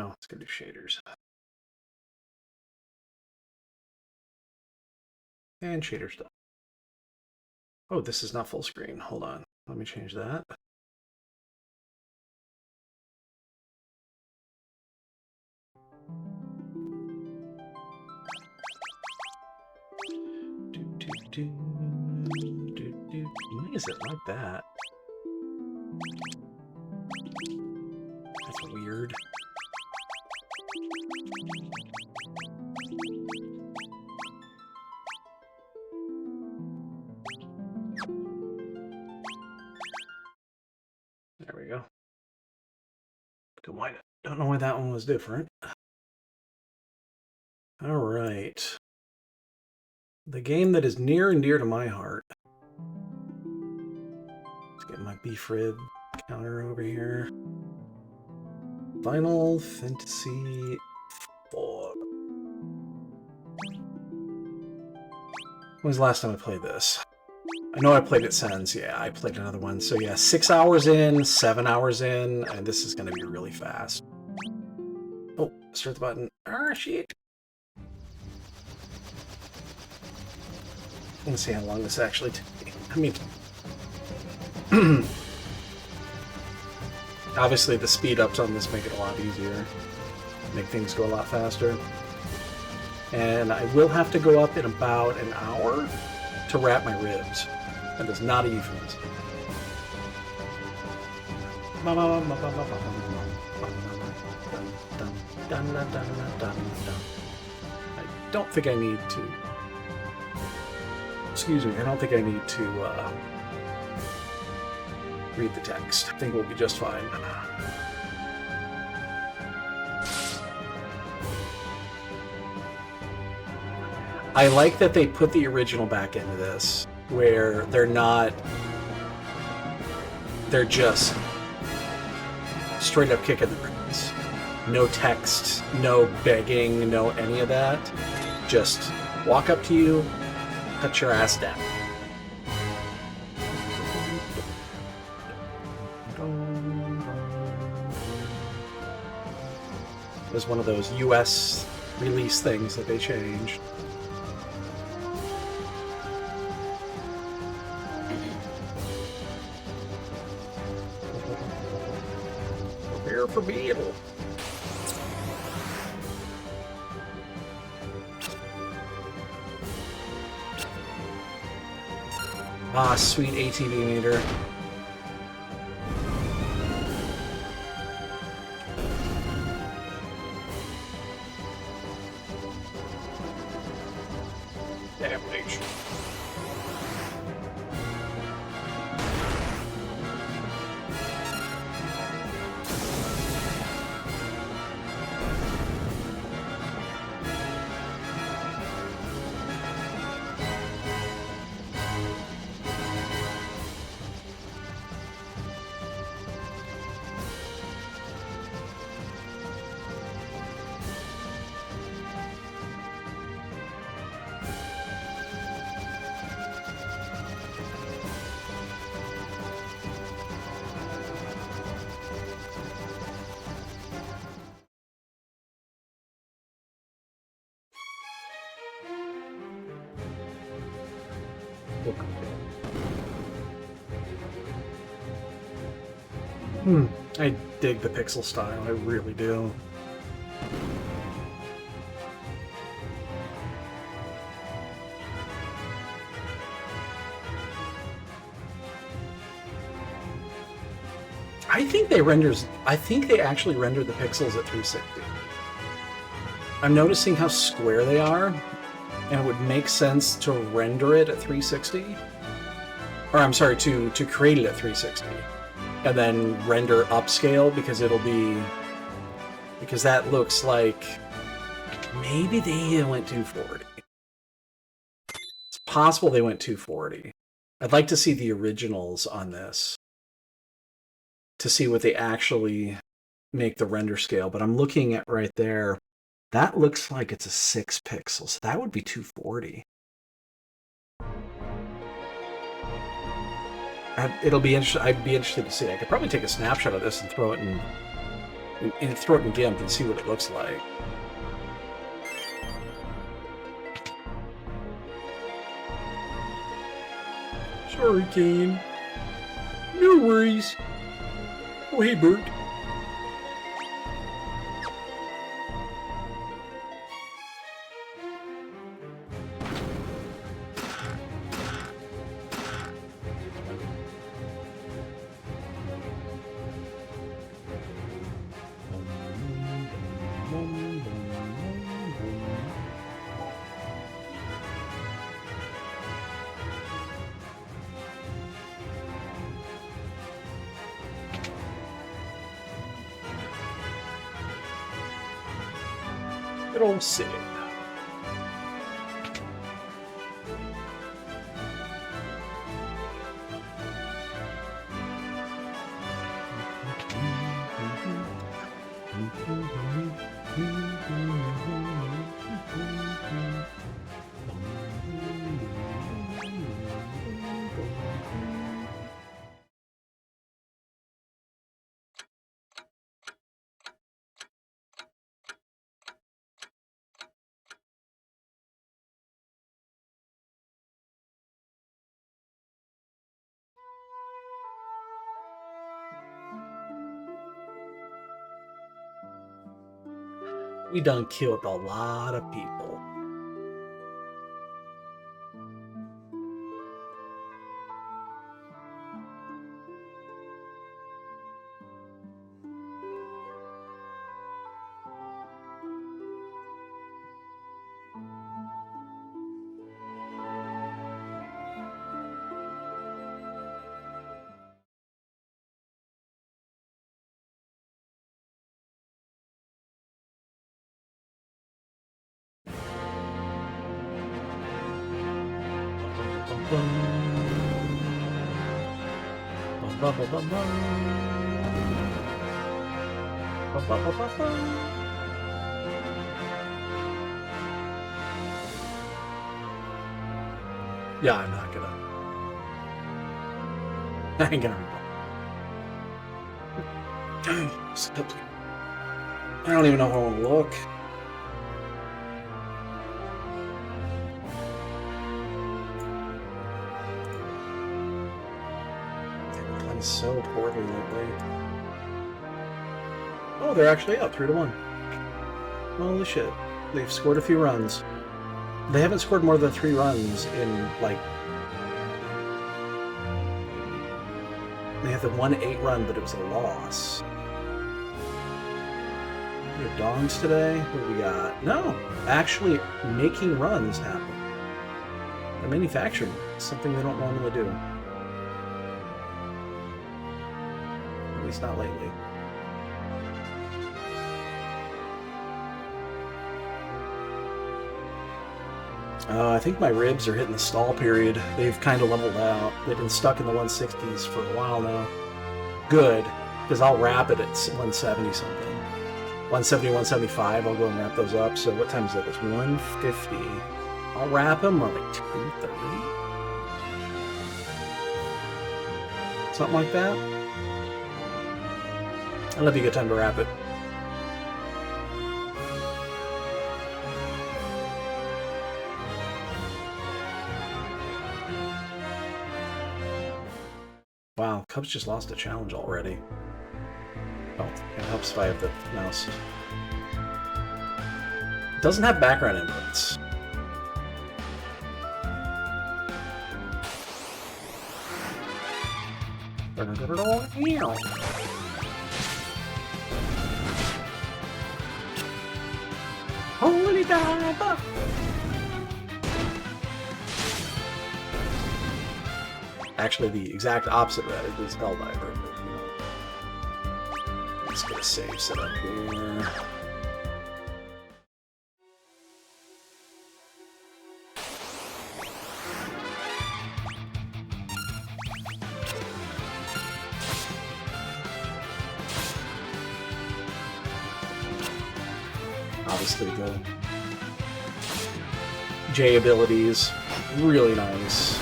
Oh, let's go do shaders. And shaders done. Oh, this is not full screen. Hold on. Let me change that. Why is it like that? That's weird. There we go. Don't know why that one was different. All right. The game that is near and dear to my heart. Let's get my beef rib counter over here. Final Fantasy IV. When was the last time I played this? I know I played it since. Yeah, I played another one. So yeah, 6 hours in, 7 hours in, and this is going to be really fast. Oh, start the button. Ah, shit. Let's see how long this actually takes. I mean, obviously the speed ups on this make it a lot easier. Make things go a lot faster. And I will have to go up in about an hour to wrap my ribs. That is not a euphemism. I don't think I need to... Excuse me, I don't think I need to read the text. I think we'll be just fine. I like that they put the original back into this, where they're just straight up kicking the bricks. No text, no begging, no any of that. Just walk up to you, cut your ass down. It was one of those US release things that they changed. Prepare for battle. Ah, sweet ATV meter. Damage. I dig the pixel style, I really do. I think they actually render the pixels at 360. I'm noticing how square they are, and it would make sense to render it at 360. Or I'm sorry, to create it at 360. And then render upscale because that looks like maybe they went 240. It's possible they went 240. I'd like to see the originals on this to see what they actually make the render scale, but I'm looking at right there. That looks like it's a 6 pixels. So that would be 240. I'd be interested to see. I could probably take a snapshot of this and throw it in And throw it in GIMP and see what it looks like. Sorry, Kane. No worries. Oh, hey, Bert. Good old Sid. We done killed a lot of people. Yeah, I'm not gonna. I ain't gonna read. I don't even know if I want to look. They're playing so poorly lately. Oh, they're actually up 3-1. Holy shit. They've scored a few runs. They haven't scored more than 3 runs in, like... They had the 1-8 run, but it was a loss. We have dogs today? What do we got? No! Actually, making runs happen. They're manufacturing. It's something they don't normally do. At least not lately. I think my ribs are hitting the stall period. They've kind of leveled out. They've been stuck in the 160s for a while now. Good, because I'll wrap it at 170 something. 170, 175, I'll go and wrap those up. So what time is it? It's 150. I'll wrap them at like 2:30. Something like that. That'll be a good time to wrap it. Wow, Cubs just lost a challenge already. Oh, it helps if I have the mouse. It doesn't have background inputs. Holy diver! Actually, the exact opposite of that is Helldiver. But, you know. Let's get a save set up here. Obviously, the J abilities, really nice.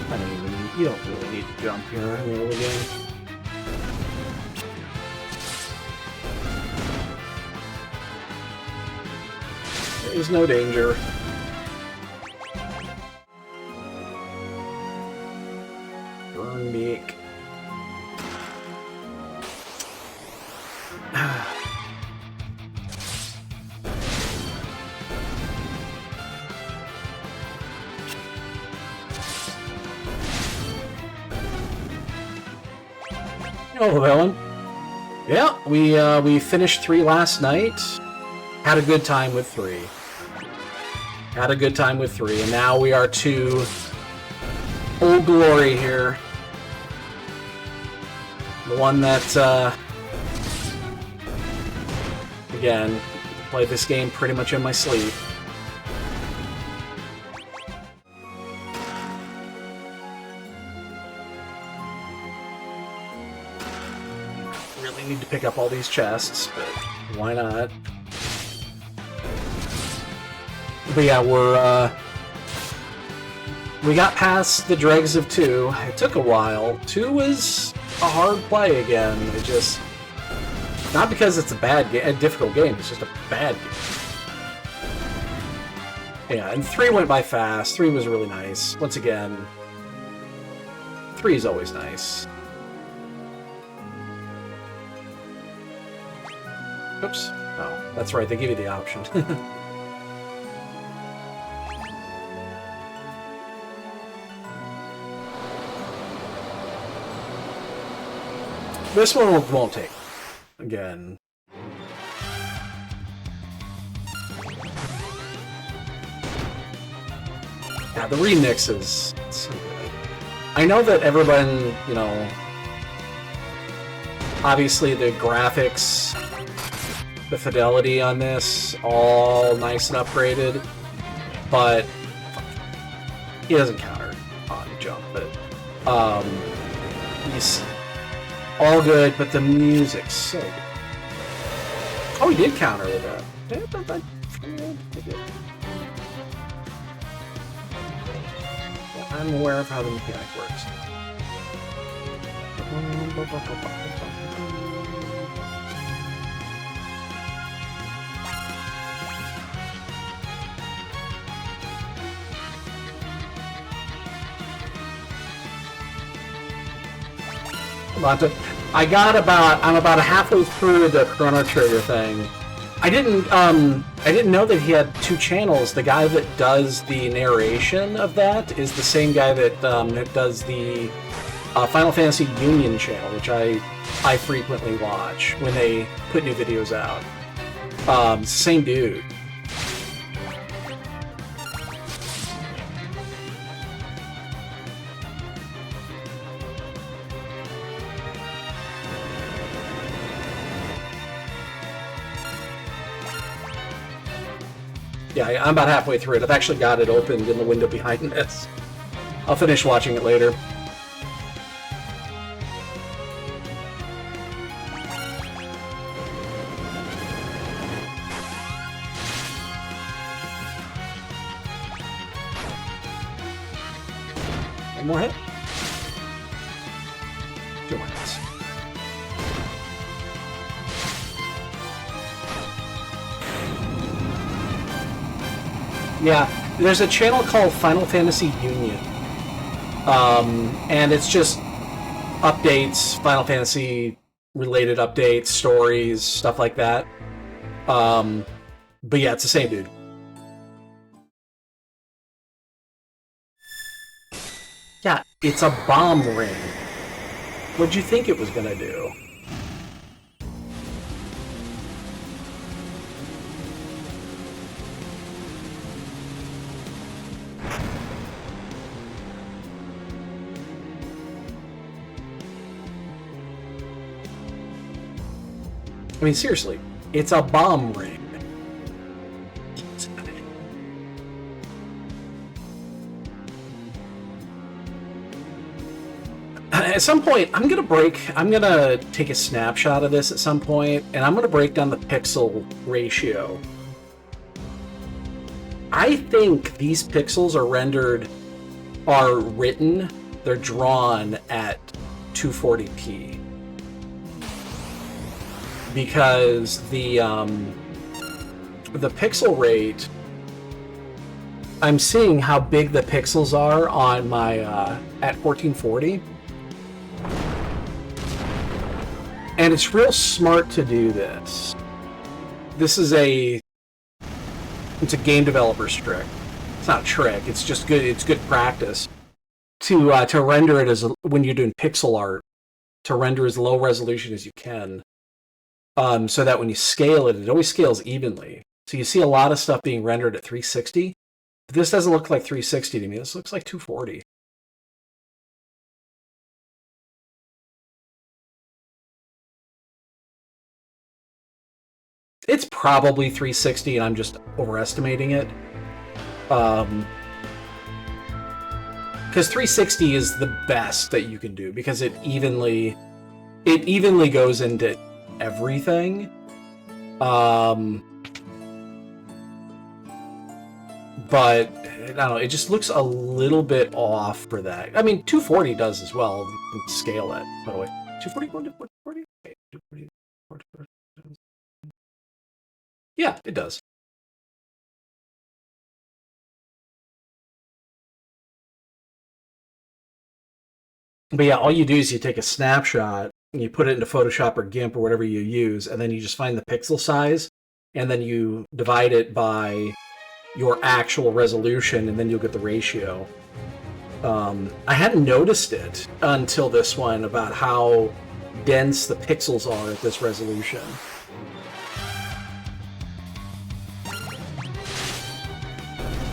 I mean, you don't really need to jump here in the early game. There is no danger. Burn beak. Oh, Helen. Yeah, we finished 3 last night. Had a good time with 3. Had a good time with 3, and now we are to Old Glory here. The one that, again, played this game pretty much in my sleep. Really need to pick up all these chests, but why not? But yeah, we got past the dregs of 2. It took a while. 2 was a hard play again. It just... Not because it's a difficult game, it's just a bad game. Yeah, and 3 went by fast. 3 was really nice. Once again, 3 is always nice. Oops. Oh, that's right, they give you the option. This one won't take. Again. Yeah, the remix is so good. I know that everyone, you know, obviously the graphics, the fidelity on this, all nice and upgraded, but he doesn't counter on jump, but he's all good, but the music's so good. Oh, he did counter with that. I'm aware of how the mechanic works. I'm about halfway through the Chrono Trigger thing. I didn't know that he had 2 channels. The guy that does the narration of that is the same guy that does the Final Fantasy Union channel, which I frequently watch when they put new videos out. It's the same dude. Yeah, I'm about halfway through it. I've actually got it opened in the window behind this. I'll finish watching it later. One more hit. 2 more hits. Yeah, there's a channel called Final Fantasy Union, and it's just updates, Final Fantasy related updates, stories, stuff like that. But yeah, it's the same dude. Yeah, it's a bomb ring. What'd you think it was gonna do? I mean, seriously, it's a bomb ring. At some point, I'm gonna take a snapshot of this at some point, and I'm gonna break down the pixel ratio. I think these pixels are written they're drawn at 240p. Because the pixel rate, I'm seeing how big the pixels are on my at 1440, and it's real smart to do this. This is it's a game developer's trick. It's not a trick. It's just good. It's good practice to render it when you're doing pixel art, to render as low resolution as you can. So that when you scale it, it always scales evenly. So you see a lot of stuff being rendered at 360. But this doesn't look like 360 to me. This looks like 240. It's probably 360, and I'm just overestimating it. Because 360 is the best that you can do, because it evenly goes into everything. But I don't know, it just looks a little bit off for that. I mean, 240 does as well. You can scale it, by the way. 240 going to 440? Okay, 240, 440. Yeah, it does. But yeah, all you do is you take a snapshot and you put it into Photoshop or GIMP or whatever you use, and then you just find the pixel size, and then you divide it by your actual resolution, and then you'll get the ratio. I hadn't noticed it until this one about how dense the pixels are at this resolution.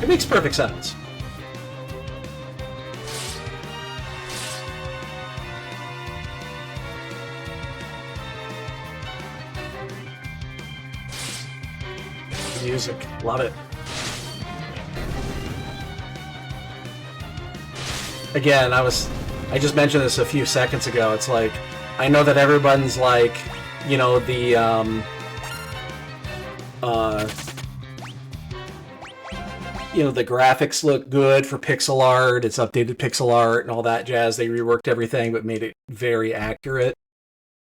It makes perfect sense. Music, love it. Again, I just mentioned this a few seconds ago. It's like, I know that everyone's like, you know, the graphics look good for pixel art. It's updated pixel art and all that jazz. They reworked everything but made it very accurate.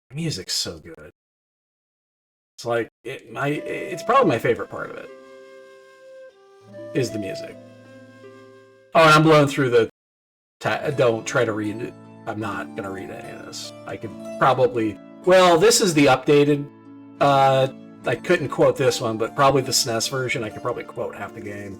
The music's so good. It's like it's probably my favorite part of it is the music. Oh, and I'm blowing through the. Don't try to read it. I'm not gonna read any of this. I could probably. Well, this is the updated. I couldn't quote this one, but probably the SNES version. I could probably quote half the game.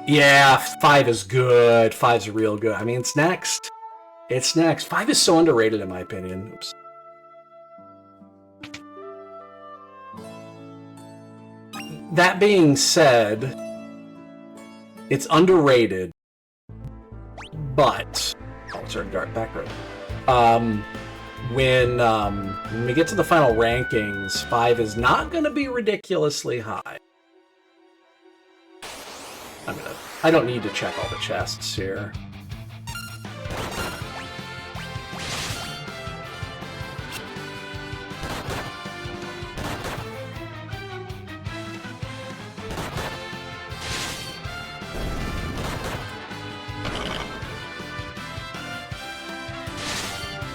Yeah, 5 is good. 5's real good. I mean, it's next. It's next. 5 is so underrated, in my opinion. Oops. That being said, it's underrated, but I'll turn back road. When we get to the final rankings, 5 is not going to be ridiculously high. I don't need to check all the chests here.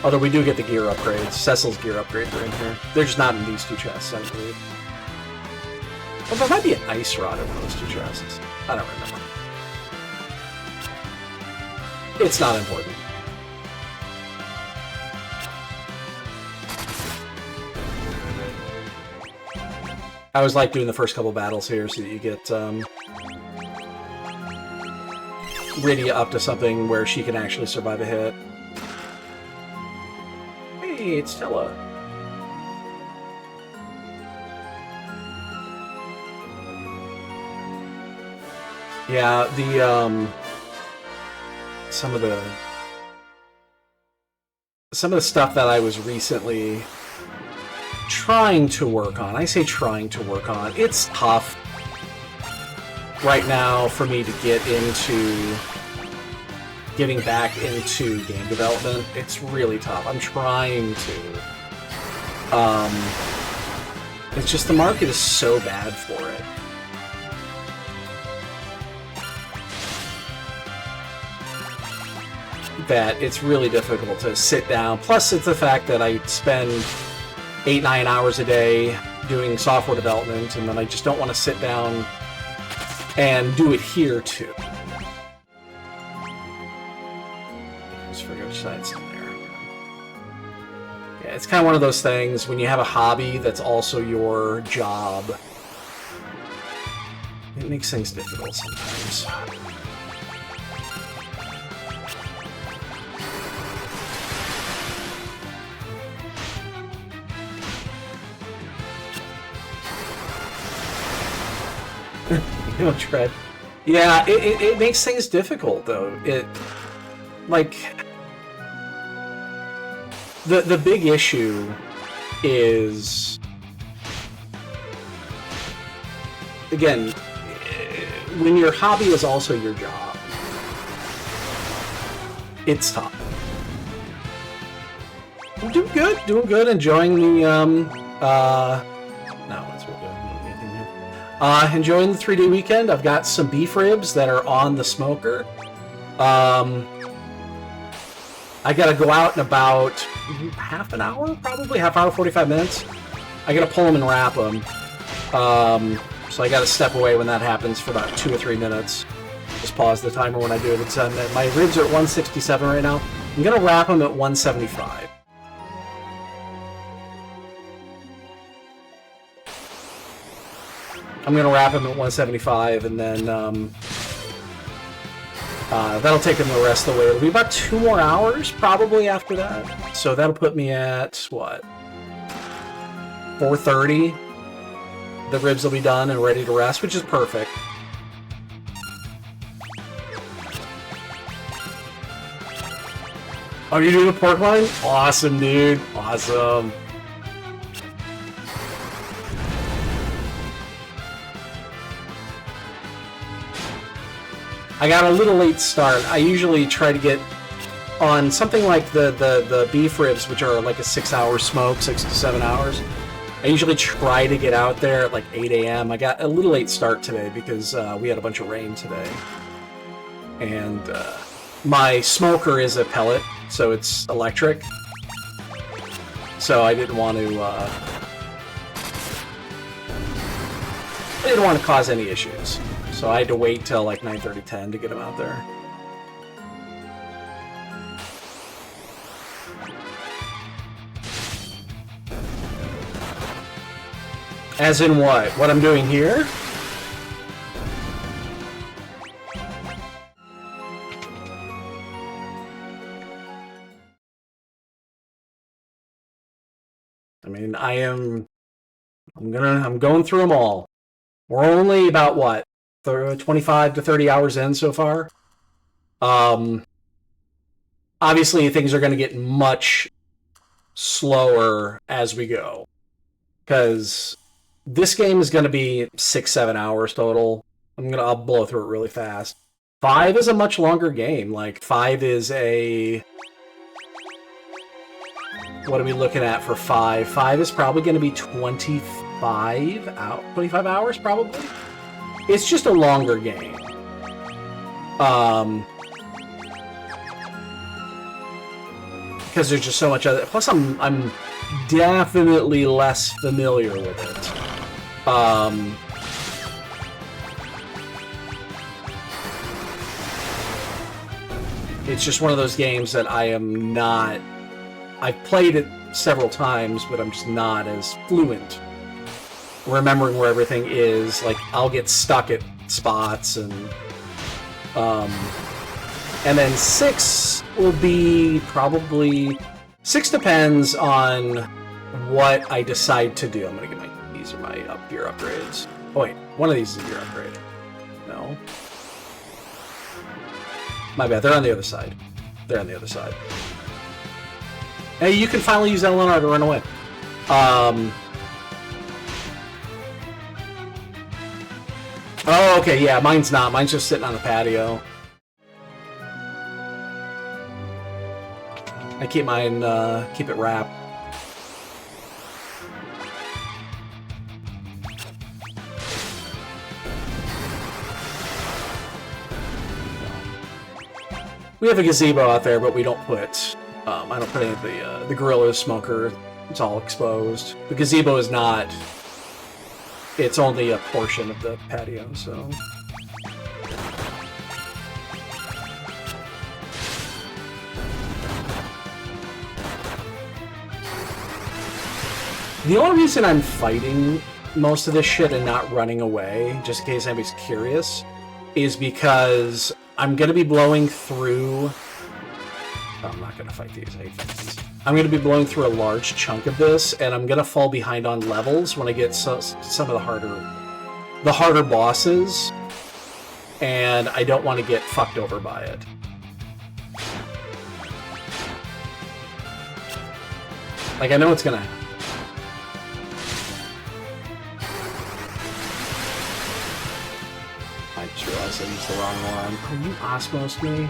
Although we do get the gear upgrades. Cecil's gear upgrades are in here. They're just not in these two chests, I believe. Well, there might be an ice rod in those two chests. I don't remember. It's not important. I always like doing the first couple battles here so that you get Rydia up to something where she can actually survive a hit. Hey, it's Stella. Yeah, some of the stuff that I was recently trying to work on. I say trying to work on. It's tough right now for me to get into getting back into game development. It's really tough. I'm trying to. It's just the market is so bad for it. that it's really difficult to sit down. Plus, it's the fact that I spend 8-9 hours a day doing software development, and then I just don't want to sit down and do it here too. Just forget which side's in there. Yeah, it's kind of one of those things when you have a hobby that's also your job. It makes things difficult sometimes. You know, tread. Yeah, it makes things difficult though. It like the big issue is, again, when your hobby is also your job, it's tough. I'm doing good, enjoying the no, it's real good. Enjoying the 3-day weekend. I've got some beef ribs that are on the smoker. I gotta go out in about half an hour, probably half hour, 45 minutes. I gotta pull them and wrap them. So I gotta step away when that happens for about 2 or 3 minutes. Just pause the timer when I do it. It's my ribs are at 167 right now. I'm gonna wrap them at 175. I'm gonna wrap them at 175, and then that'll take them the rest of the way. It'll be about 2 more hours probably after that. So that'll put me at what? 4:30. The ribs will be done and ready to rest, which is perfect. Oh, you're doing a pork loin? Awesome, dude. Awesome. I got a little late start. I usually try to get on something like the beef ribs, which are like a 6-hour smoke, 6 to 7 hours. I usually try to get out there at like 8 a.m. I got a little late start today because we had a bunch of rain today. And my smoker is a pellet, so it's electric. So I didn't want to cause any issues. So I had to wait till like 9:30, 10 to get him out there. As in what? What I'm doing here? I mean, I'm going through them all. We're only about what? 25 to 30 hours in so far. Obviously things are going to get much slower as we go, because this game is going to be 6-7 hours total. I'll blow through it really fast. 5 is a much longer game. Like 5 is a, what are we looking at for 5? 5 is probably going to be 25 hours probably. It's just a longer game. Because there's just so much other. Plus, I'm definitely less familiar with it. It's just one of those games that I am not. I've played it several times, but I'm just not as fluent remembering where everything is. Like, I'll get stuck at spots, and then 6 will be probably... 6 depends on what I decide to do. I'm gonna get these are my gear upgrades. Oh wait, one of these is a gear upgrade. No. My bad, they're on the other side. They're on the other side. Hey, you can finally use LNR to run away. Oh, okay, yeah, mine's not. Mine's just sitting on the patio. I keep mine, keep it wrapped. We have a gazebo out there, but we don't put... I don't put any of the grill or the smoker. It's all exposed. The gazebo is not... It's only a portion of the patio, so... The only reason I'm fighting most of this shit and not running away, just in case anybody's curious, is because I'm going to be blowing through... Oh, I'm not going to fight these. I hate fighting these. I'm going to be blowing through a large chunk of this, and I'm going to fall behind on levels when I get some of the harder bosses, and I don't want to get fucked over by it. Like, I know it's going to happen. I just realized I used the wrong one. Oh, you osmosed me? You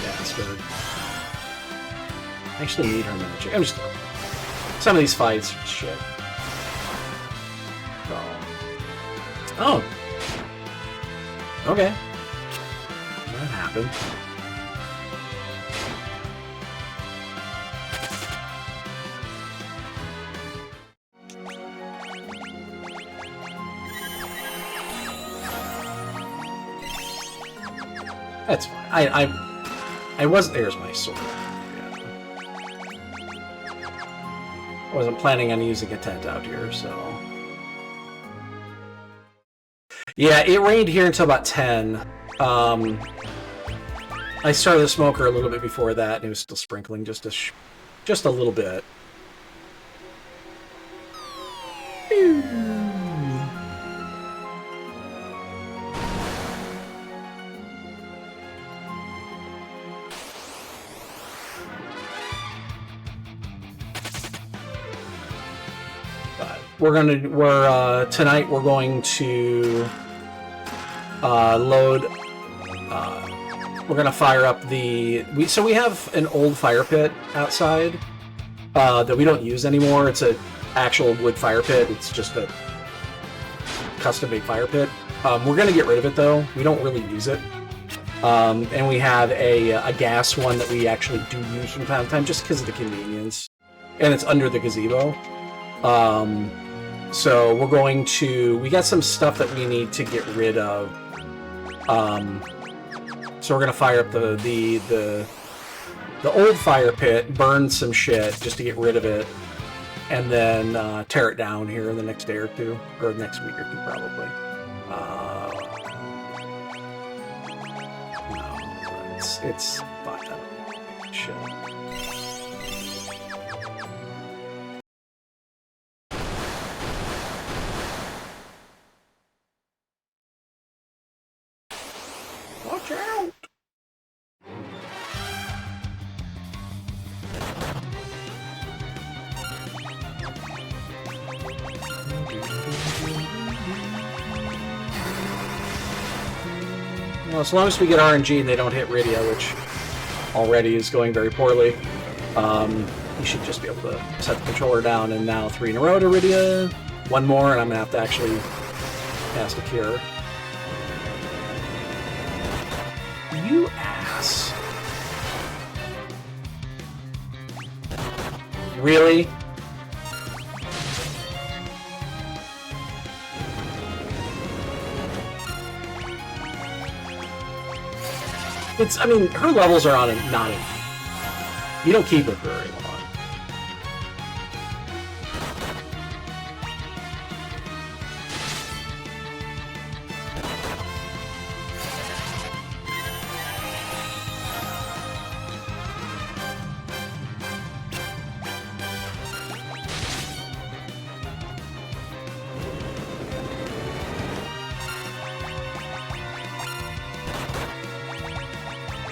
bastard. I actually need her magic. I'm just... Some of these fights, shit. Oh. Okay. That happened. That's fine. I wasn't... There's my sword. I wasn't planning on using a tent out here, so... Yeah, it rained here until about 10. I started the smoker a little bit before that, and it was still sprinkling just a little bit. Tonight we're going to load. We're gonna fire up so we have an old fire pit outside that we don't use anymore. It's an actual wood fire pit. It's just a custom-made fire pit. We're gonna get rid of it though. We don't really use it. And we have a gas one that we actually do use from time to time just because of the convenience. And it's under the gazebo. So we're going to... We got some stuff that we need to get rid of. So we're going to fire up the old fire pit, burn some shit just to get rid of it, and then tear it down here in the next day or two, or next week or two probably. No, it's fucked up. Shit. Watch out! Well, as long as we get RNG and they don't hit Rydia, which already is going very poorly, you should just be able to set the controller down. And now 3 in a row to Rydia, 1 more, and I'm gonna have to actually cast a cure. You ass. Really? I mean, her levels are on it, not in. You don't keep her very long.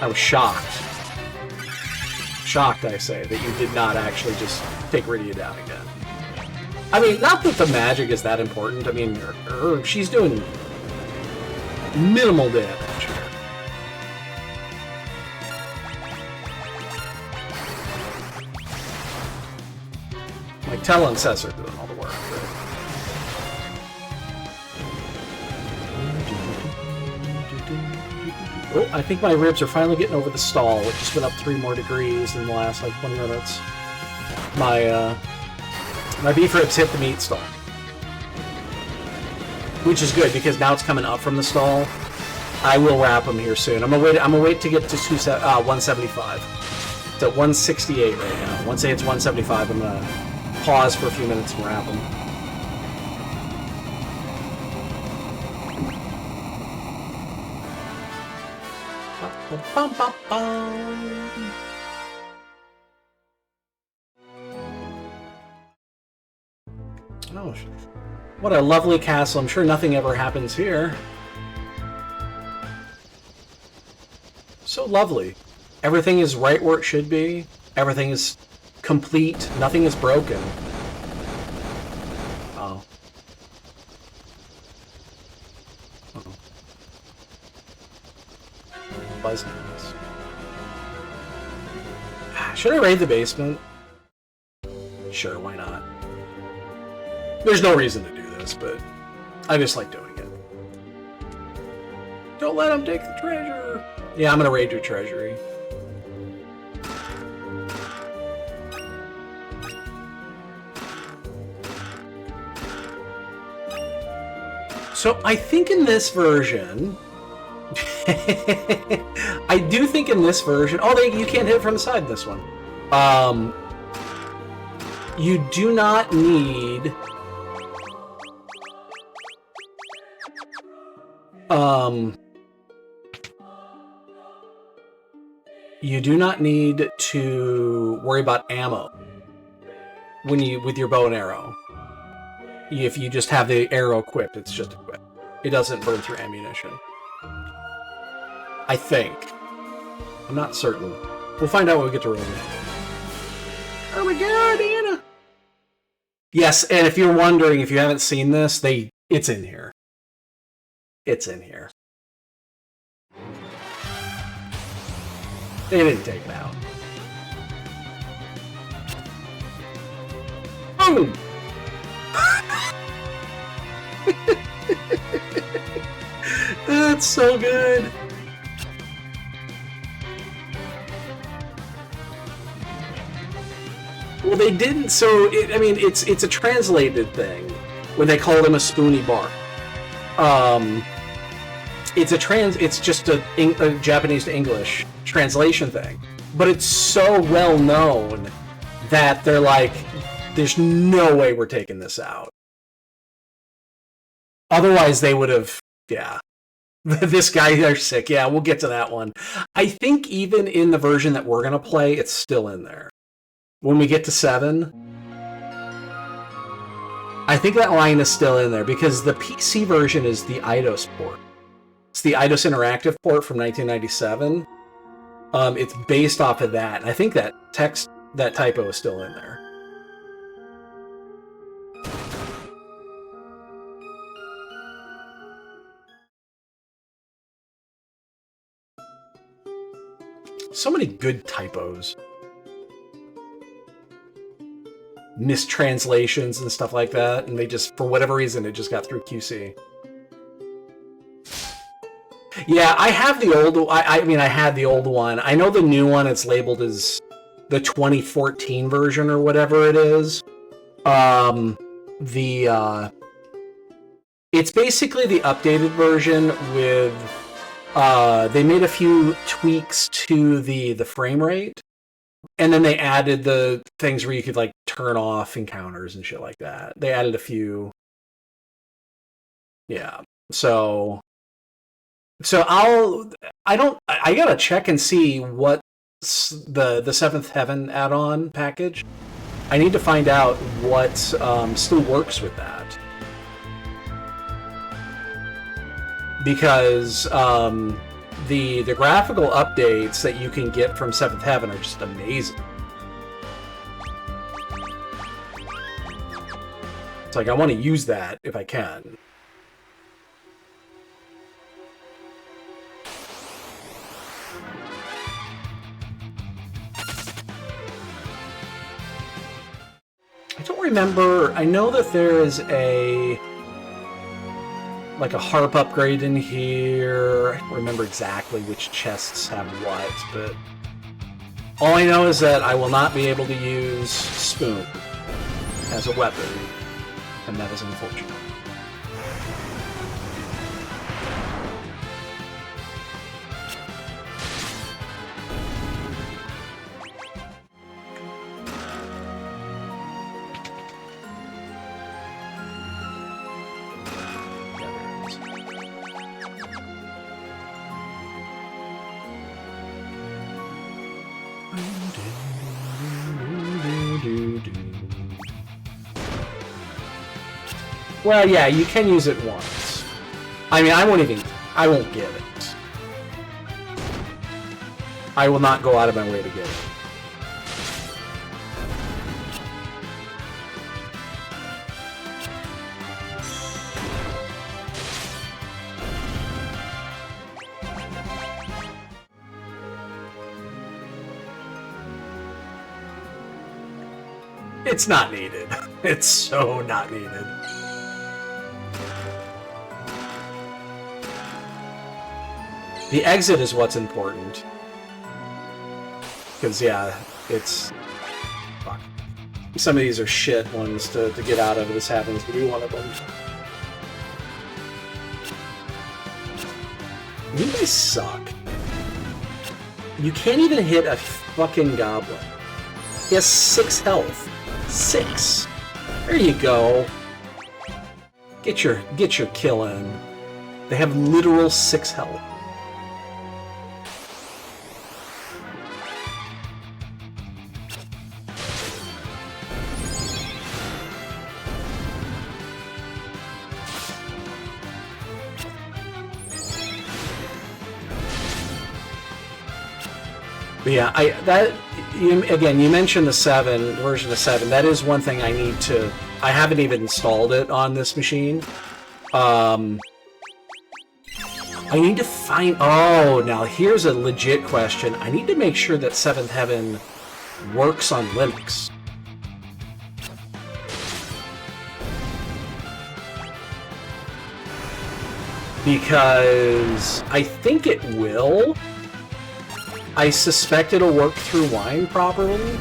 I was shocked. Shocked, I say, that you did not actually just take Rydia down again. I mean, not that the magic is that important. I mean, she's doing minimal damage here. Like, Talon says are doing all the work, right? Oh, I think my ribs are finally getting over the stall. It just went up 3 more degrees in the last, like, 20 minutes. My beef ribs hit the meat stall. Which is good, because now it's coming up from the stall. I will wrap them here soon. I'm gonna wait to get to 175. It's at 168 right now. Once it hits 175, I'm gonna pause for a few minutes and wrap them. Oh, what a lovely castle. I'm sure nothing ever happens here. So lovely. Everything is right where it should be. Everything is complete. Nothing is broken. Oh. Uh-oh. Buzz noise. Should I raid the basement? Sure, why not? There's no reason to do this, but I just like doing it. Don't let him take the treasure! Yeah, I'm gonna raid your treasury. So I think in this version... I do think in this version... Oh, you can't hit it from the side in this one. You do not need... you do not need to worry about ammo with your bow and arrow. If you just have the arrow equipped, it's just equipped. It doesn't burn through ammunition. I think. I'm not certain. We'll find out when we get to Rome. Oh my god, Anna! Yes, and if you're wondering, if you haven't seen this, it's in here. It's in here. They didn't take it out. Boom! That's so good. Well, they didn't. So I mean, it's a translated thing when they call them a spoony bar. It's just a Japanese to English translation thing, but it's so well known that they're like, there's no way we're taking this out. Otherwise, they would have, yeah. This guy, they're sick. Yeah, we'll get to that one. I think even in the version that we're going to play, it's still in there. When we get to 7, I think that line is still in there, because the PC version is the Eidos port. It's the Eidos Interactive port from 1997. It's based off of that. And I think that that typo is still in there. So many good typos. Mistranslations and stuff like that, and they just, for whatever reason, it just got through QC. Yeah, I have the old... I mean, I had the old one. I know the new one, it's labeled as the 2014 version or whatever it is. It's basically the updated version with... they made a few tweaks to the frame rate, and then they added the things where you could, like, turn off encounters and shit like that. They added a few... Yeah, so I gotta check and see what the Seventh Heaven add-on package. I need to find out what still works with that, because the graphical updates that you can get from Seventh Heaven are just amazing. It's like, I want to use that if I can. I don't remember. I know that there is a... like a harp upgrade in here. I don't remember exactly which chests have what, but all I know is that I will not be able to use Spoon as a weapon, and that is unfortunate. Well, yeah, you can use it once. I mean, I won't get it. I will not go out of my way to get it. It's not needed. It's so not needed. The exit is what's important. Because, yeah, it's... Fuck. Some of these are shit ones to get out of. This happens to be one of them. You guys suck. You can't even hit a fucking goblin. He has 6 health. 6. There you go. Get your kill in. They have literal 6 health. But yeah, again, you mentioned the version of 7. That is one thing I need to... I haven't even installed it on this machine. I need to find... Oh, now here's a legit question. I need to make sure that 7th Heaven works on Linux. Because I think it will. I suspect it'll work through Wine properly,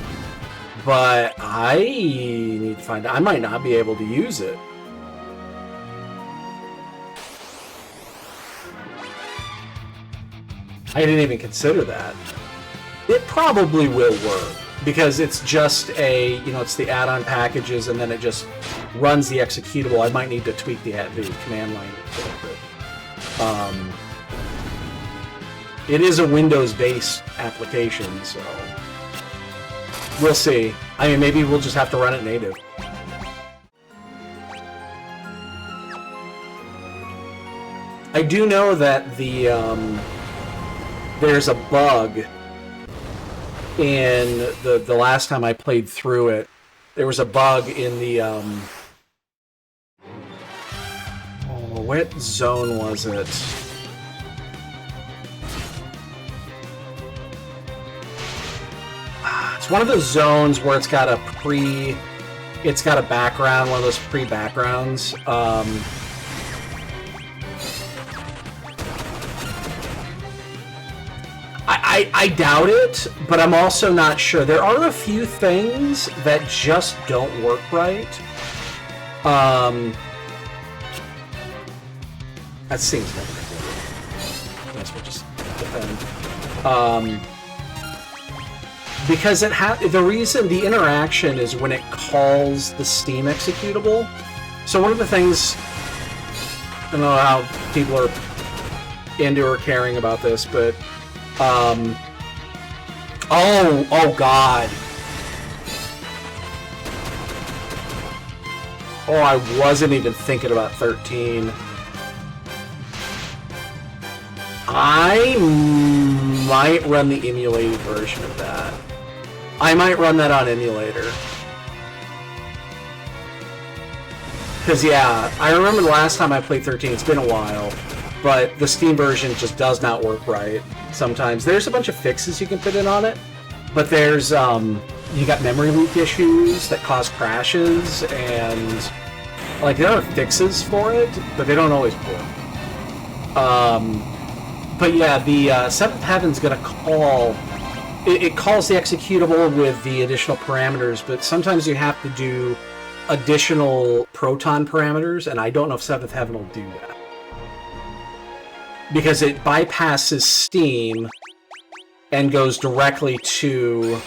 but I need to find out. I might not be able to use it. I didn't even consider that. It probably will work, because it's just a, it's the add-on packages, and then it just runs the executable. I might need to tweak the command line a little bit. It is a Windows-based application, so we'll see. I mean, maybe we'll just have to run it native. I do know that there's a bug in the last time I played through it. There was a bug in the what zone was it? It's one of those zones where it's got a background, one of those pre-backgrounds. I doubt it, but I'm also not sure. There are a few things that just don't work right. That seems like I guess we'll just defend. Because the interaction is when it calls the Steam executable. So one of the things, I don't know how people are into or caring about this, but oh god. Oh, I wasn't even thinking about 13. I might run the emulated version of that. I might run that on emulator. Because, yeah, I remember the last time I played 13, it's been a while, but the Steam version just does not work right sometimes. There's a bunch of fixes you can put in on it, but there's, you got memory leak issues that cause crashes, and Like, there are fixes for it, but they don't always work. But yeah, the Seventh Heaven's gonna call... It calls the executable with the additional parameters, but sometimes you have to do additional proton parameters, and I don't know if Seventh Heaven will do that. Because it bypasses Steam and goes directly to...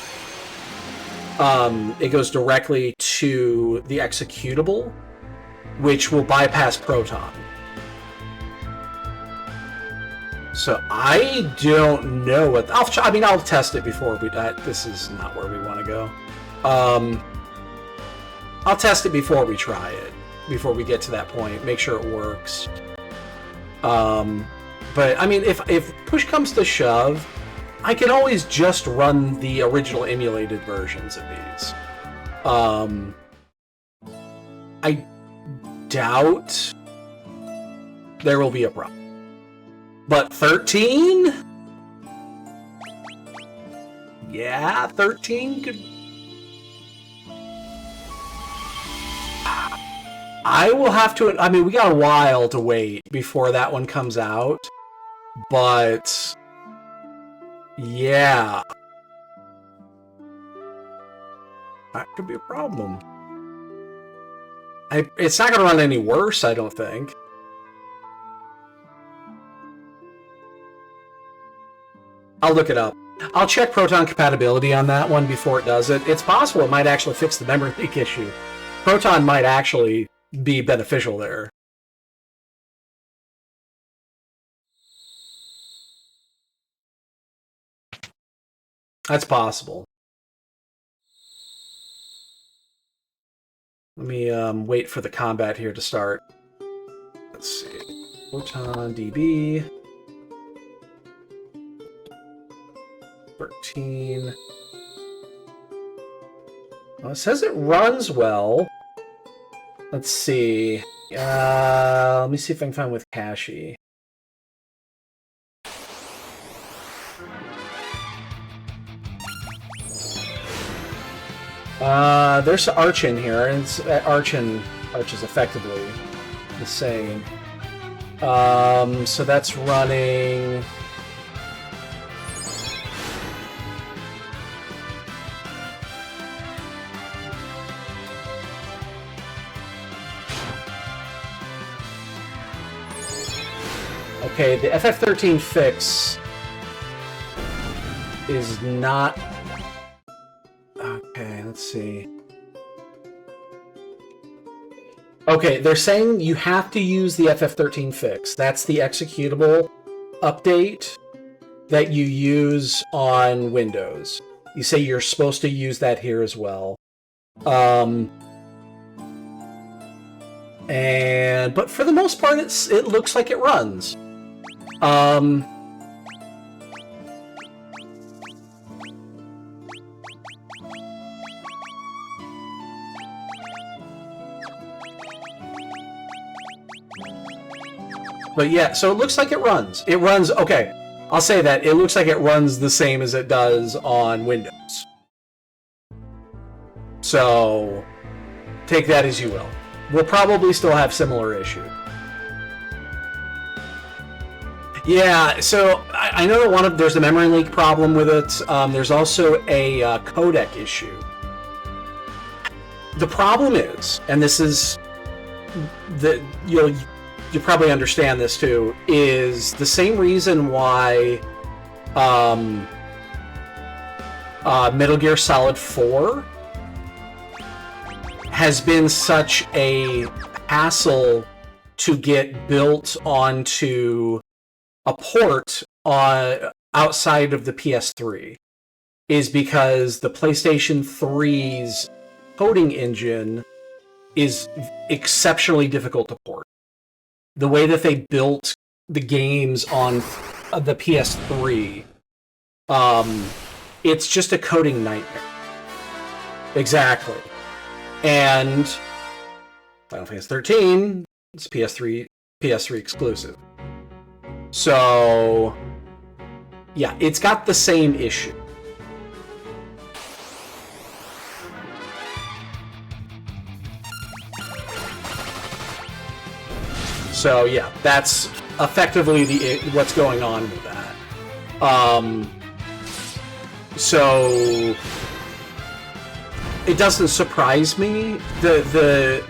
it goes directly to the executable, which will bypass Proton. So I don't know what... I'll test it before we... this is not where we want to go. I'll test it before we try it. Before we get to that point. Make sure it works. But, I mean, if push comes to shove, I can always just run the original emulated versions of these. I doubt there will be a problem. But 13? Yeah, 13 could... I will have to... I mean, we got a while to wait before that one comes out. But... yeah. That could be a problem. It's not going to run any worse, I don't think. I'll look it up. I'll check Proton compatibility on that one before it does it. It's possible it might actually fix the memory leak issue. Proton might actually be beneficial there. That's possible. Let me wait for the combat here to start. Let's see. Proton DB. 13. Well, it says it runs well. Let's see. Let me see if I can find with Kashi. There's Arch in here, and Arch is effectively the same. So that's running... Okay, the FF13 fix is not... Okay, let's see. Okay, they're saying you have to use the FF13 fix. That's the executable update that you use on Windows. You say you're supposed to use that here as well. But for the most part, it looks like it runs. But yeah, so it looks like it runs. It runs, okay, I'll say that. It looks like it runs the same as it does on Windows. So, take that as you will. We'll probably still have similar issues. Yeah, so I know that there's a memory leak problem with it. There's also a codec issue. The problem is, and this is you probably understand this too, is the same reason why Metal Gear Solid 4 has been such a hassle to get built onto a port outside of the PS3, is because the PlayStation 3's coding engine is exceptionally difficult to port. The way that they built the games on the PS3, it's just a coding nightmare. Exactly. And Final Fantasy 13, it's PS3 exclusive. So, yeah, it's got the same issue. So yeah, that's effectively what's going on with that. So it doesn't surprise me. The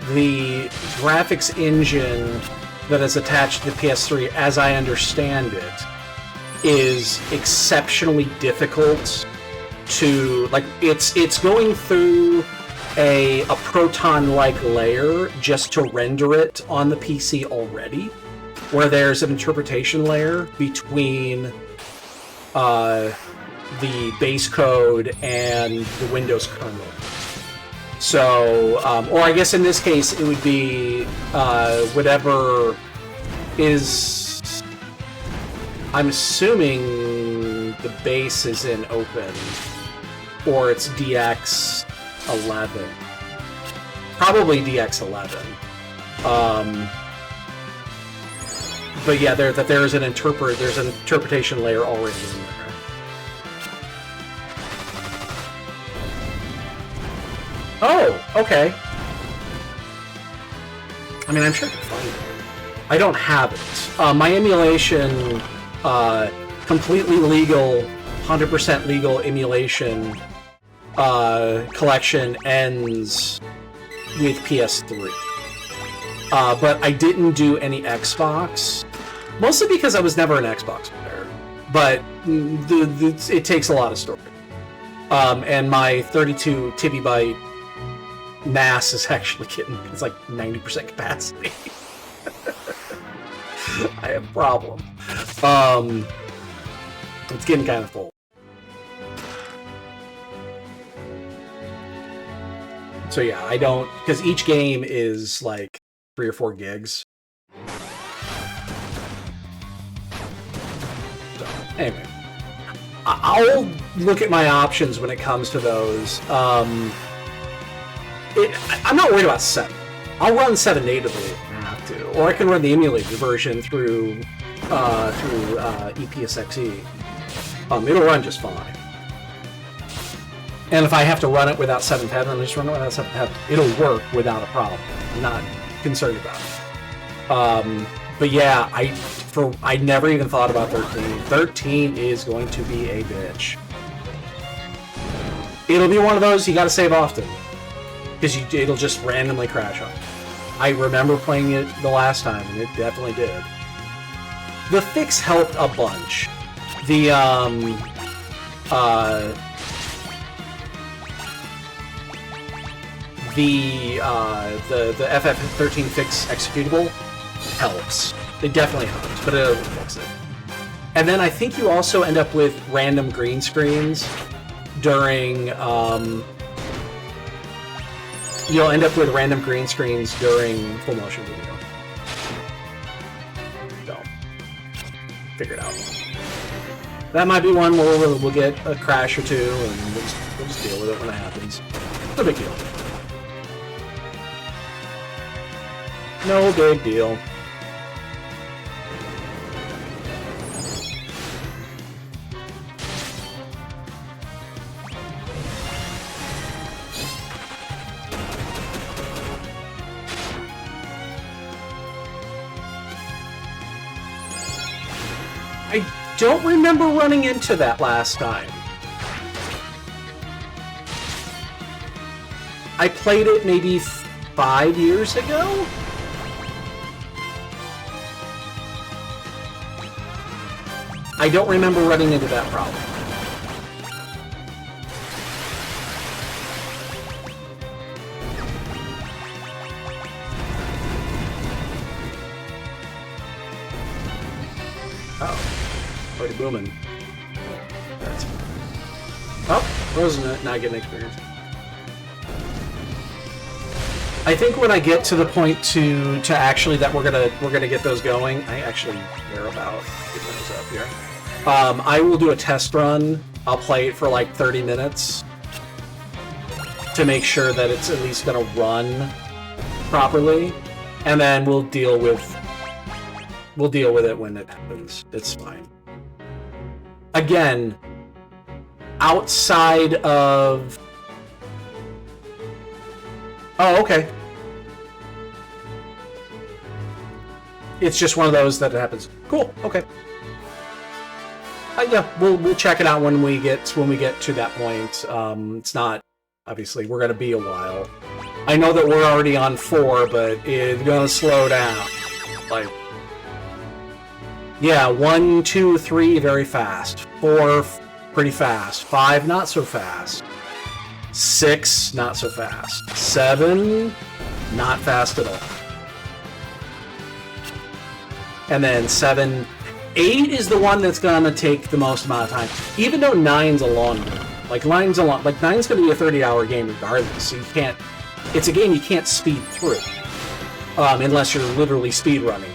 graphics engine that is attached to the PS3, as I understand it, is exceptionally difficult to, like, it's going through a Proton-like layer just to render it on the PC already, where there's an interpretation layer between the base code and the Windows kernel. So, or I guess in this case it would be whatever is, I'm assuming the base is in open, or it's DX11. Probably DX11. But yeah, there's an interpretation layer already in there. Oh, okay. I mean, I'm sure I can find it. I don't have it. My emulation, completely legal, 100% legal emulation collection ends with PS3. But I didn't do any Xbox, mostly because I was never an Xbox player. But it takes a lot of storage. And my 32 TB NAS is actually it's like 90% capacity. I have a problem. It's getting kind of full. So yeah, I don't, because each game is like 3 or 4 gigs. So, anyway, I'll look at my options when it comes to those. I'm not worried about 7. I'll run 7 natively if I have to, or I can run the emulated version through EPSXE. It'll run just fine. And if I have to run it without 710, then I'll just run it without 710. It'll work without a problem. I'm not concerned about it. But yeah, I never even thought about 13. 13 is going to be a bitch. It'll be one of those you gotta save often, because it'll just randomly crash on you. I remember playing it the last time, and it definitely did. The fix helped a bunch. The FF13 fix executable helps. It definitely helps, but it'll fix it. And then I think you also end up with random green screens during you'll end up with random green screens during full motion video. So, figure it out. That might be one where we'll get a crash or two, and we'll just deal with it when it happens. No big deal. No big deal. I don't remember running into that last time. I played it maybe 5 years ago? I don't remember running into that problem. Oh. Already booming. That's... Oh, frozen it, not getting experience. I think when I get to the point to actually that we're gonna get those going, I actually care about getting those up here. I will do a test run. I'll play it for like 30 minutes to make sure that it's at least gonna run properly, and then we'll deal with it when it happens. It's fine. Again, outside of... Oh, okay. It's just one of those that happens. Cool. Okay. Yeah, we'll check it out when we get to that point. It's not obviously we're gonna be a while. I know that we're already on 4, but it's gonna slow down. Like, yeah, 1, 2, 3, very fast. 4, pretty fast. 5, not so fast. 6, not so fast. 7, not fast at all. And then 7, 8 is the one that's gonna take the most amount of time. Even though 9's a long one. Like 9's gonna be a 30-hour game regardless. So you can't. It's a game you can't speed through, unless you're literally speed running.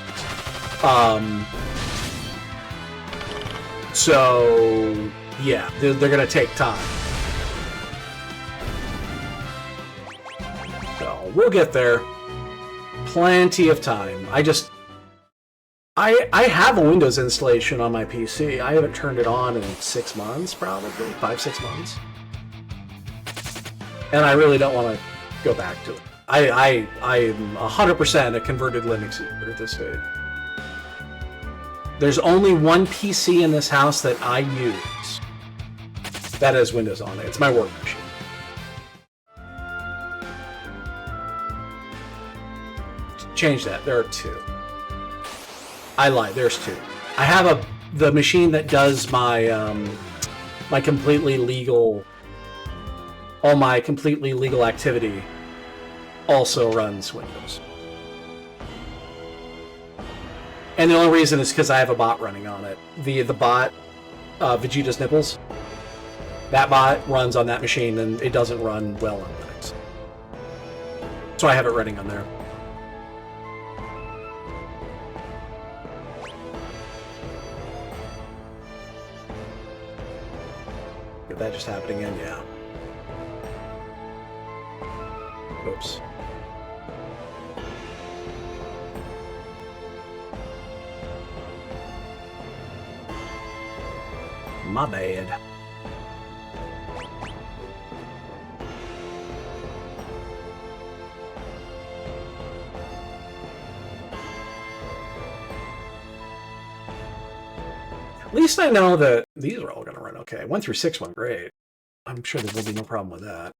So yeah, they're gonna take time. So we'll get there. Plenty of time. I have a Windows installation on my PC. I haven't turned it on in 6 months, probably 5-6 months, and I really don't want to go back to it. I'm 100% a converted Linux user at this stage. There's only one PC in this house that I use that has Windows on it. It's my work machine. Change that. There are 2. I lied. There's 2. I have the machine that does my my completely legal, all my completely legal activity also runs Windows. And the only reason is because I have a bot running on it. The bot, Vegeta's Nipples, that bot runs on that machine and it doesn't run well on Linux. So I have it running on there. Did that just happen again? Yeah. Oops. My bad. At least I know that these are all going to run okay. 1 through 6 went great. I'm sure there will be no problem with that.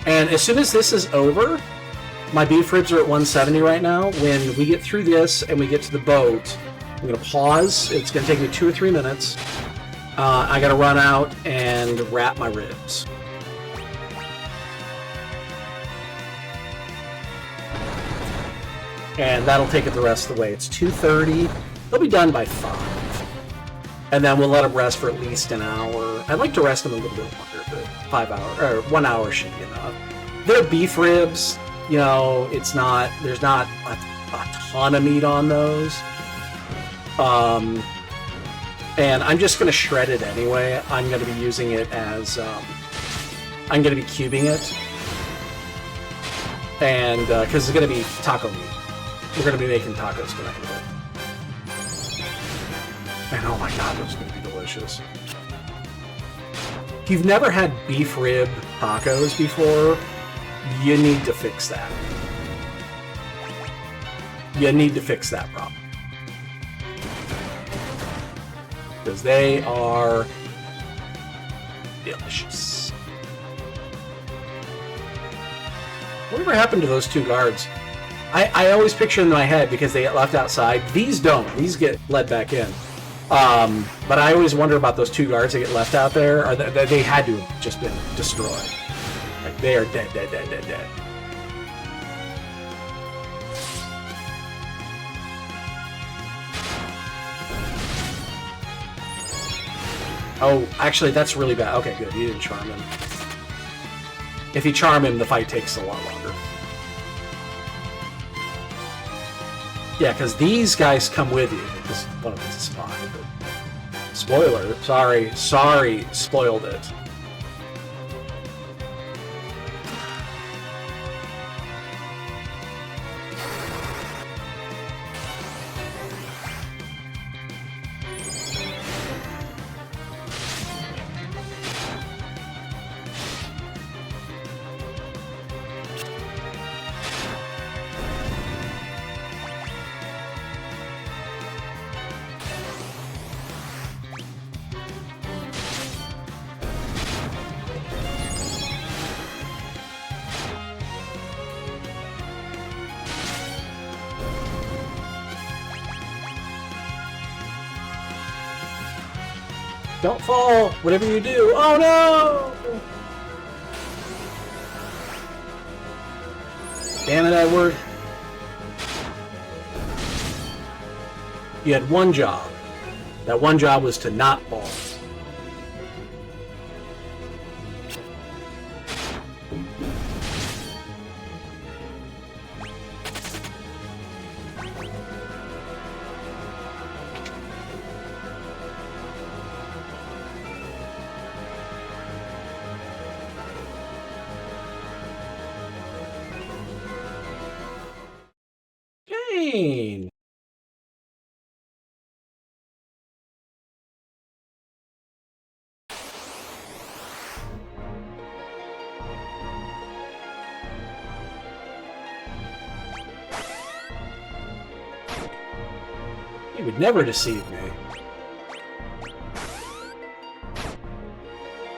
And as soon as this is over, my beef ribs are at 170 right now. When we get through this and we get to the boat, I'm going to pause. It's going to take me 2 or 3 minutes. I got to run out and wrap my ribs. And that'll take it the rest of the way. It's 2:30. They'll be done by 5. And then we'll let them rest for at least an hour. I'd like to rest them a little bit longer, but 5 hours or 1 hour should be enough. They're beef ribs, you know. There's not a ton of meat on those. And I'm just going to shred it anyway. I'm going to be using it as I'm going to be cubing it, and because it's going to be taco meat. We're going to be making tacos tonight with it. And oh my god, those are going to be delicious. If you've never had beef rib tacos before, you need to fix that. You need to fix that problem. Because they are delicious. Whatever happened to those 2 guards? I always picture in my head because they get left outside. These don't. These get let back in. But I always wonder about those 2 guards that get left out there. Or they had to have just been destroyed. Like, they are dead, dead, dead, dead, dead. Oh, actually, that's really bad. Okay, good. You didn't charm him. If you charm him, the fight takes a lot longer. Yeah, because these guys come with you. This one of them's a spy. But... Spoiler. Sorry. Spoiled it. Don't fall! Whatever you do! Oh no! Damn it, Edward. You had one job. That one job was to not fall. Jane! He would never deceive me.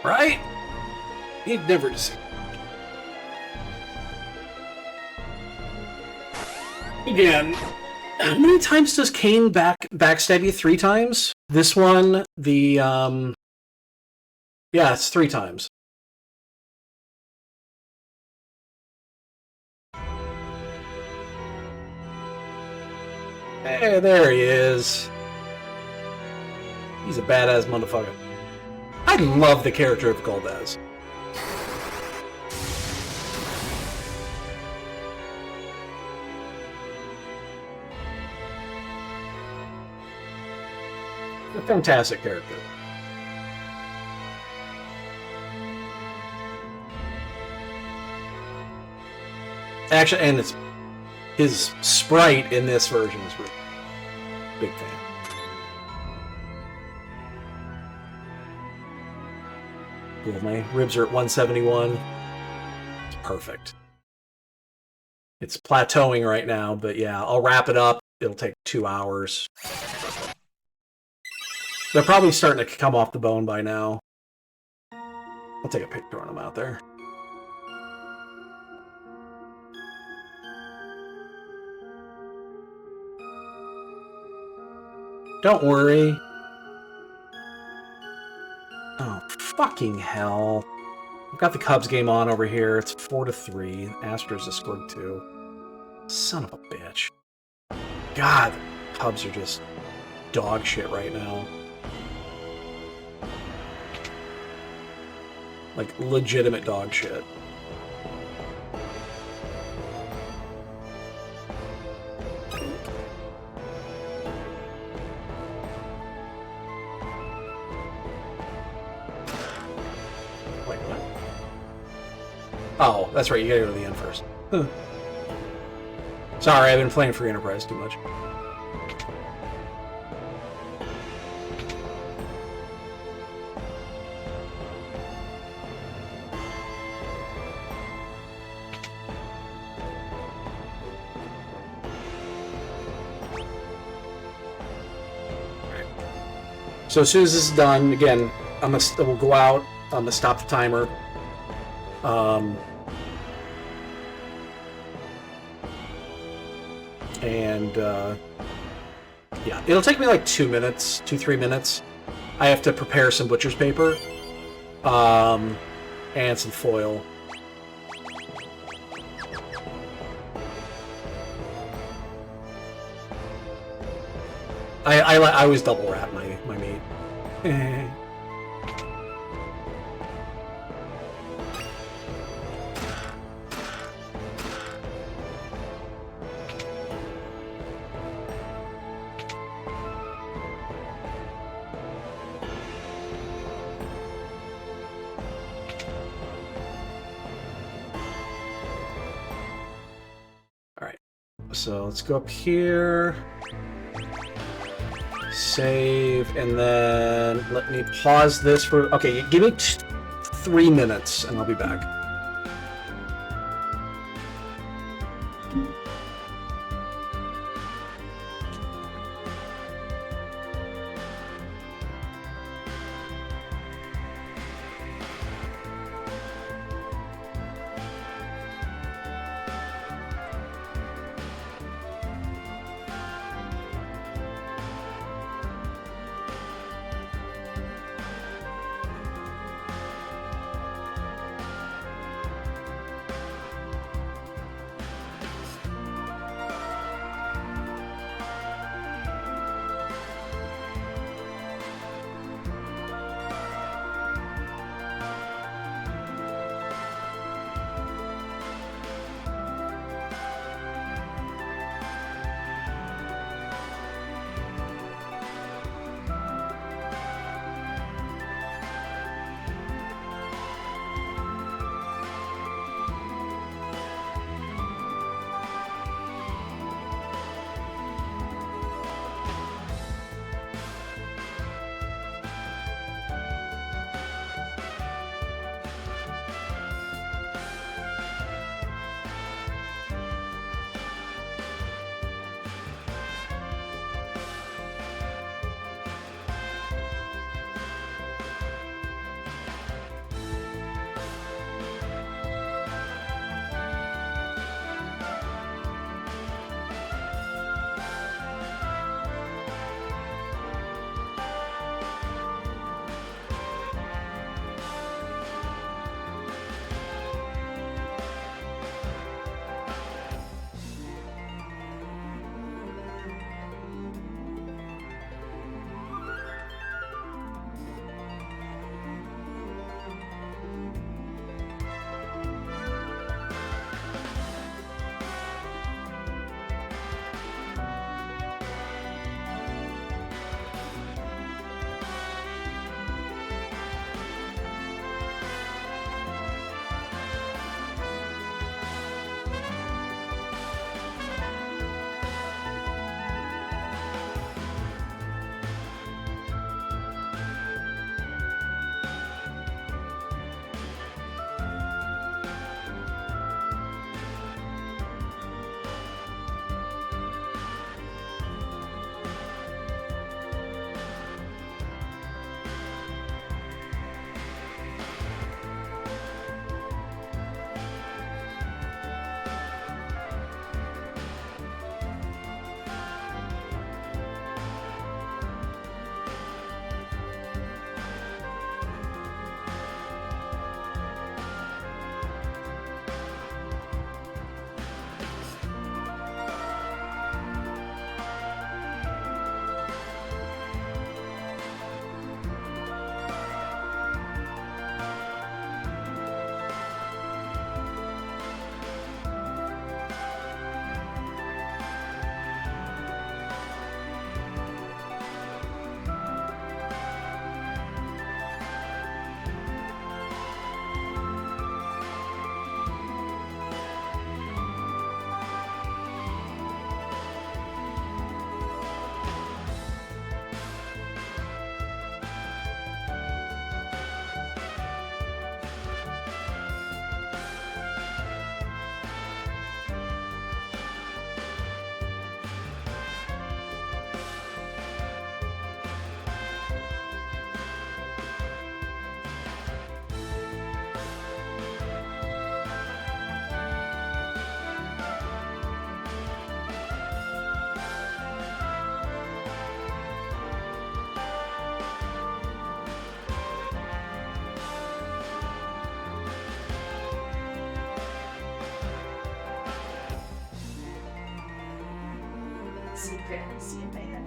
Right? He'd never deceive me. Again, how many times does Kane backstab you? 3 times? This one, the, yeah, it's 3 times. Hey, there he is. He's a badass motherfucker. I love the character of Golbez. A fantastic character. Actually, and it's his sprite in this version is really big fan. Cool, my ribs are at 171. It's perfect. It's plateauing right now, but yeah, I'll wrap it up. It'll take 2 hours. They're probably starting to come off the bone by now. I'll take a picture when I'm out there. Don't worry. Oh, fucking hell. I've got the Cubs game on over here. It's 4-3. Astros have scored 2. Son of a bitch. God, the Cubs are just dog shit right now. Like, legitimate dog shit. Wait, what? Oh, that's right, you gotta go to the end first. Huh. Sorry, I've been playing Free Enterprise too much. So as soon as this is done, again, we'll go out. I'm gonna stop the timer. Yeah, it'll take me like 2 minutes, 2-3 minutes. I have to prepare some butcher's paper, and some foil. I always double wrap my meat. Alright, so let's go up here. Save, and then let me pause this for... Okay, give me 3 minutes, and I'll be back. secret. I see a man.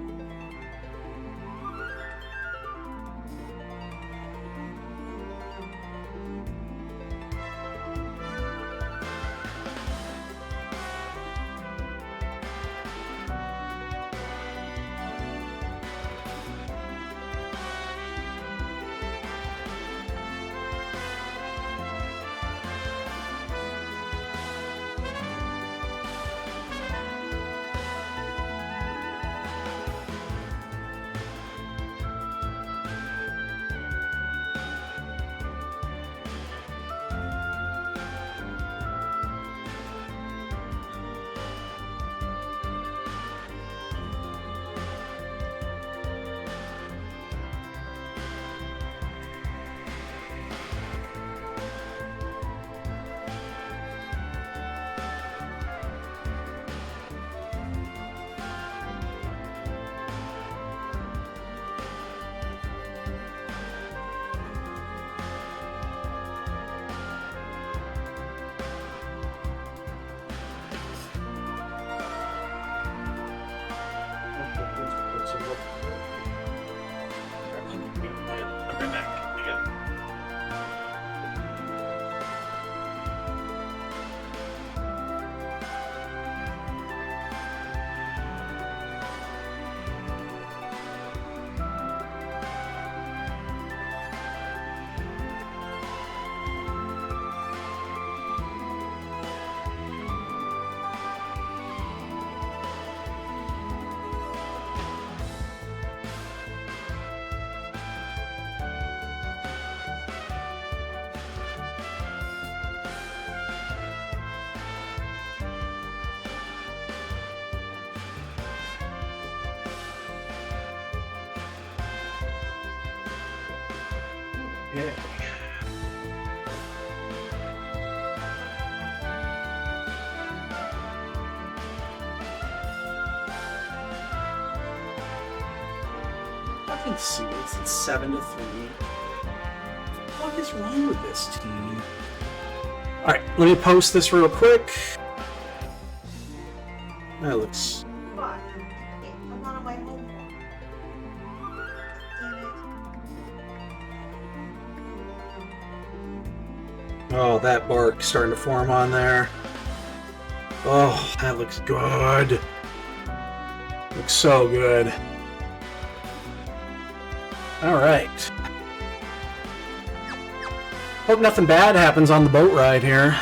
Yeah. Fucking see, it's 7-3. What is wrong with this team? Alright, let me post this real quick. That looks... What? I'm not on my home one. Damn it. Oh, that bark starting to form on there. Oh, that looks good. Looks so good. Alright. Hope nothing bad happens on the boat ride here.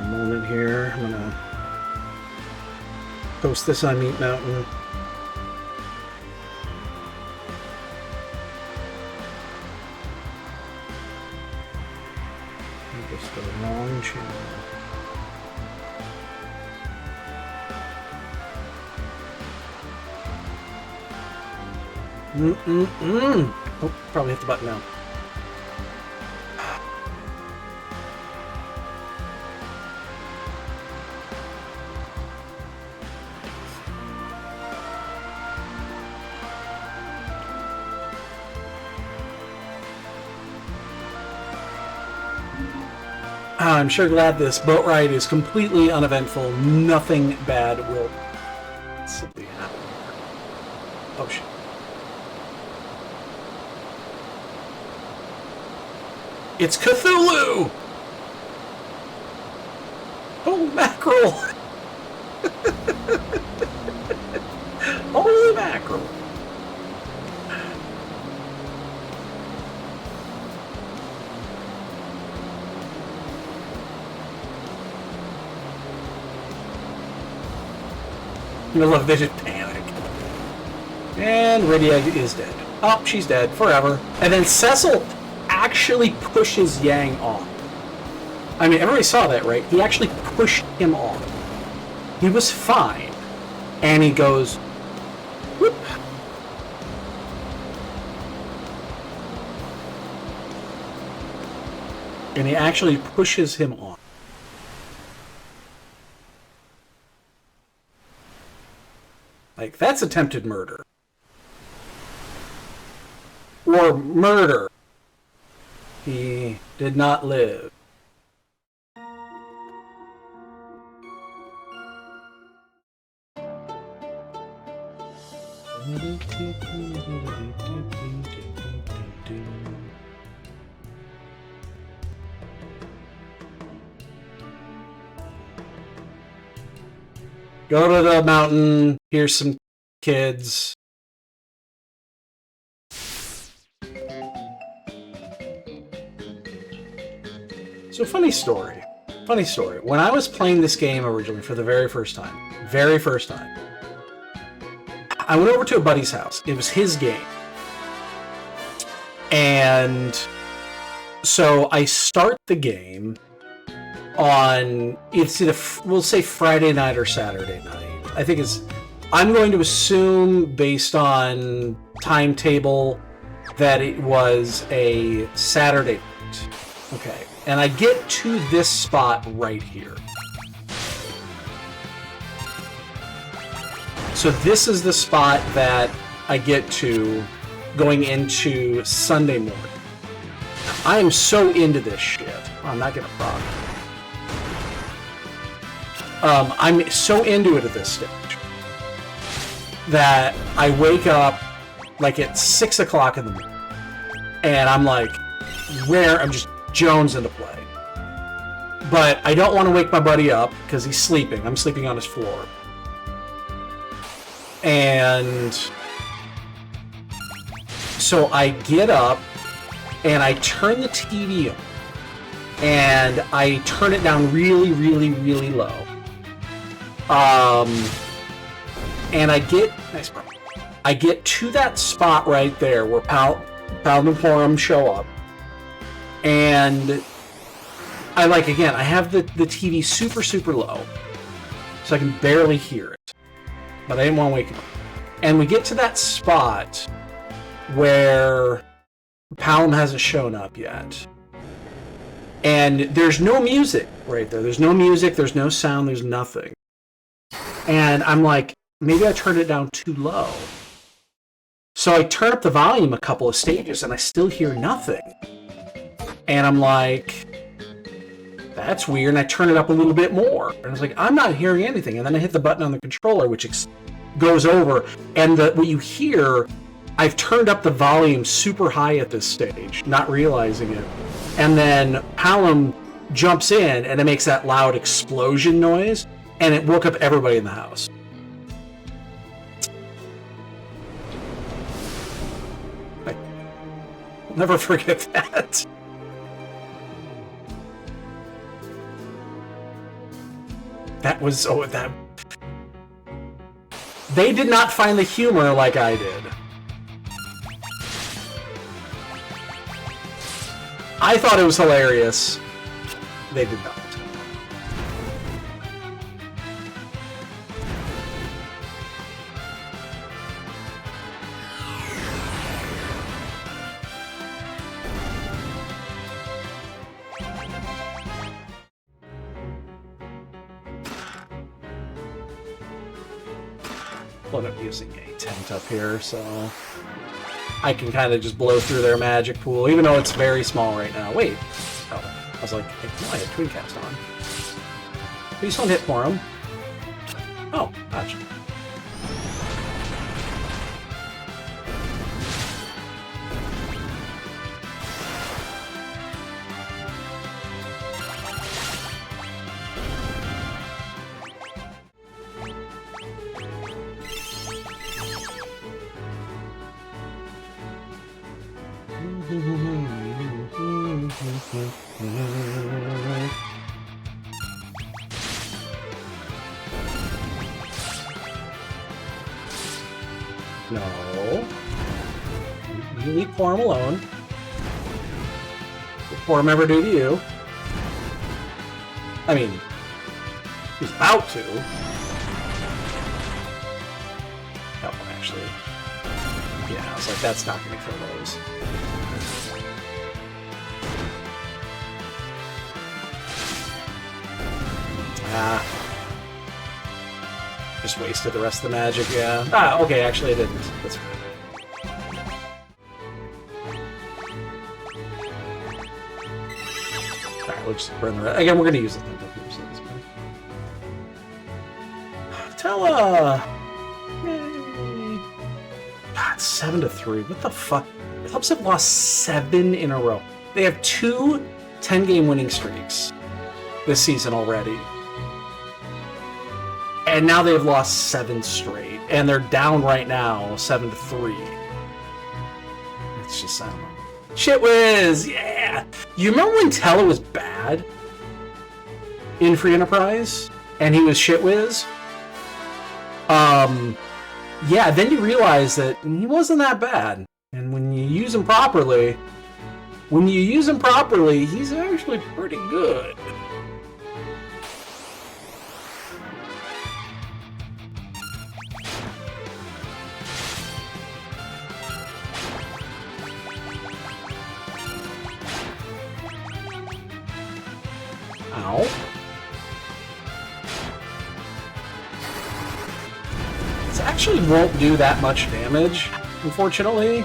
Moment here. I'm gonna post this on Meat Mountain. Just a long channel. Oh, probably hit the button now. I'm sure glad this boat ride is completely uneventful. Nothing bad will simply happen. Oh shit. It's Cthulhu! Oh, mackerel! Holy mackerel! I love they just panic. And Rydia is dead. Oh, she's dead forever. And then Cecil actually pushes Yang off. I mean, everybody saw that, right? He actually pushed him off. He was fine. And he goes, whoop. And he actually pushes him on. Like, that's attempted murder. Or murder. He did not live. Go to the mountain. Here's some kids. So funny story. Funny story. When I was playing this game originally for the very first time, I went over to a buddy's house. It was his game. And so I start the game on, it's either, we'll say Friday night or Saturday night. I think it's, I'm going to assume based on timetable that it was a Saturday night. Okay. And I get to this spot right here. So this is the spot that I get to going into Sunday morning. I am so into this shit. I'm not gonna frog. I'm so into it at this stage that I wake up like at 6 o'clock in the morning, and I'm like, I'm just Jones into play. But I don't want to wake my buddy up because he's sleeping. I'm sleeping on his floor. And so I get up and I turn the TV on. And I turn it down really, really, really low. And I get to that spot right there where Paladin Forum show up. And I I have the TV super, super low, so I can barely hear it. But I didn't want to wake him up. And we get to that spot where Palom hasn't shown up yet. And there's no music right there. There's no music, there's no sound, there's nothing. And I'm like, maybe I turned it down too low. So I turn up the volume a couple of stages and I still hear nothing. And I'm like, that's weird. And I turn it up a little bit more. And I was like, I'm not hearing anything. And then I hit the button on the controller, which goes over. And what you hear, I've turned up the volume super high at this stage, not realizing it. And then Palom jumps in, and it makes that loud explosion noise. And it woke up everybody in the house. I'll never forget that. That was they did not find the humor like I did. I thought it was hilarious. They did not. End up using a tent up here, so I can kind of just blow through their magic pool, even though it's very small right now. Wait, I was like, no, I had Twin Cast on. Please don't hit for him. Oh, gotcha. No. You leave Porum alone. What Porum ever do to you? I mean, he's about to. Oh, actually. Yeah, I was like, that's not going to kill those. Ah. Just wasted the rest of the magic, yeah. Ah, okay, actually I didn't. That's fine. Alright, we'll just burn the rest. Again, we're going to use the Dunka here, so this Tella! Yay! God, 7-3. What the fuck? The Cubs have lost 7 in a row. They have 2 10-game winning streaks this season already. And now they've lost 7 straight. And they're down right now, 7-3. It's just, I don't know. Shit whiz! Yeah! You remember when Tella was bad in Free Enterprise? And he was shit whiz? Yeah, then you realize that he wasn't that bad. And when you use him properly, he's actually pretty good. Ow. This actually won't do that much damage, unfortunately.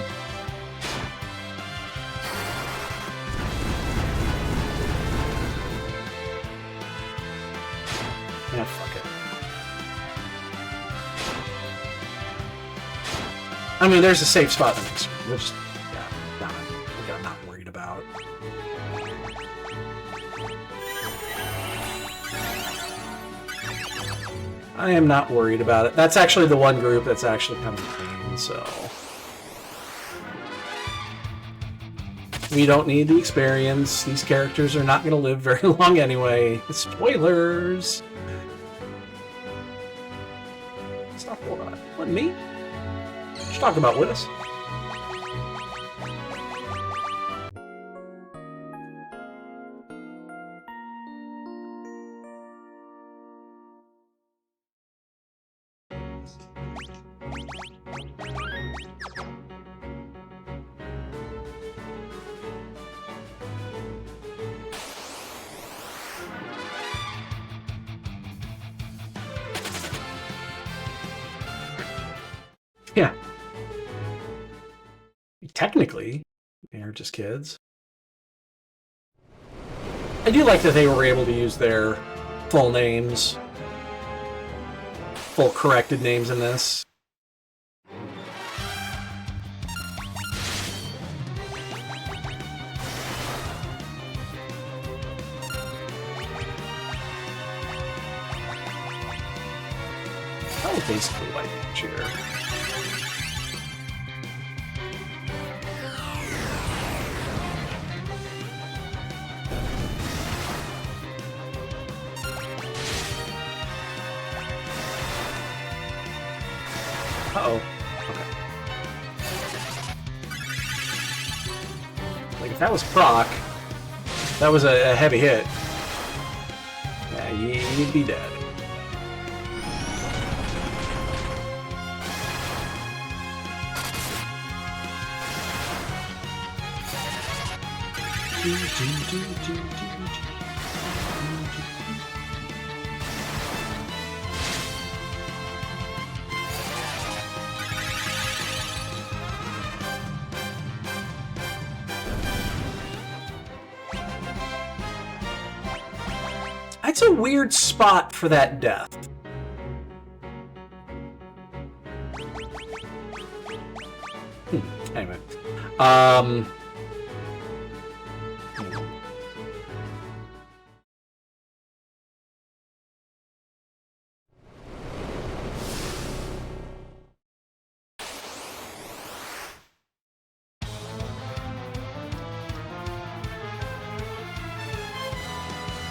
Yeah, fuck it. I mean, there's a safe spot in the next one. We'll just, yeah, I'm not worried about. I am not worried about it. That's actually the one group that's actually kind of pain, so... We don't need the experience. These characters are not going to live very long anyway. Spoilers! Stop, hold on. What, me? Just talking about Willis. Yeah. Technically, they're just kids. I do like that they were able to use their full names. Full corrected names in this. Oh, basically like cheer. Uh-oh. Okay. Like, if that was proc, that was a heavy hit. Yeah, you'd be dead. That's a weird spot for that death. Anyway.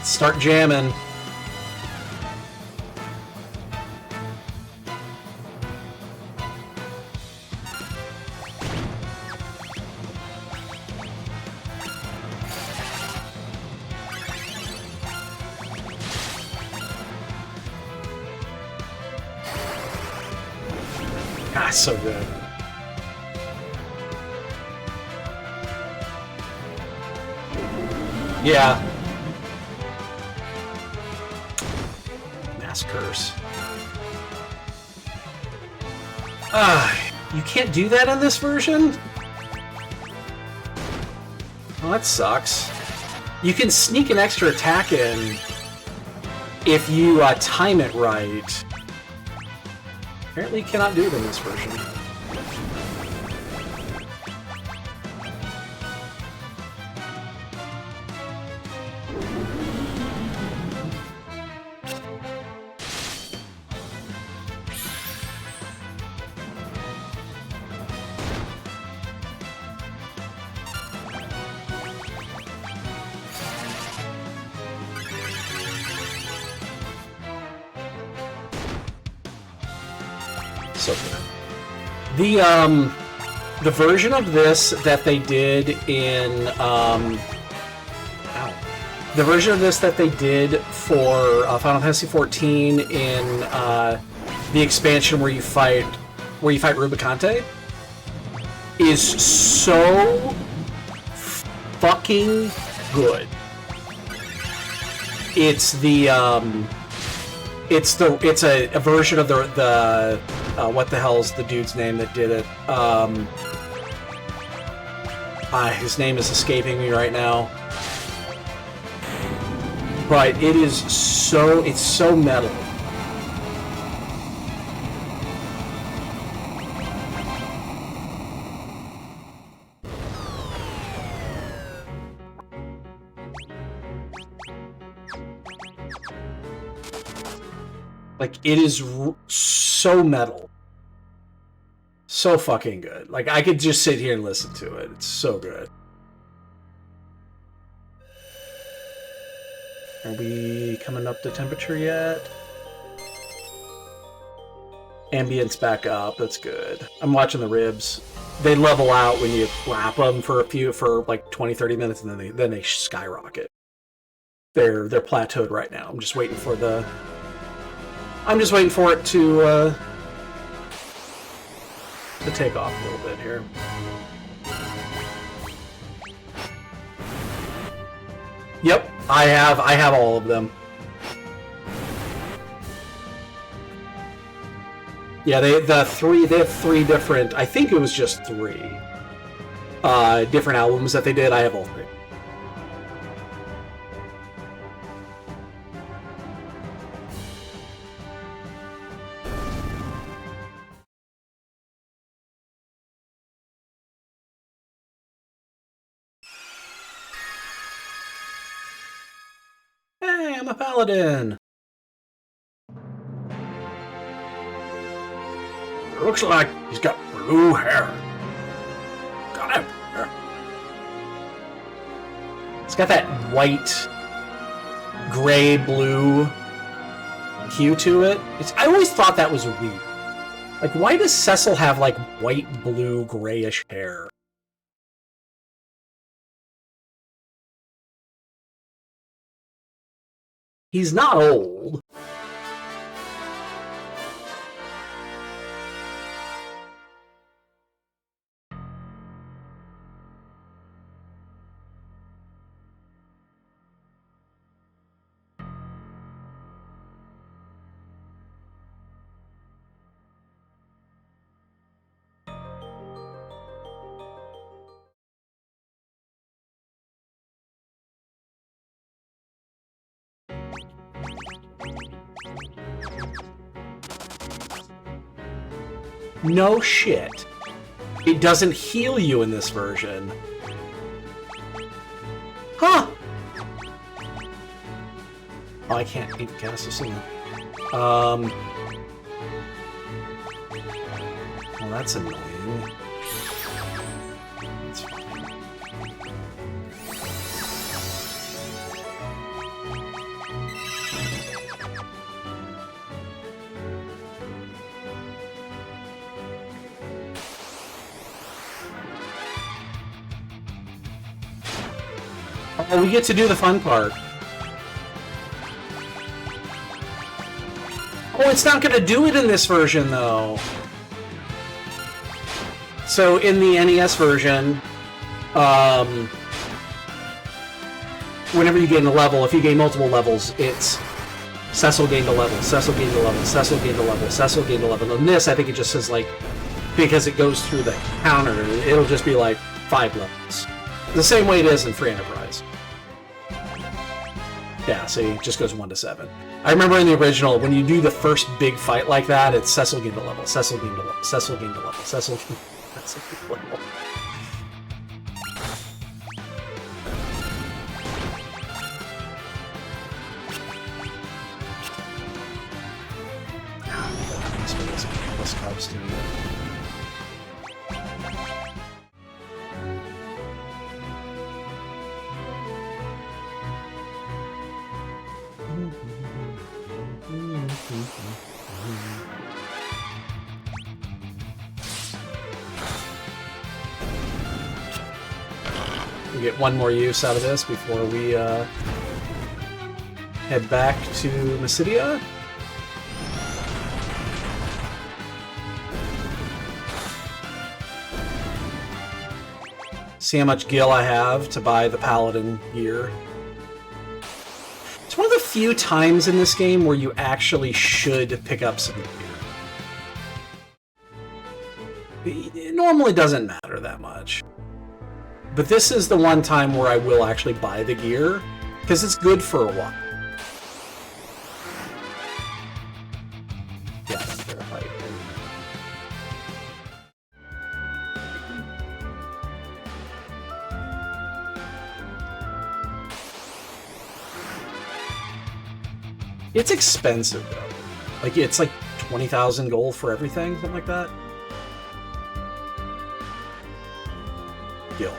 Start jamming. Ah, so good. Yeah. Mass curse. You can't do that in this version? Well, that sucks. You can sneak an extra attack in if you time it right. Apparently you cannot do it in this version. So good. The version of this that they did in the version of this that they did for Final Fantasy XIV in the expansion where you fight Rubicante is so fucking good. It's a version of the what the hell's the dude's name that did it? His name is escaping me right now. But it's so metal. Like, it is so metal. So fucking good. Like, I could just sit here and listen to it. It's so good. Are we coming up to temperature yet? Ambience back up. That's good. I'm watching the ribs. They level out when you wrap them for like 20-30 minutes, and then they skyrocket. They're plateaued right now. I'm just waiting for it to take off a little bit here. Yep, I have all of them. Yeah, they have three different. I think it was just 3 different albums that they did. I have all 3. Hey, I'm a paladin! It looks like he's got blue hair. Got him. It's got that white, gray, blue hue to it. I always thought that was weird. Like, why does Cecil have, like, white, blue, grayish hair? He's not old. No shit. It doesn't heal you in this version. Huh! Oh, I can't even cast a single. Well, that's annoying. That's fine. Oh, we get to do the fun part. Oh, it's not gonna do it in this version, though. So in the NES version, whenever you gain a level, if you gain multiple levels, it's Cecil gained a level, Cecil gained a level, Cecil gained a level, Cecil gained a level. And this, I think it just says, like, because it goes through the counter, it'll just be like 5 levels. The same way it is in Free Enterprise. Yeah, see, it just goes 1 to 7. I remember in the original, when you do the first big fight like that, it's Cecil gained a level, Cecil gained a level, Cecil gained a level, Cecil gained a level. Costume. We get one more use out of this before we head back to Mysidia. See how much gil I have to buy the Paladin gear. It's one of the few times in this game where you actually should pick up some gear. It normally doesn't matter that much. But this is the one time where I will actually buy the gear, because it's good for a while. Yeah, that's fair fight. It's expensive, though. Like, it's like 20,000 gold for everything, something like that. Gil.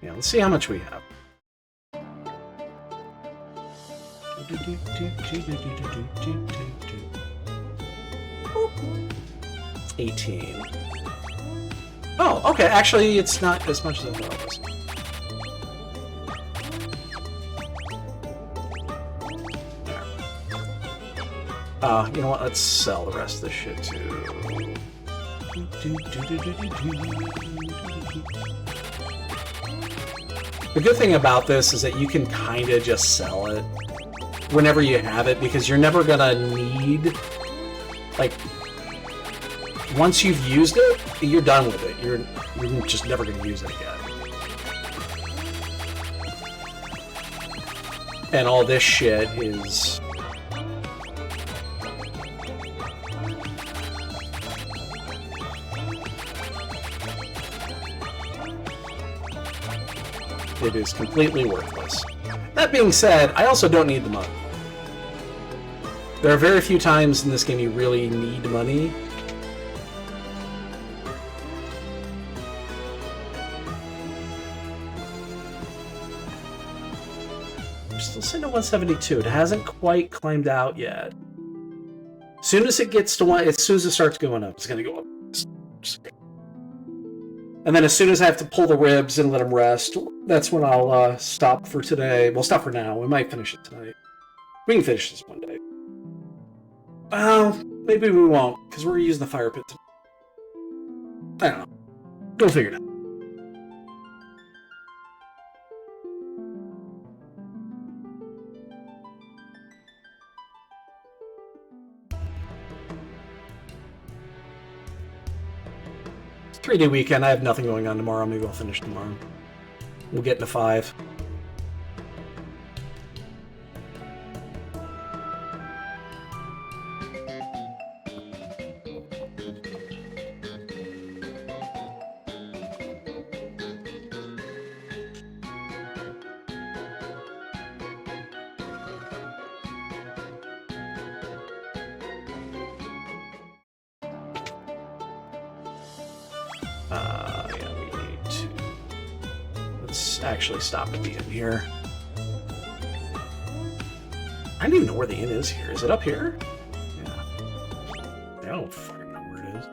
Yeah, let's see how much we have. 18. Oh, okay. Actually, it's not as much as I thought it was. You know what? Let's sell the rest of this shit too. The good thing about this is that you can kind of just sell it whenever you have it, because you're never gonna need, like, once you've used it, you're done with it. You're just never gonna use it again. And all this shit is... it is completely worthless. That being said, I also don't need the money. There are very few times in this game you really need money. I'm still sitting at 172. It hasn't quite climbed out yet. As soon as it gets to one, as soon as it starts going up, it's going to go up. And then as soon as I have to pull the ribs and let them rest, that's when I'll stop for today. We'll stop for now. We might finish it tonight. We can finish this one day. Well, maybe we won't, because we're using the fire pit. I don't know. We'll figure it out. It's a 3-day weekend. I have nothing going on tomorrow. Maybe I'll finish tomorrow. We'll get into 5. Yeah, we need to... Let's actually stop at the inn here. I don't even know where the inn is here. Is it up here? Yeah. I don't fucking know where it is.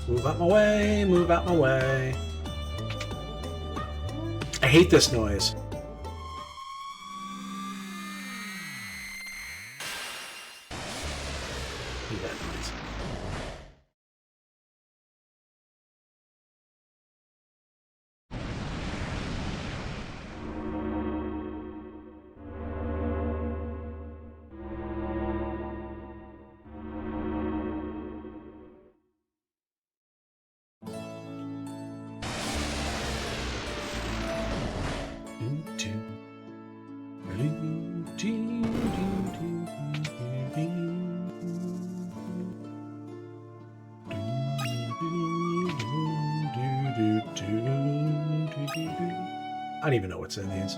Move out my way, move out my way. I hate this noise. Hate that noise. I don't even know what's in these.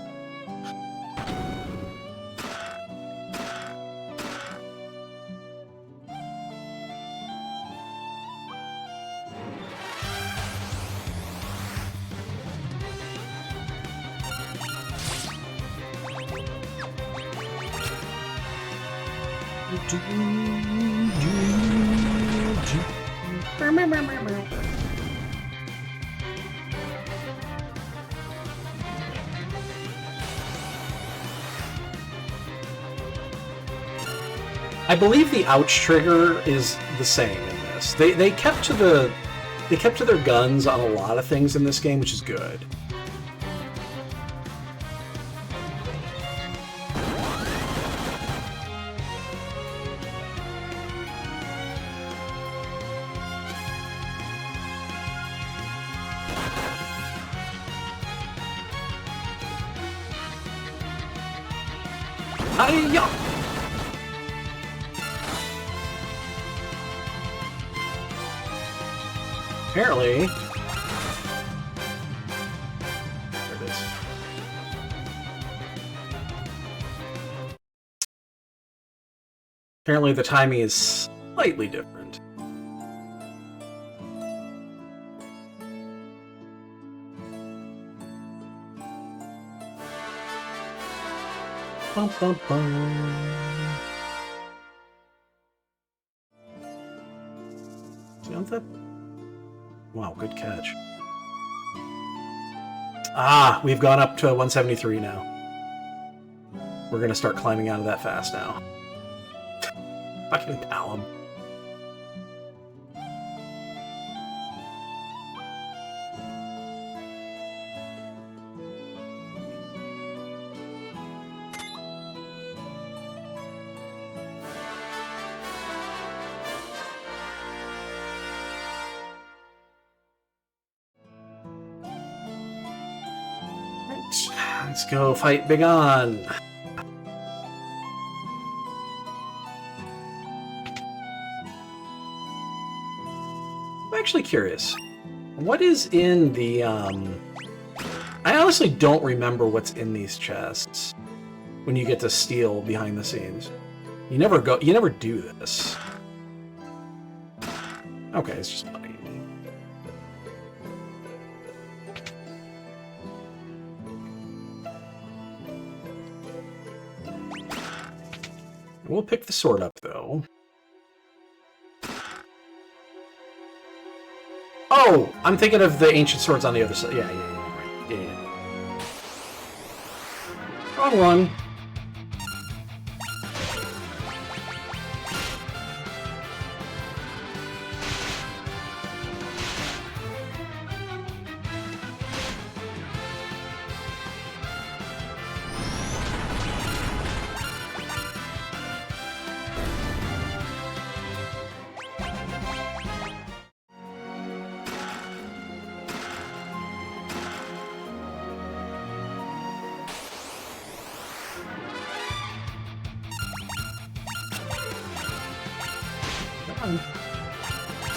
I believe the ouch trigger is the same in this. They kept to their guns on a lot of things in this game, which is good. Hi-ya! Apparently... There it is. Apparently the timing is slightly different. Bum, bum, bum. See on that? Wow, good catch. Ah, we've gone up to 173 now. We're gonna start climbing out of that fast now. Fucking pal him. Let's go fight Big On. I'm actually curious. What is in the, I honestly don't remember what's in these chests when you get to steal behind the scenes. You never do this. Okay, it's just money. We'll pick the sword up, though. Oh! I'm thinking of the ancient swords on the other side. Yeah. Wrong one.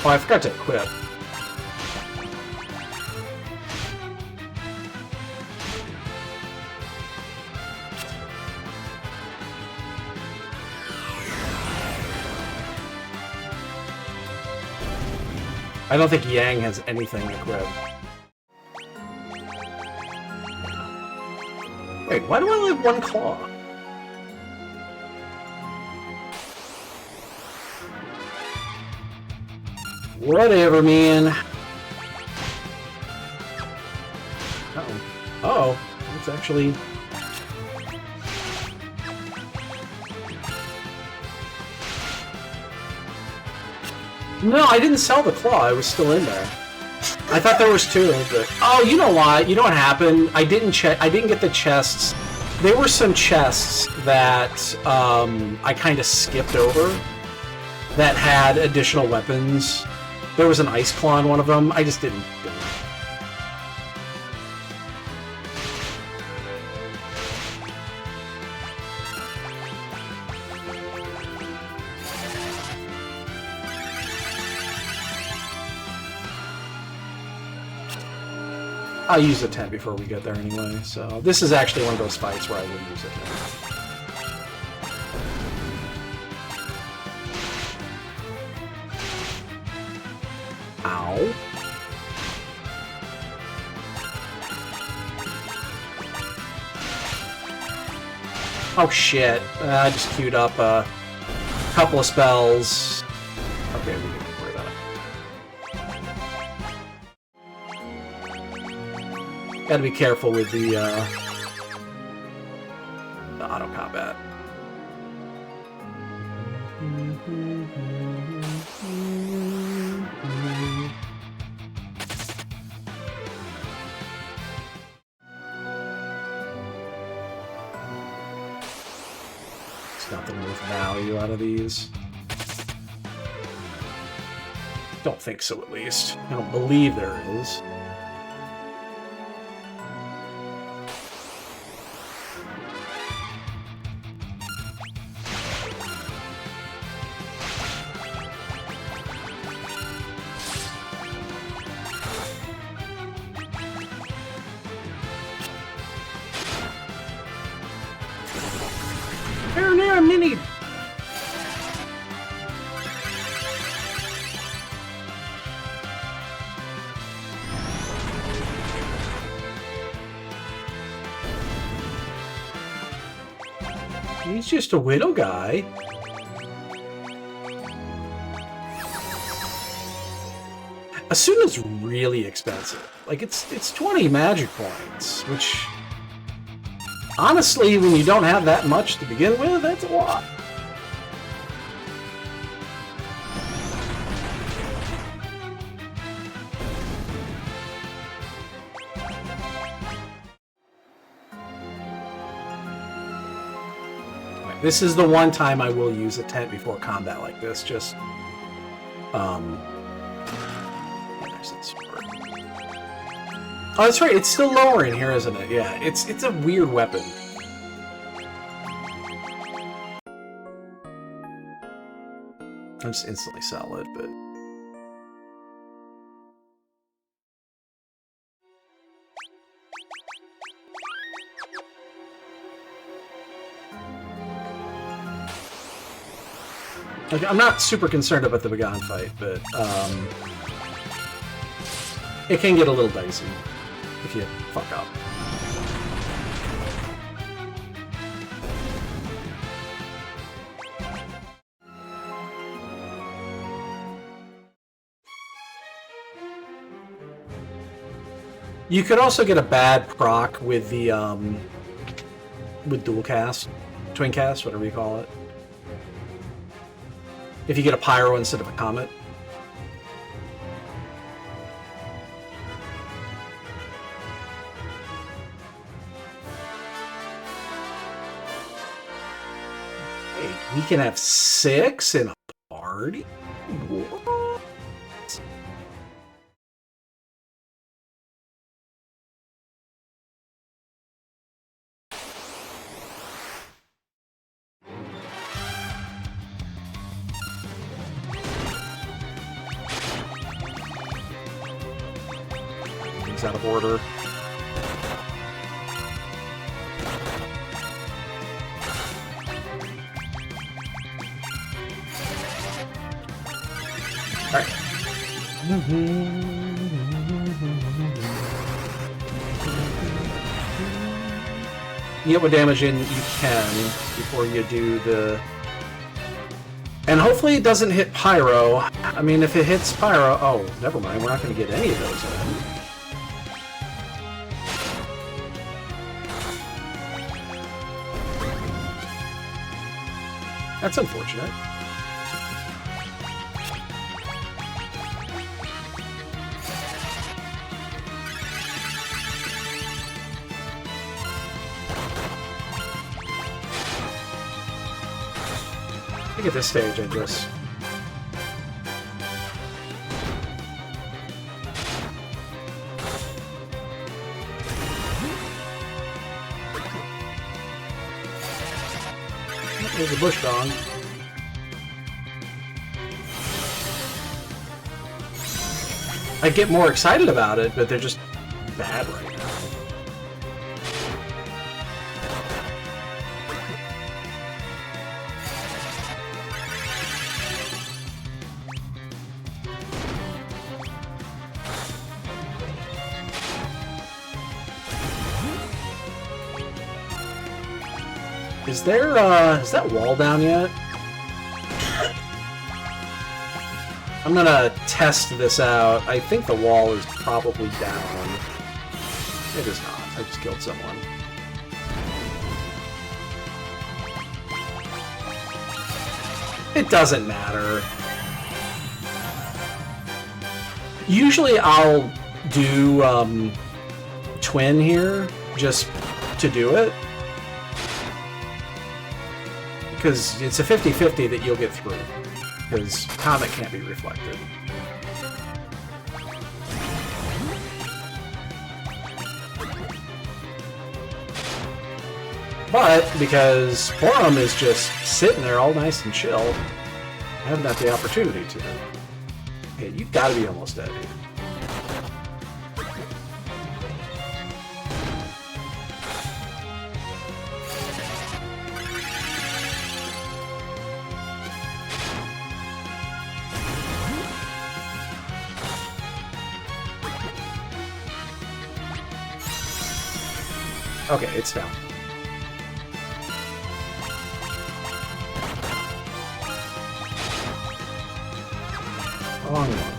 Oh, I forgot to equip. I don't think Yang has anything equipped. Wait, why do I only have one claw? Whatever, man. Uh-oh. Uh-oh. It's actually... No, I didn't sell the claw. I was still in there. I thought there was two, but... Oh, you know what? You know what happened? I didn't get the chests. There were some chests that I kind of skipped over that had additional weapons. There was an ice claw in one of them. I just didn't do it. I'll use the tent before we get there anyway, so this is actually one of those fights where I will use it now. Ow. Oh shit, I just queued up a couple of spells. Okay, we can worry about it. Gotta be careful with the auto combat. There's nothing worth value out of these. Don't think so, at least. I don't believe there is. Mini. He's just a widow guy. Asuna's really expensive. Like it's 20 magic points, which honestly, when you don't have that much to begin with, that's a lot. Right, this is the one time I will use a tent before combat like this. Just, there's that sword. Oh, that's right. It's still lower in here, isn't it? Yeah, it's a weird weapon. I'll just instantly sell it, but... Like, I'm not super concerned about the Begon fight, but it can get a little dicey if you fuck up. You could also get a bad proc with the with dual cast, twin cast, whatever you call it. If you get a pyro instead of a comet. Wait, we can have 6 in a party? What? He's out of order. Alright. You get what damage in you can before you do the And hopefully it doesn't hit Pyro. I mean, if it hits Pyro... Oh, never mind. We're not going to get any of those in. That's unfortunate. I think at this stage I just... There's a bush dog. I get more excited about it, but they're just bad right now. Is that wall down yet? I'm gonna test this out. I think the wall is probably down. It is not. I just killed someone. It doesn't matter. Usually I'll do twin here just to do it. Because it's a 50-50 that you'll get through. Because Comet can't be reflected. But, because Forum is just sitting there all nice and chill, I haven't had the opportunity to. Okay, you've got to be almost dead here. Okay, it's down. Long one.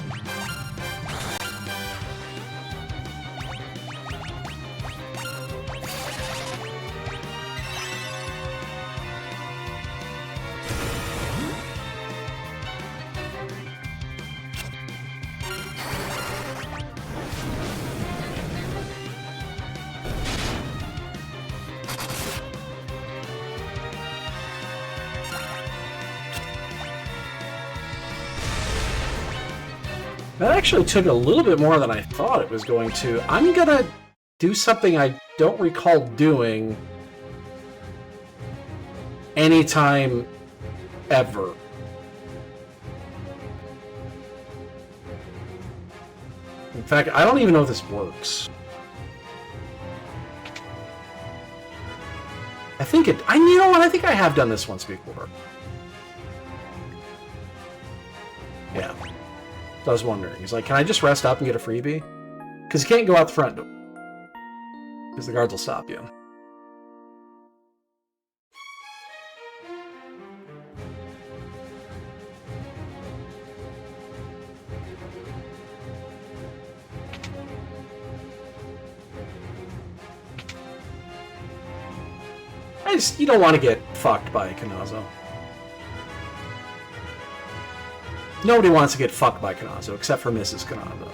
That actually took a little bit more than I thought it was going to. I'm gonna do something I don't recall doing anytime ever. In fact, I don't even know if this works. I think it... you know what? I think I have done this once before. Yeah. So I was wondering. He's like, can I just rest up and get a freebie? Because you can't go out the front door. Because the guards will stop you. You don't want to get fucked by Kanazo. Nobody wants to get fucked by Kanazo, except for Mrs. Kanazo.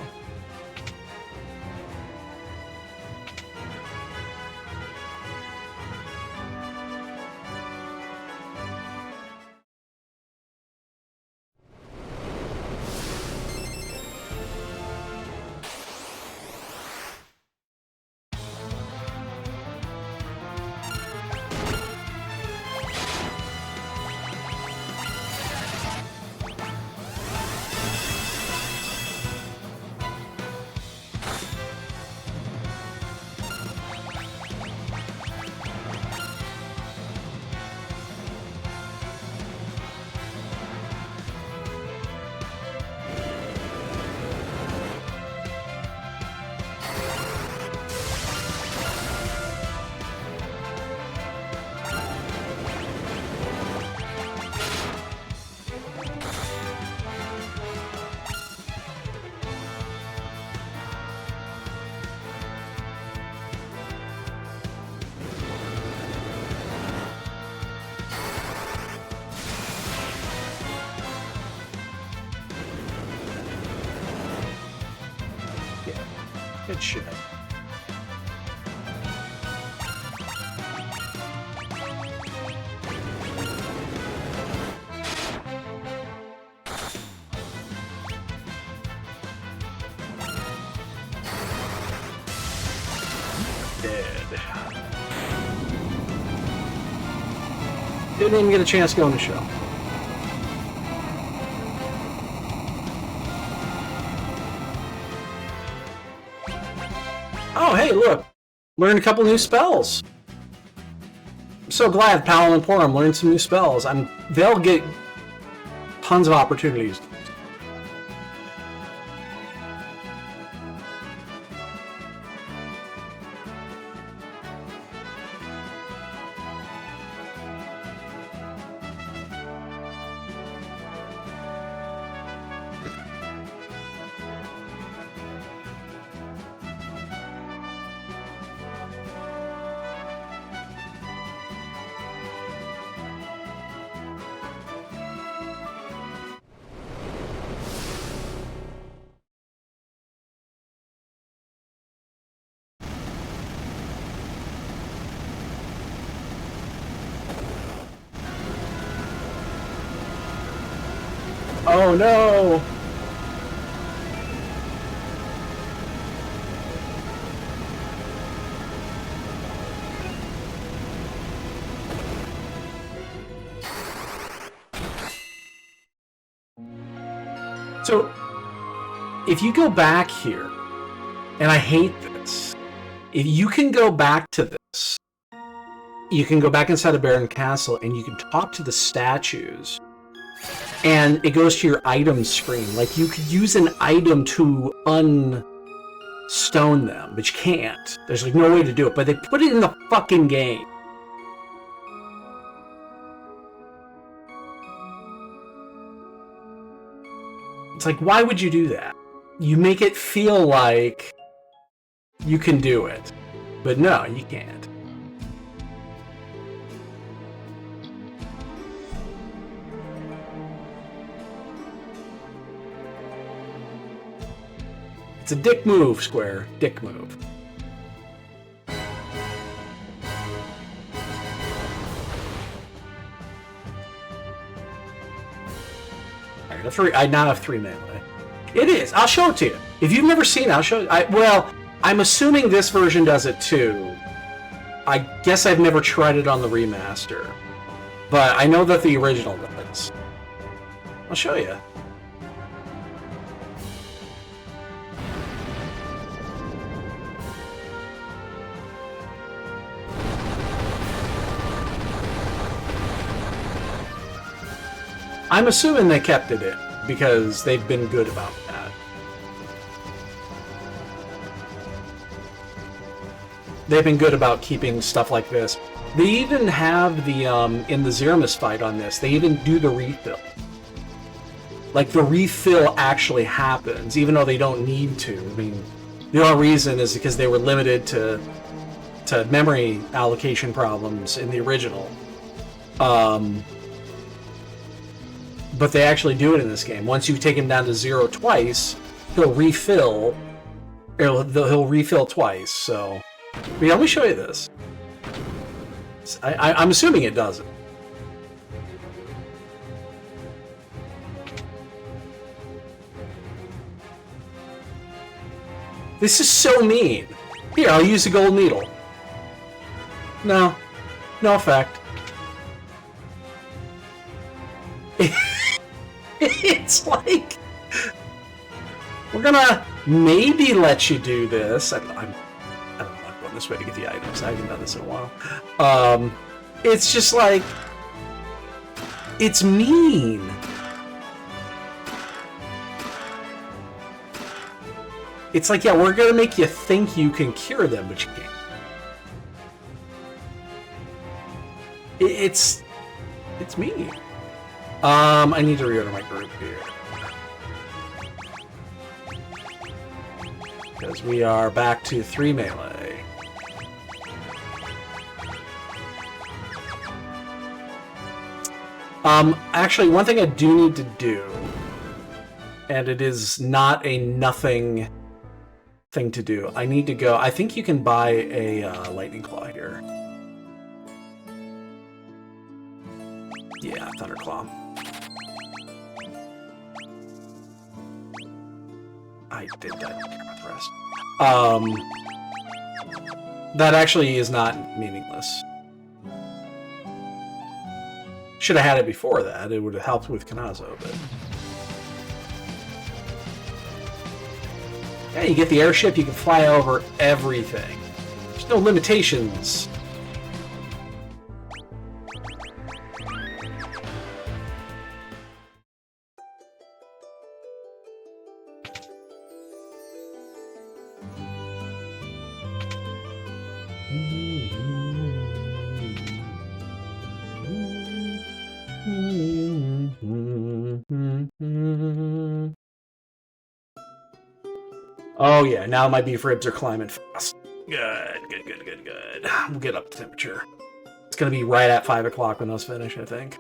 Good shit. Didn't even get a chance to go on the show. Oh, hey, look. Learned a couple new spells. I'm so glad Powell and Porum learned some new spells. They'll get tons of opportunities. Oh no! So, if you go back here, and I hate this, if you can go back to this, you can go back inside of Baron Castle and you can talk to the statues. And it goes to your item screen. Like, you could use an item to unstone them, but you can't. There's, like, no way to do it. But they put it in the fucking game. It's like, why would you do that? You make it feel like you can do it. But no, you can't. It's a dick move, Square. Dick move. I now have 3 melee. It is. I'll show it to you. If you've never seen it, I'll show you. Well, I'm assuming this version does it too. I guess I've never tried it on the remaster. But I know that the original does. I'll show you. I'm assuming they kept it in, because they've been good about that. They've been good about keeping stuff like this. They even have the, in the Zeramis fight on this, they even do the refill. Like, the refill actually happens, even though they don't need to. I mean, the only reason is because they were limited to memory allocation problems in the original. But they actually do it in this game. Once you take him down to 0 twice, he'll refill. He'll refill twice. So, but yeah, let me show you this. I'm assuming it doesn't. This is so mean. Here, I'll use the gold needle. No, no effect. It's like, we're gonna maybe let you do this. I don't like going this way to get the items. I haven't done this in a while. It's just like, it's mean. It's like, yeah, we're gonna make you think you can cure them, but you can't. It's mean. I need to reorder my group here. Because we are back to 3 melee. Actually, one thing I do need to do, and it is not a nothing thing to do. I need to go. I think you can buy a lightning claw here. Yeah, thunderclaw. I did that. I care about the rest. That actually is not meaningless. Should have had it before that. It would have helped with Kanazo, but... Yeah, you get the airship, you can fly over everything. There's no limitations. Oh yeah, now my beef ribs are climbing fast. Good. We'll get up to temperature. It's gonna be right at 5 o'clock when those finish, I think.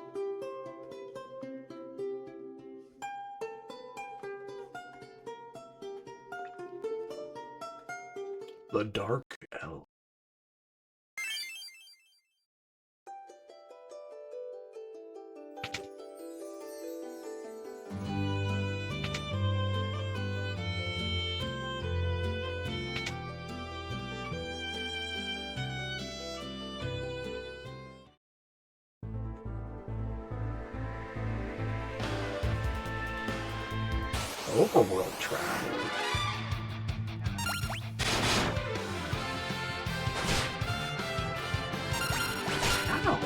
The Dark Elf. Overworld travel. Ow.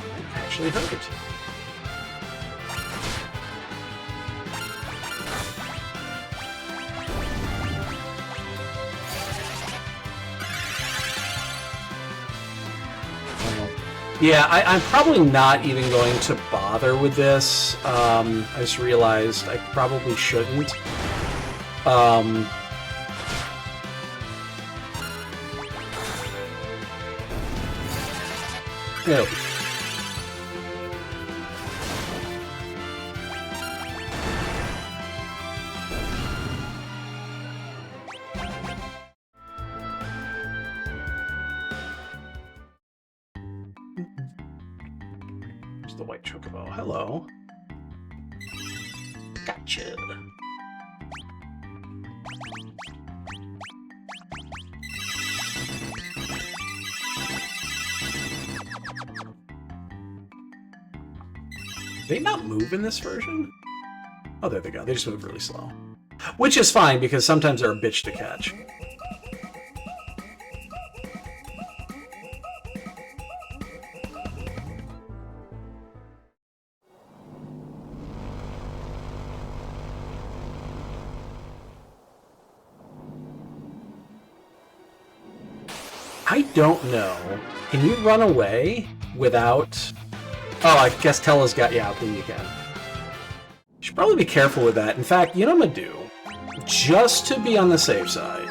That actually hurt. Yeah, I'm probably not even going to bother with this. I just realized I probably shouldn't. No. There's the white chocobo. Hello. Gotcha. They not move in this version? Oh, there they go. They just move really slow. Which is fine, because sometimes they're a bitch to catch. I don't know. Can you run away without... Oh, I guess Tella's got you out there, you can. You should probably be careful with that. In fact, you know what I'm gonna do? Just to be on the safe side.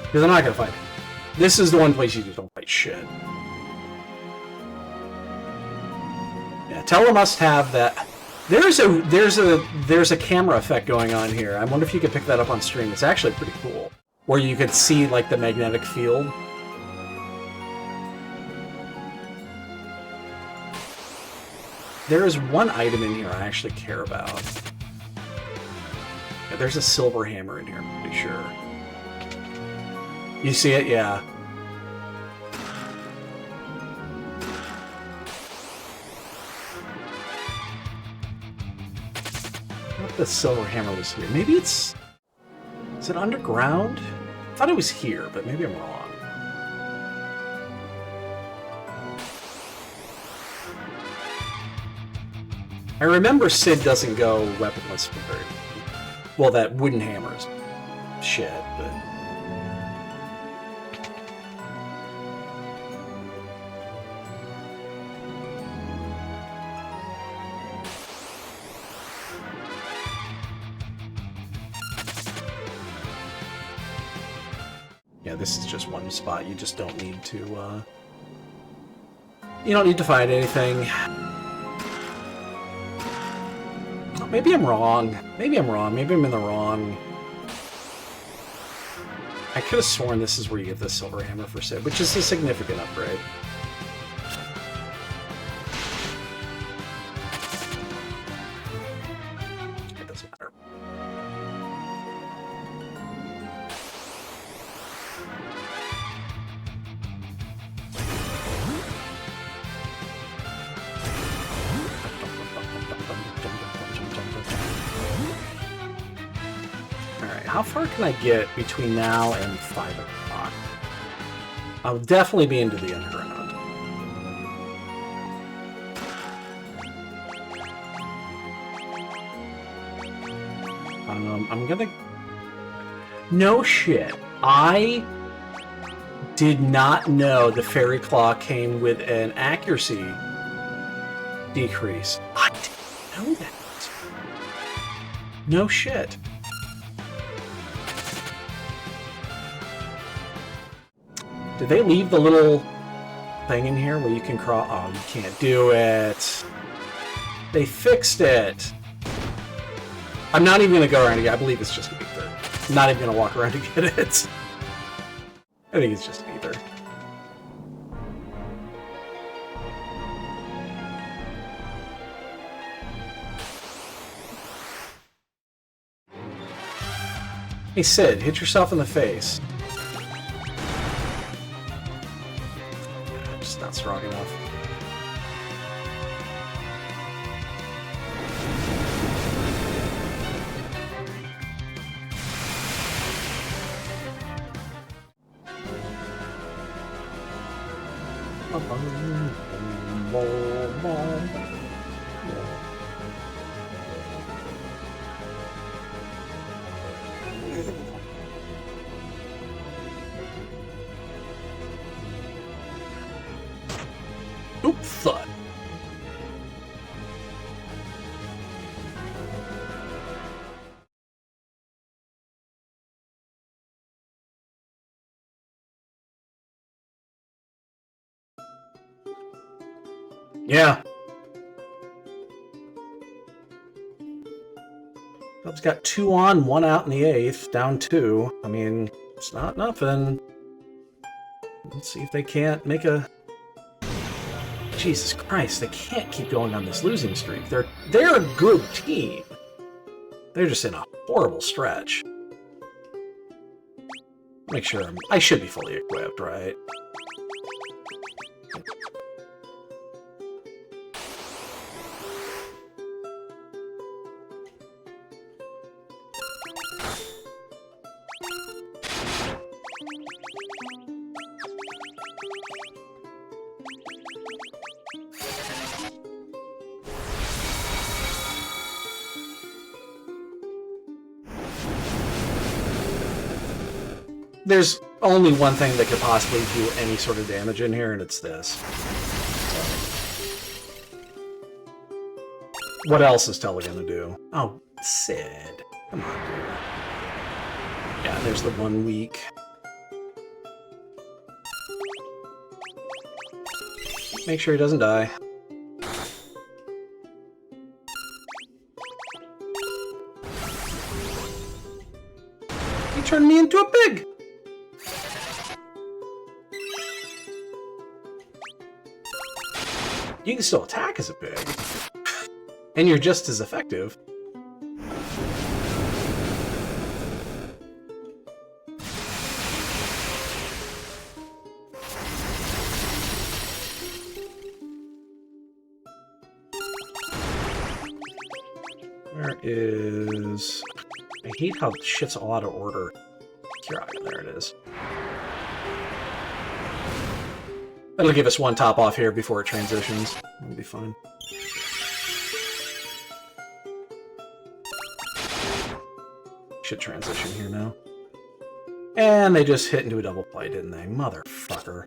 Because I'm not gonna fight it. This is the one place you just don't fight shit. Yeah, Tella must have that... There's a camera effect going on here. I wonder if you could pick that up on stream. It's actually pretty cool. Where you could see, like, the magnetic field. There is one item in here I actually care about. Yeah, there's a silver hammer in here, I'm pretty sure. You see it? Yeah. The silver hammer was here. Maybe it's... Is it underground? I thought it was here, but maybe I'm wrong. I remember Sid doesn't go weaponless for very... Well, that wooden hammer's shit, but... Yeah, this is just one spot. You just don't need to, you don't need to find anything. Oh, maybe I'm wrong. Maybe I'm wrong. Maybe I'm in the wrong... I could have sworn this is where you get the Silver Hammer for Sid, which is a significant upgrade. It doesn't matter. How far can I get between now and 5 o'clock? I'll definitely be into the underground. I'm gonna... No shit. I did not know the Fairy Claw came with an accuracy decrease. I didn't know that. No shit. Did they leave the little thing in here where you can crawl? Oh, you can't do it. They fixed it. I'm not even going to go around again. I believe it's just an ether. I'm not even going to walk around to get it. I think it's just an ether. Hey, Sid, hit yourself in the face. Just not strong enough. Oop, thud. Yeah. Cubs got 2 on, 1 out in the 8th, down 2. I mean, it's not nothing. Let's see if they can't make a... Jesus Christ, they can't keep going on this losing streak. They're a good team. They're just in a horrible stretch. Make sure I should be fully equipped, right? There's only one thing that could possibly do any sort of damage in here, and it's this. So. What else is Tella gonna do? Oh, Sid. Come on, dude. Yeah, there's the 1 week. Make sure he doesn't die. He turned me into a pig! You can still attack as a pig. And you're just as effective. Where is... I hate how shit's all out of order. Kiraga, there it is. That'll give us 1 top off here before it transitions. That'll be fine. Should transition here now. And they just hit into a double play, didn't they? Motherfucker.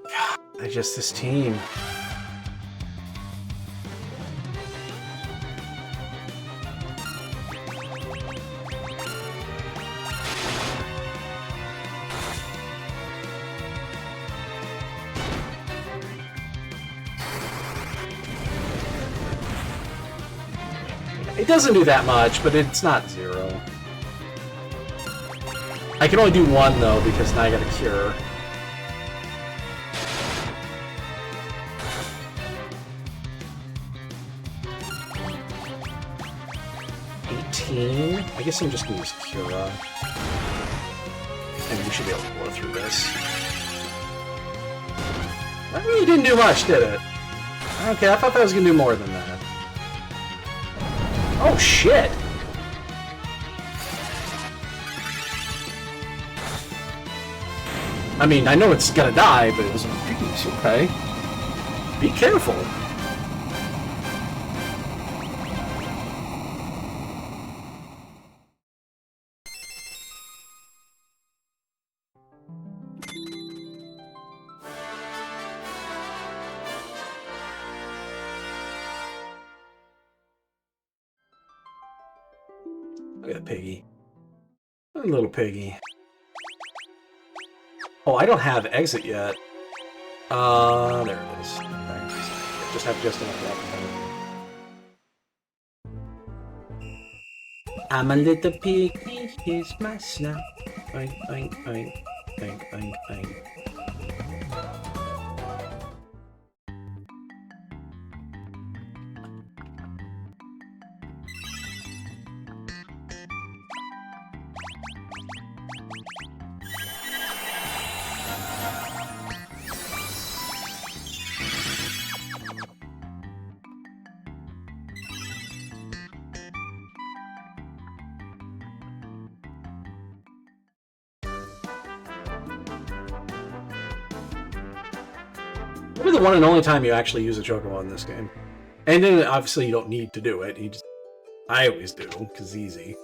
God, this team. It doesn't do that much, but it's not 0. I can only do 1 though, because now I got a cure. I guess I'm just gonna use Cura. And we should be able to blow through this. That really didn't do much, did it? Okay, I thought that was gonna do more than that. Oh shit! I mean, I know it's gonna die, but it was okay. Be careful. Look at that piggy. Look at little piggy. Oh, I don't have exit yet. There it is. Thanks. Just have just enough left. I'm a little piggy, here's my snack. Oink, oink, oink, oink, oink, oink. Maybe the one and only time you actually use a Chocobo in this game. And then, obviously, you don't need to do it. You just... I always do, because it's easy.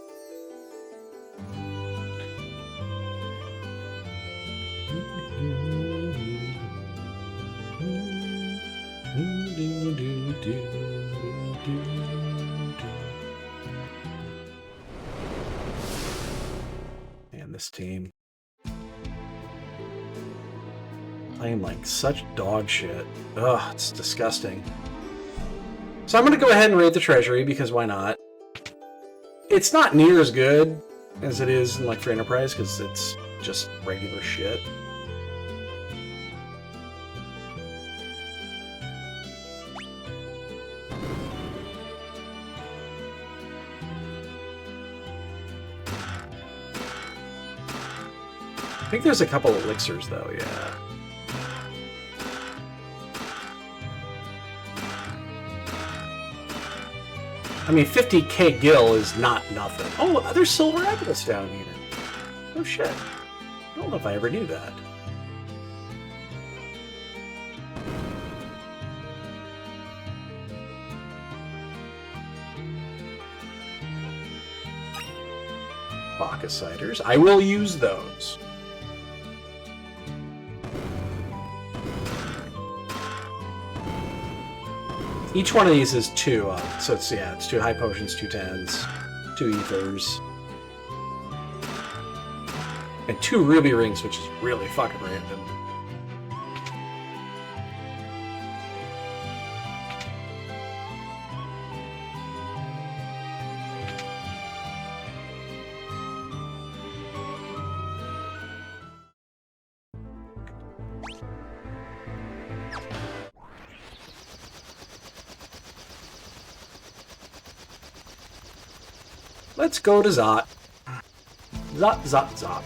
And this team. Playing like such dog shit. Ugh, it's disgusting. So I'm gonna go ahead and raid the treasury, because why not? It's not near as good as it is in like for Enterprise, because it's just regular shit. I think there's a couple elixirs though, yeah. I mean, 50k gil is not nothing. Oh, there's silver agates down here. Oh shit. I don't know if I ever knew that. Bacchus ciders. I will use those. Each one of these is 2, so it's, yeah, it's 2 high potions, 2 10s, 2 ethers, and 2 ruby rings, which is really fucking random. Let's go to Zot. Zot, Zot, Zot.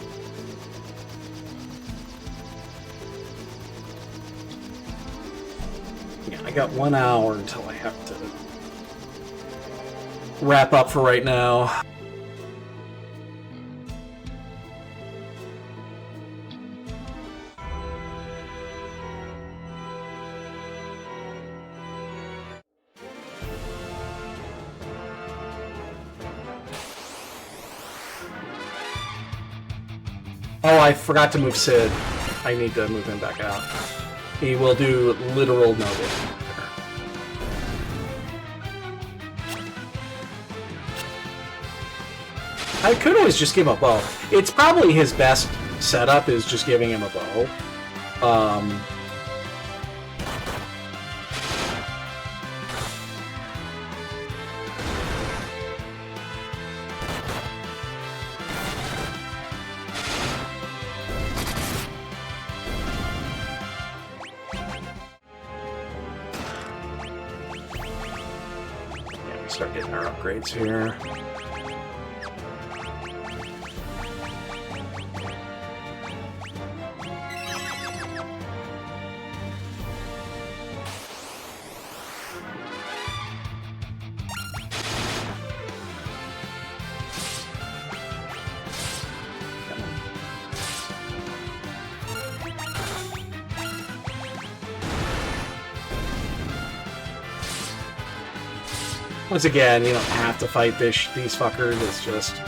Yeah, I got 1 hour until I have to wrap up for right now. Oh, I forgot to move Sid. I need to move him back out. He will do literal no damage. I could always just give him a bow. It's probably his best setup is just giving him a bow. Start getting our upgrades here. Once again, you don't have to fight these fuckers. It's just...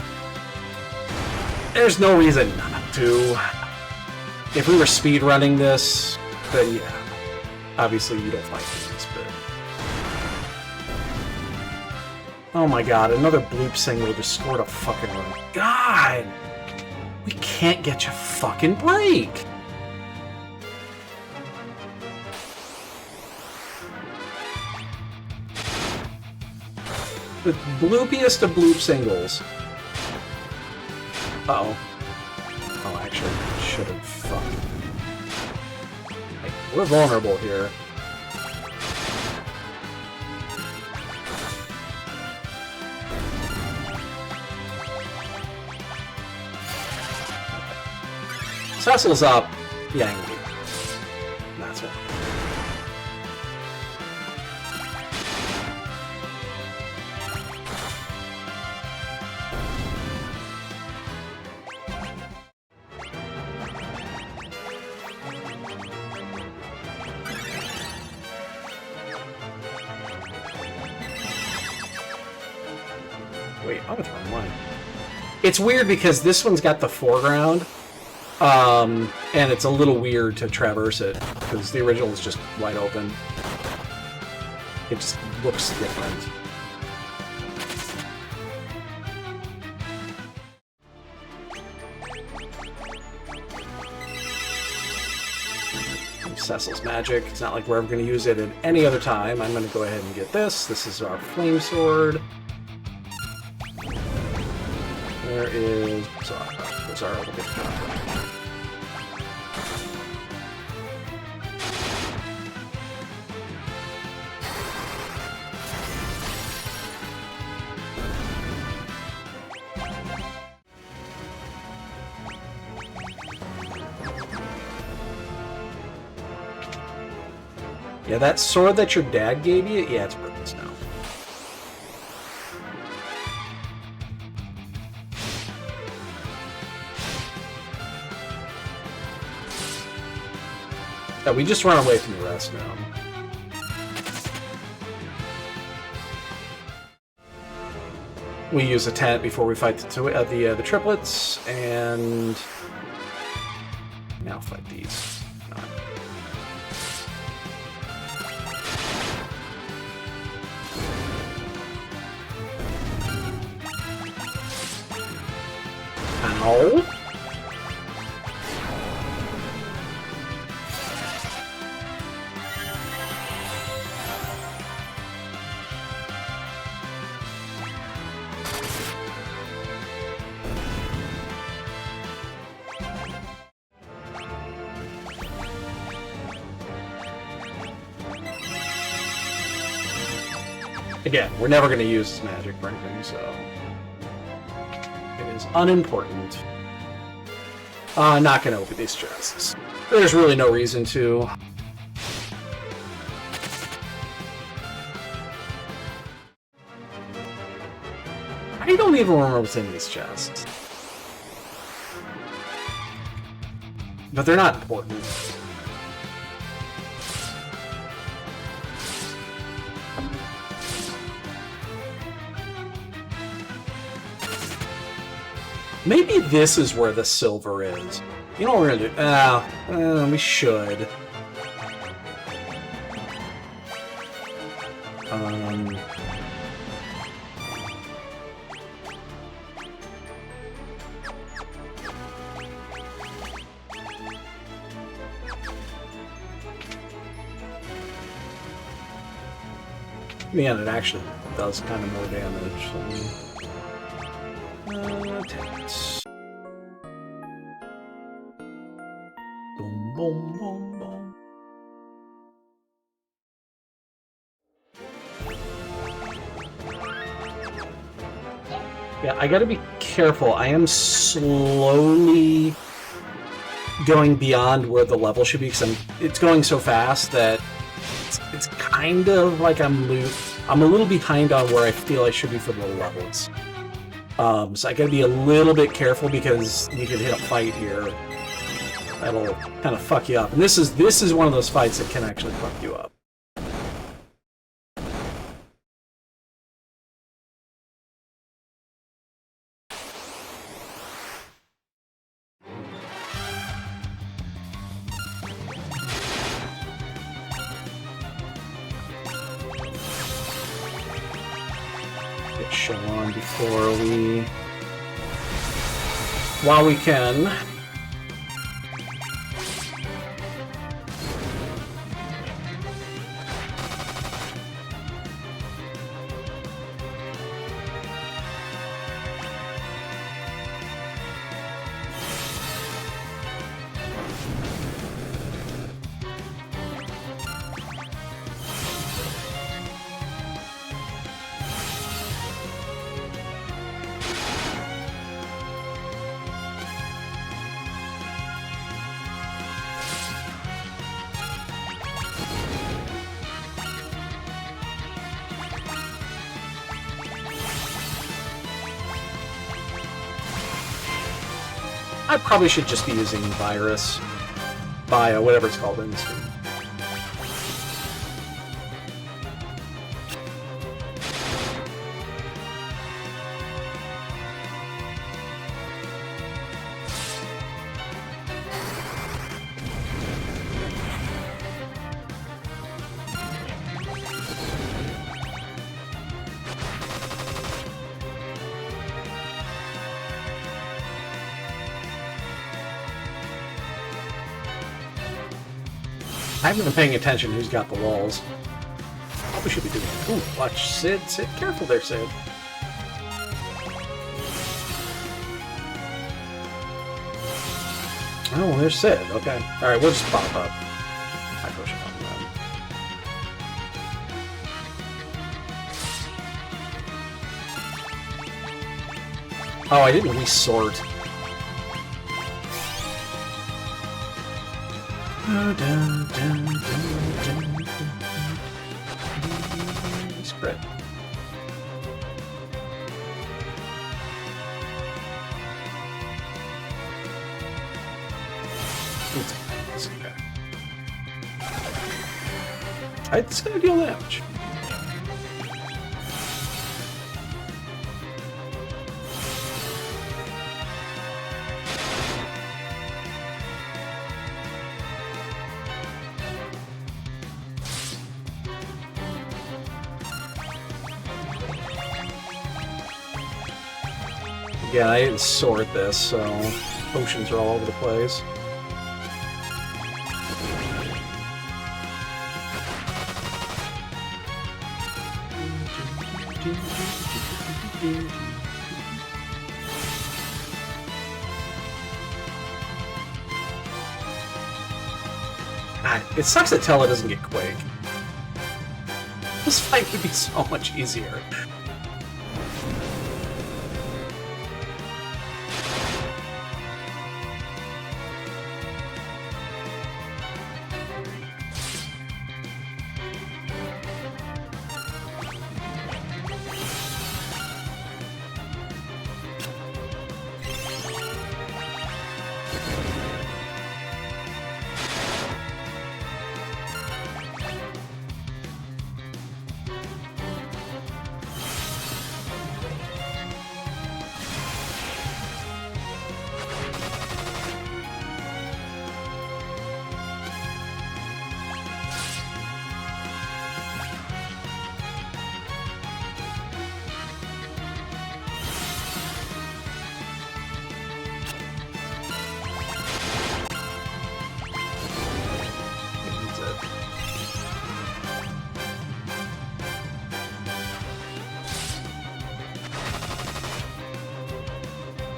there's no reason not to. If we were speedrunning this, then yeah. Obviously, you don't fight these, but... oh my god, another bloop single just scored a fucking run. God! We can't get you fucking break! The bloopiest of bloop singles. Uh-oh. Oh, actually, I should have fucked. Like, we're vulnerable here. Cecil's up. Yang. That's one. Wait, I'm with wrong one. It's weird because this one's got the foreground, and it's a little weird to traverse it because the original is just wide open. It just looks different. Cecil's magic. It's not like we're ever going to use it at any other time. I'm going to go ahead and get this. This is our flame sword. There is... there's our little bit of... yeah, that sword that your dad gave you, yeah, it's worthless now. Yeah, we just run away from the rest now. We use a tent before we fight the triplets, and now fight these. Ow. Again, we're never going to use this magic for anything, so it is unimportant. Not going to open these chests. There's really no reason to. I don't even remember what's in these chests. But they're not important. Maybe this is where the silver is. You know what we're gonna do? We should. Man, it actually does kind of more damage than... Tense. Boom, boom, boom, boom. Yeah, I gotta be careful. I am slowly going beyond where the level should be because it's going so fast that it's kind of like I'm a little behind on where I feel I should be for the levels. So I gotta be a little bit careful because you could hit a fight here that'll kind of fuck you up. And this is one of those fights that can actually fuck you up. Get show on before while we can. I probably should just be using Bio, whatever it's called in this game. I haven't been paying attention who's got the walls. Probably should be doing it. Ooh, watch Sid. Sid, careful there, Sid. Oh, there's Sid. Okay. Alright, we'll just pop up. I push it on them. Oh, I didn't resort. Spread. It's okay. It's gonna deal damage. Yeah, I didn't sort this, so potions are all over the place. God, it sucks that Tella doesn't get Quake. This fight would be so much easier.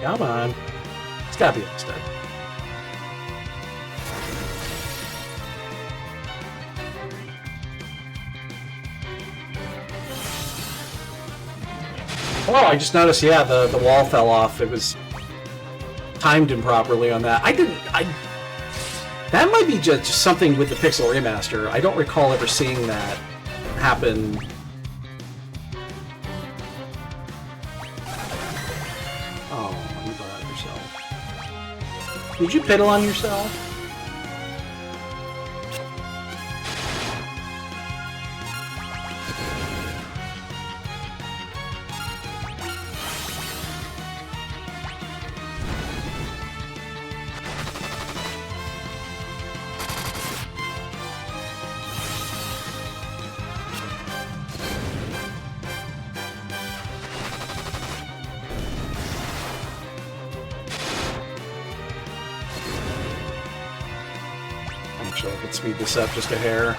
Come on. It's gotta be instead. Oh, I just noticed, yeah, the wall fell off. It was timed improperly on that. That might be just something with the Pixel Remaster. I don't recall ever seeing that happen. Oh, you brought out yourself. Did you piddle on yourself? Actually, I could speed this up just a hair.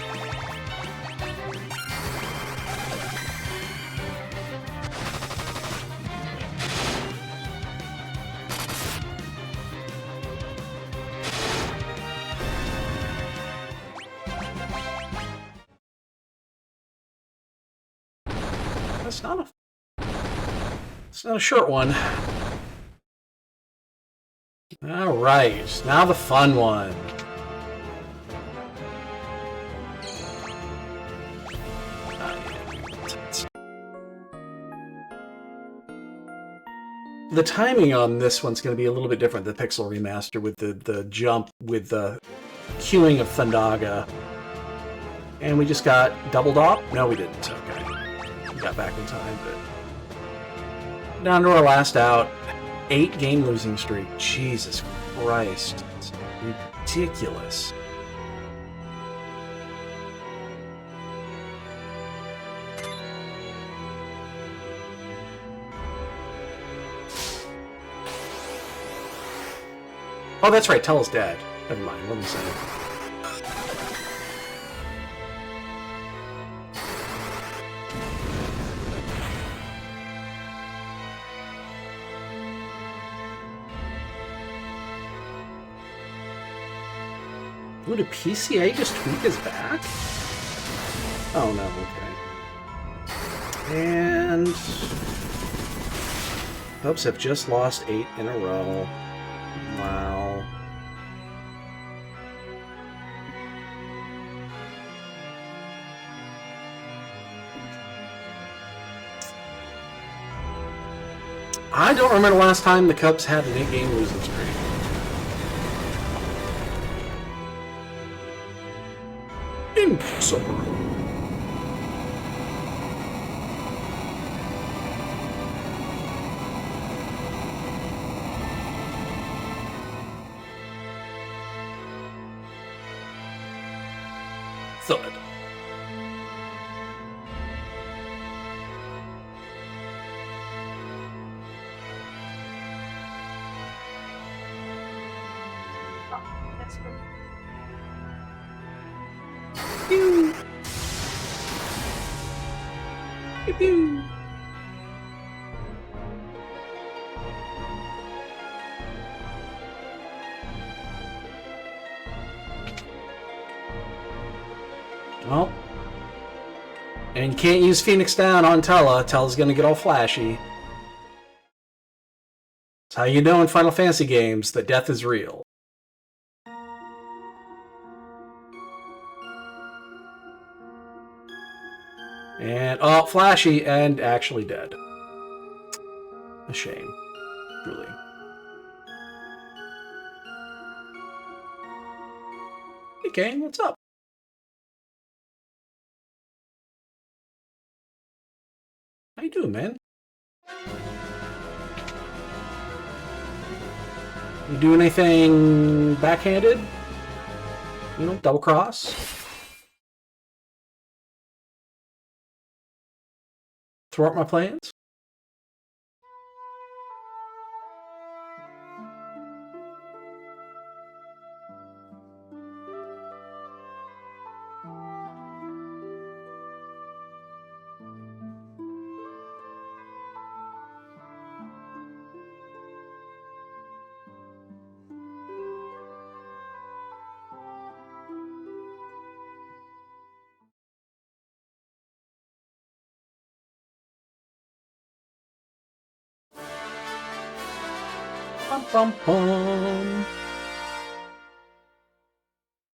It's not a short one. All right, now the fun one. The timing on this one's going to be a little bit different, the Pixel Remaster, with the jump, with the queuing of Thundaga. And we just got doubled off? No, we didn't. Okay. We got back in time, but... Down to our last out. 8-game losing streak. Jesus Christ. It's ridiculous. Oh, that's right. Tell us Dad. Never mind. What am I saying? Ooh, did PCA just tweak his back? Oh, no. Okay. And... Cubs have just lost 8 in a row. Wow. I don't remember the last time the Cubs had an 8-game losing streak. Impossible. Thud. That's good. Pew. Pew pew. Well, and you can't use Phoenix Down on Tella. Tella's gonna get all flashy. That's how you know in Final Fantasy games that death is real. And, oh, flashy and actually dead. A shame. Truly. Hey, Kane, what's up? How you doing, man? You do anything backhanded? You know, double cross? Thwart my plans? Bum, bum, bum.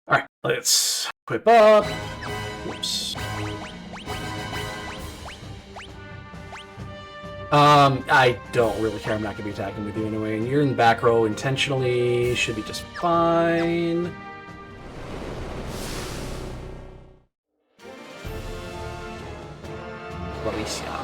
Alright, let's equip up. Oops. I don't really care. I'm not going to be attacking with you anyway. And you're in the back row intentionally. Should be just fine. Alicia.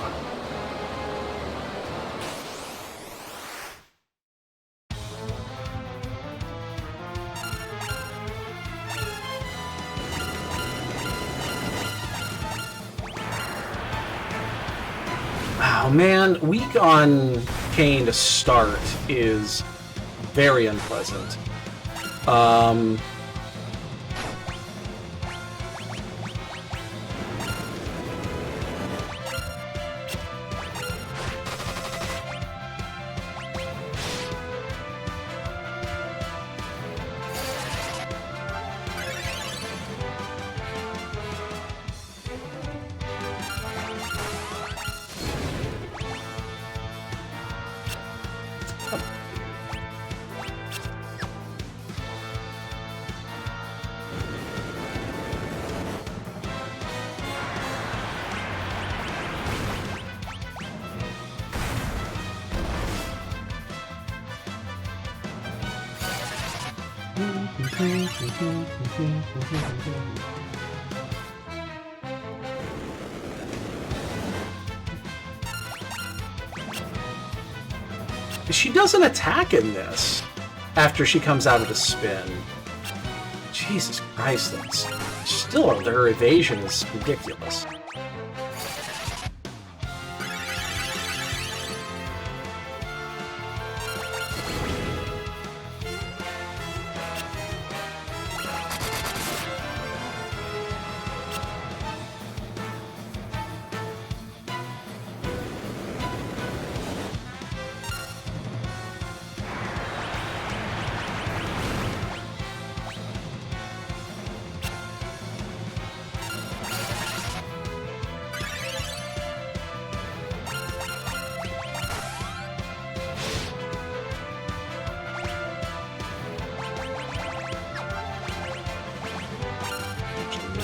Oh man, weak on Kane to start is very unpleasant. She doesn't attack in this after she comes out of the spin. Jesus Christ, that's still, her evasion is ridiculous.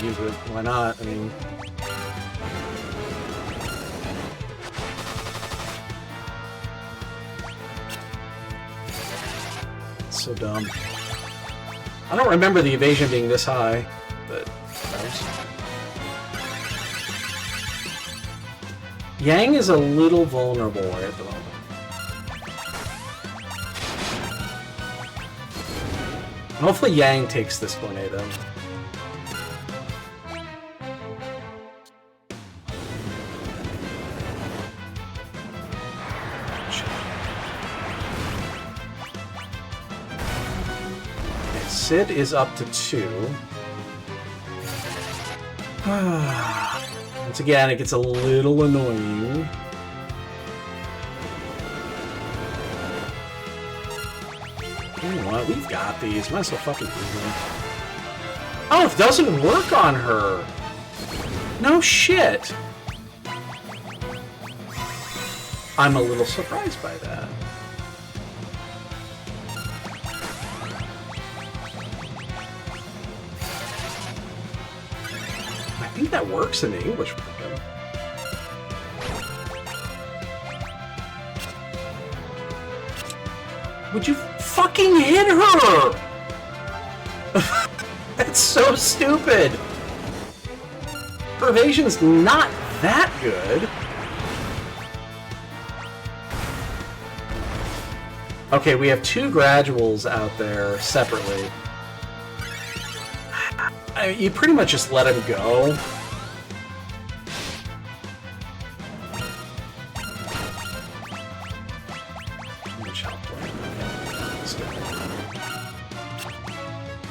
Use it. Why not? I mean, it's so dumb. I don't remember the evasion being this high, but Yang is a little vulnerable right at the moment. Hopefully Yang takes this tornado. Sid is up to 2. Once again, it gets a little annoying. You know what? We've got these. Might as well fucking do them. Oh, it doesn't work on her! No shit! I'm a little surprised by that. I think that works in the English version. Would you fucking hit her? That's so stupid. Her evasion's not that good. Okay, we have 2 graduals out there separately. You pretty much just let him go.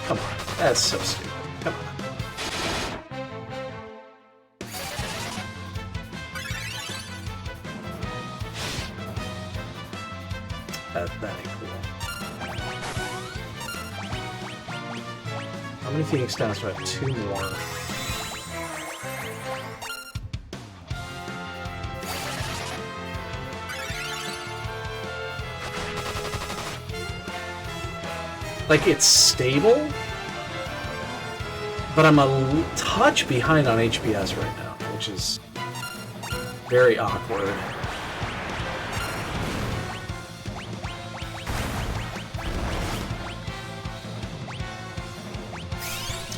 Come on, that's so stupid. Come on. That ain't cool. How many Phoenix Downs do I have? 2 more. Like, it's stable, but I'm a touch behind on HPS right now, which is very awkward.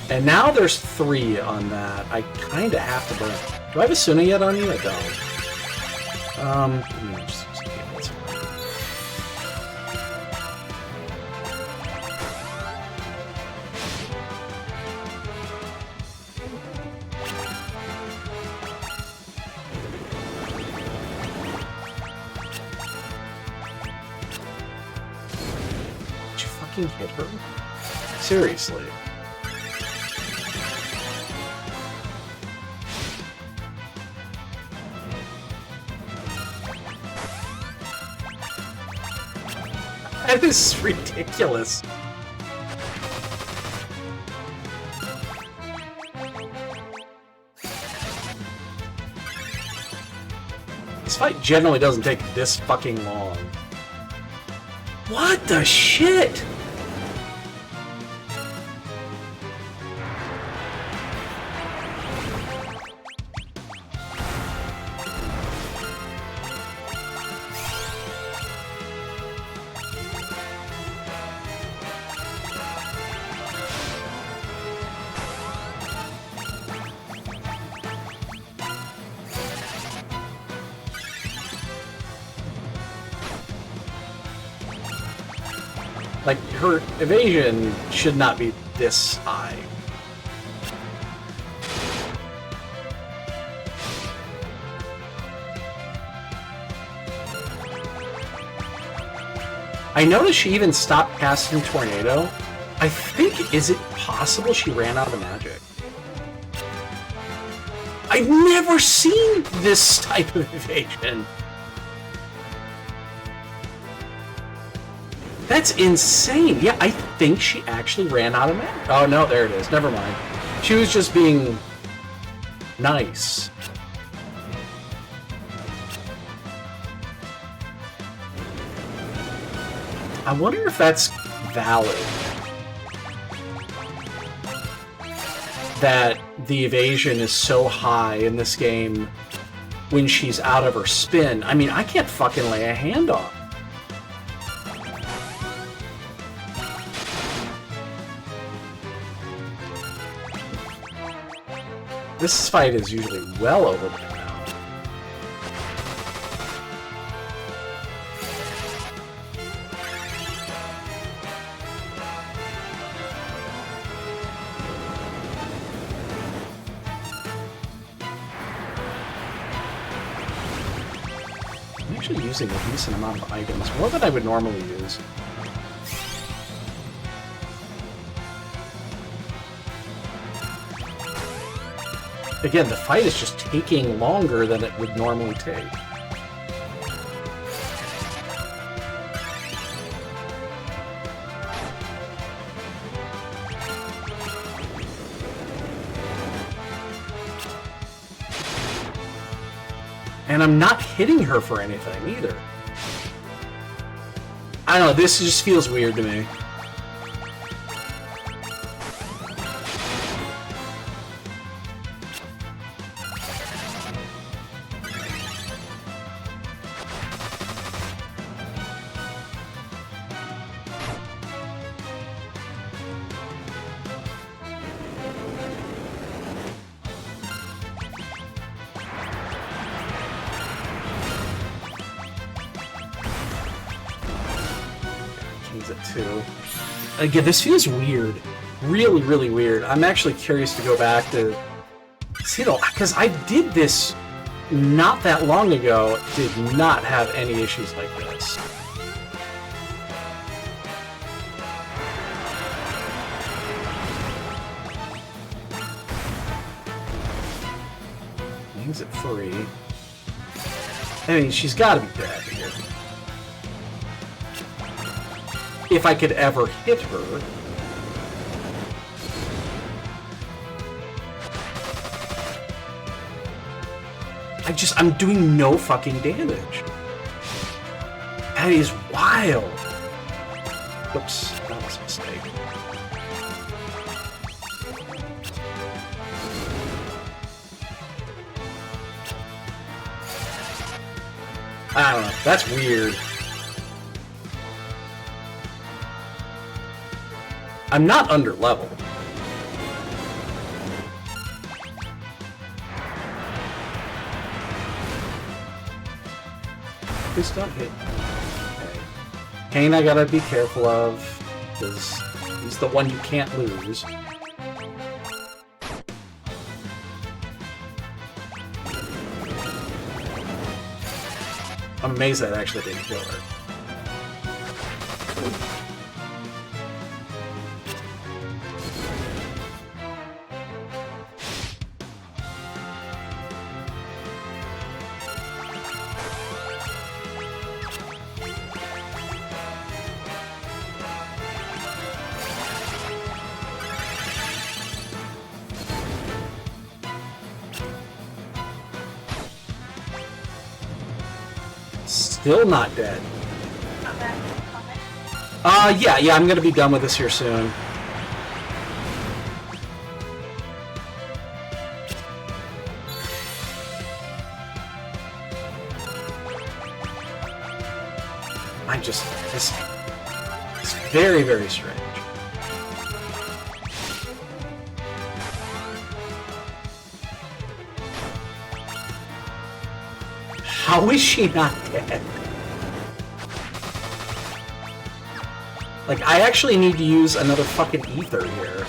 And now there's 3 on that. I kind of have to burn. Do I have a Suna yet on you? I don't. Did you fucking hit her? Seriously. That is ridiculous. This fight generally doesn't take this fucking long. What the shit? Like, her evasion should not be this high. I noticed she even stopped casting Tornado. I think, is it possible she ran out of magic? I've never seen this type of evasion. That's insane. Yeah, I think she actually ran out of magic. Oh, no, there it is. Never mind. She was just being nice. I wonder if that's valid. That the evasion is so high in this game when she's out of her spin. I mean, I can't fucking lay a hand on. This fight is usually well over by now. I'm actually using a decent amount of items, more than I would normally use. Again, the fight is just taking longer than it would normally take. And I'm not hitting her for anything either. I don't know, this just feels weird to me. Again, this feels weird. Really, really weird. I'm actually curious to go back to see though, because I did this not that long ago, did not have any issues like this. Wings at 3. I mean, she's got to be dead here. If I could ever hit her. I'm doing no fucking damage. That is wild. Whoops, that was a mistake. I don't know. That's weird. I'm not under level. Please don't hit. Okay. Kane I gotta be careful of, because he's the one you can't lose. I'm amazed that actually didn't kill her. Still not dead. Not bad. Yeah, I'm gonna be done with this here soon. It's very, very strange. How is she not dead? Like, I actually need to use another fucking ether here.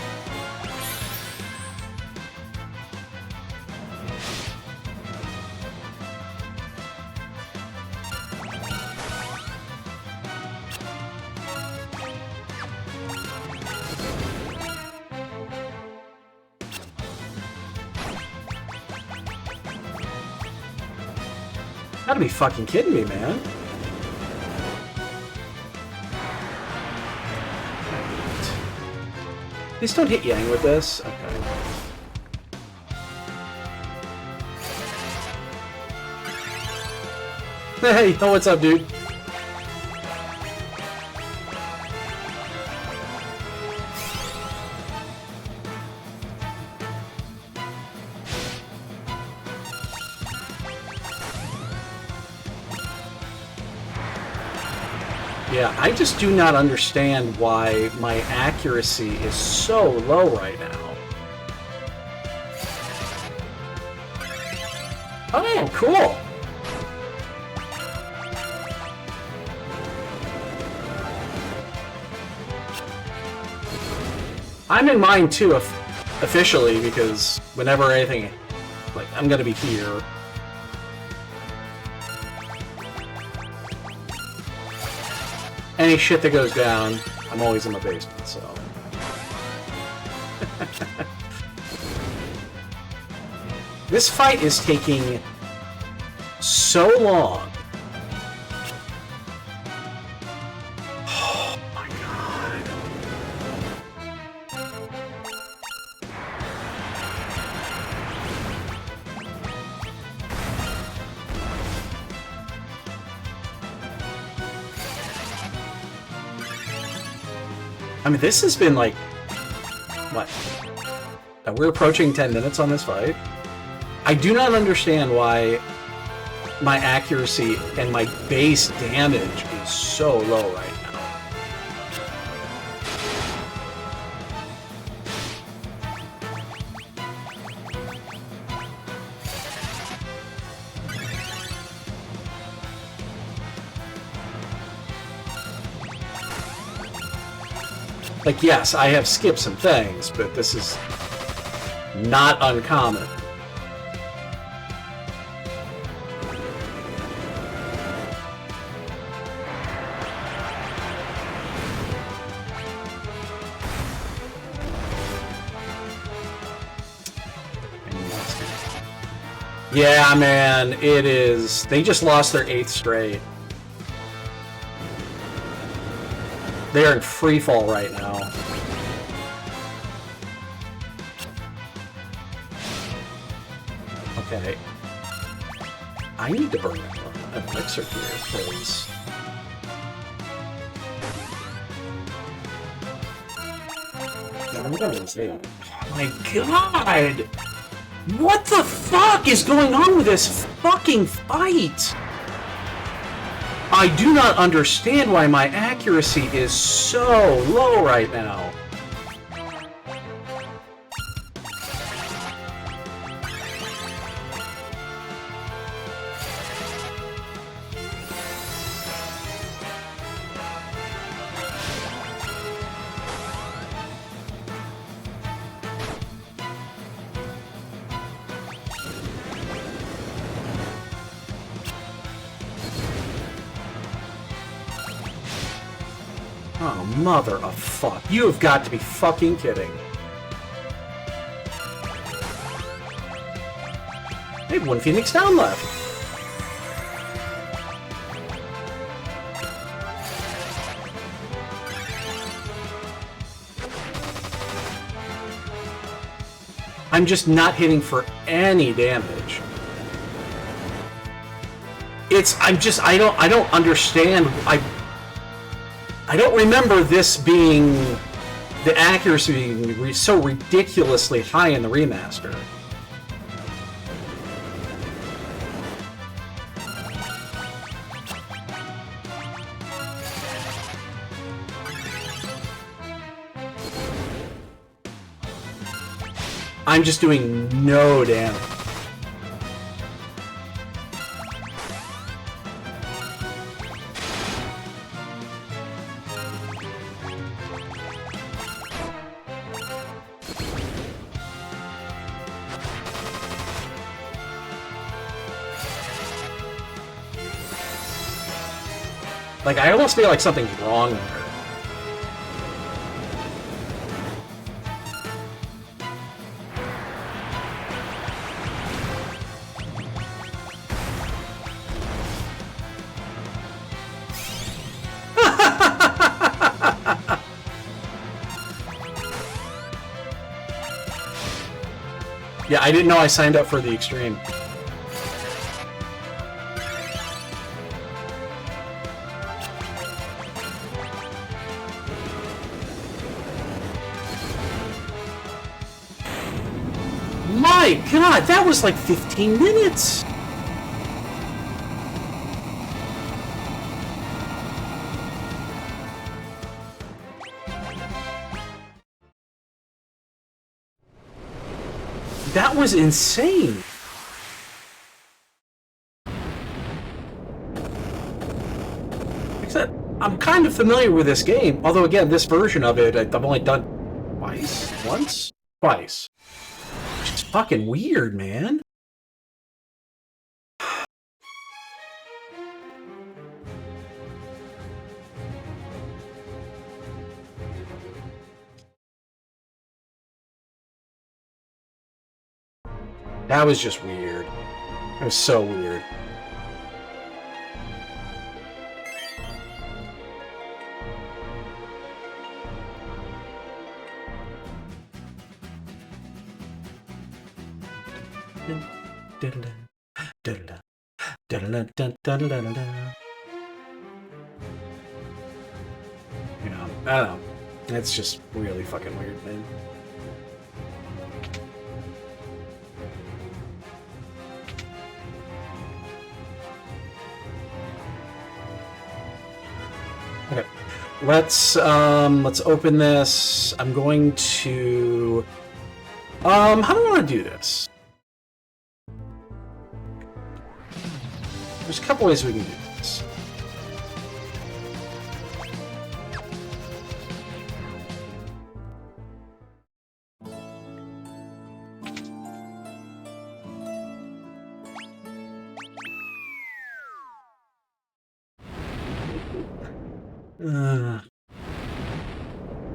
Gotta be fucking kidding me, man. Please don't hit Yang with this. Okay. Hey, yo, what's up, dude? Yeah, I just do not understand why my accuracy is so low right now. Oh, cool! I'm in mine too, officially, because whenever anything, like, I'm gonna be here. Any shit that goes down, I'm always in my basement, so... This fight is taking so long. Oh my god. I mean, this has been like... What? We're approaching 10 minutes on this fight? I do not understand why my accuracy and my base damage is so low right now. Like, yes, I have skipped some things, but this is not uncommon. Yeah, man, it is. They just lost their 8th straight. They are in free fall right now. Okay. I need to burn an elixir here, because... Oh my god! What the fuck is going on with this fucking fight? I do not understand why my accuracy is so low right now. Oh, mother of fuck. You have got to be fucking kidding. I have one Phoenix down left. I'm just not hitting for any damage. I don't understand. I don't remember this being, the accuracy being so ridiculously high in the remaster. I'm just doing no damage. Like, I almost feel like something's wrong there. Yeah, I didn't know I signed up for the extreme. My god, that was like 15 minutes! That was insane! Except, I'm kind of familiar with this game, although again, this version of it, I've only done twice? Once? Twice. Which is fucking weird, man. That was just weird. It was so weird. Yeah, I don't know. That's just really fucking weird, man. Okay, let's open this. I'm going to how do I want to do this? There's a couple ways we can do this.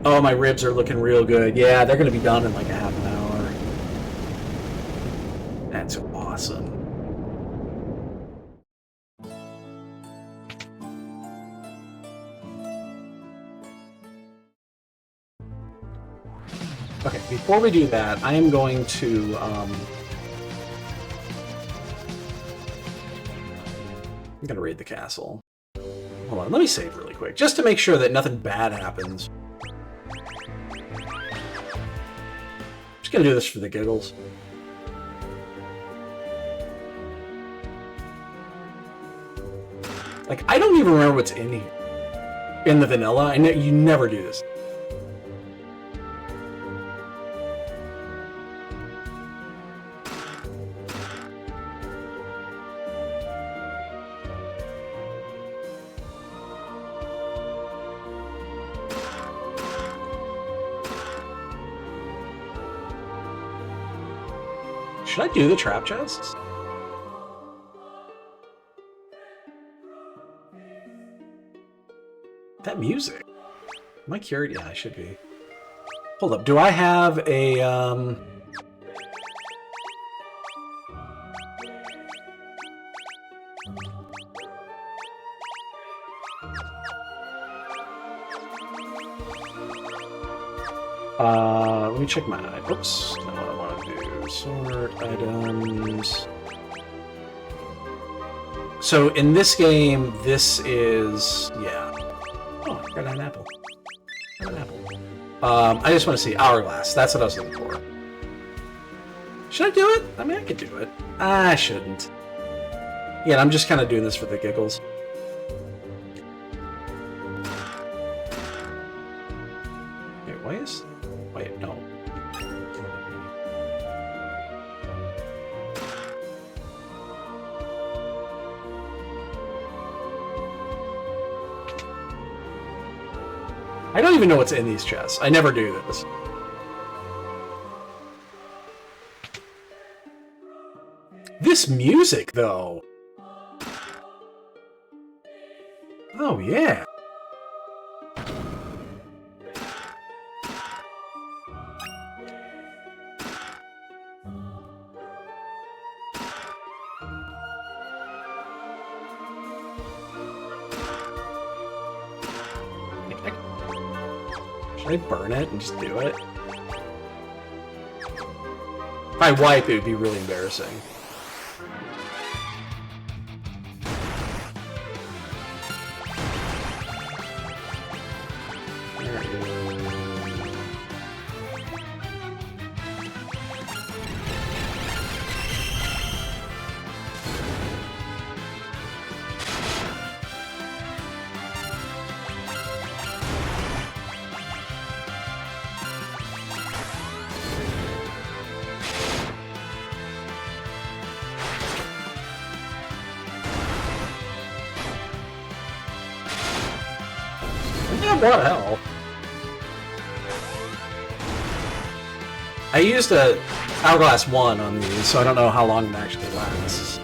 Oh, my ribs are looking real good. Yeah, they're going to be done in like a half an hour. That's awesome. Okay, before we do that, I am going to I'm gonna raid the castle. Hold on, let me save really quick, just to make sure that nothing bad happens. Just gonna do this for the giggles. Like, I don't even remember what's in here. In the vanilla, I know you never do this. Should I do the trap chests? That music. Am I cured? Yeah, I should be. Hold up. Do I have a let me check my... Oops. Not what I want to do. Sort items. So in this game, this is... Yeah. Oh, I got an apple. I got an apple. I just want to see Hourglass. That's what I was looking for. Should I do it? I mean, I could do it. I shouldn't. Yeah, I'm just kind of doing this for the giggles. Wait, why is... Wait, no. I don't even know what's in these chests. I never do this. This music, though. Oh, yeah. Should I burn it and just do it? If I wipe, it would be really embarrassing. What the hell? I used a Hourglass 1 on these, so I don't know how long it actually lasts.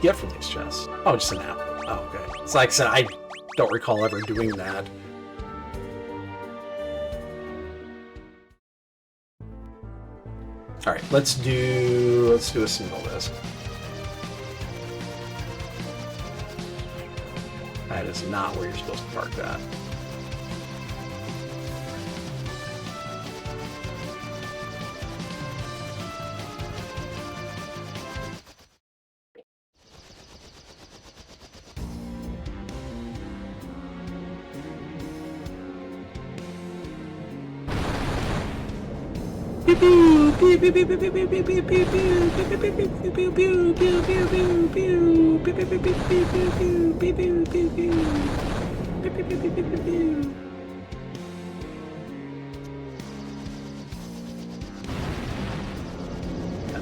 Get from these chests? Oh, just an apple. Oh, okay. It's like I said, I don't recall ever doing that. All right, let's do a single disc. That is not where you're supposed to park that.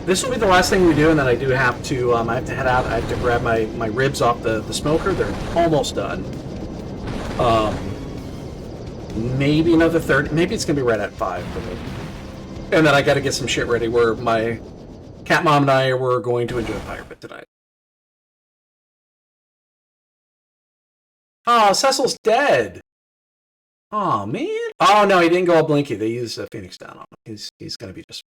This will be the last thing we do, and then I do have to. I have to head out. I have to grab my ribs off the smoker. They're almost done. Maybe another 30. Maybe it's gonna be right at 5. And then I got to get some shit ready. Where my cat mom and I were going to enjoy Fire Pit tonight. Oh, Cecil's dead. Oh man. Oh no, he didn't go all blinky. They used Phoenix down on him. He's gonna be just.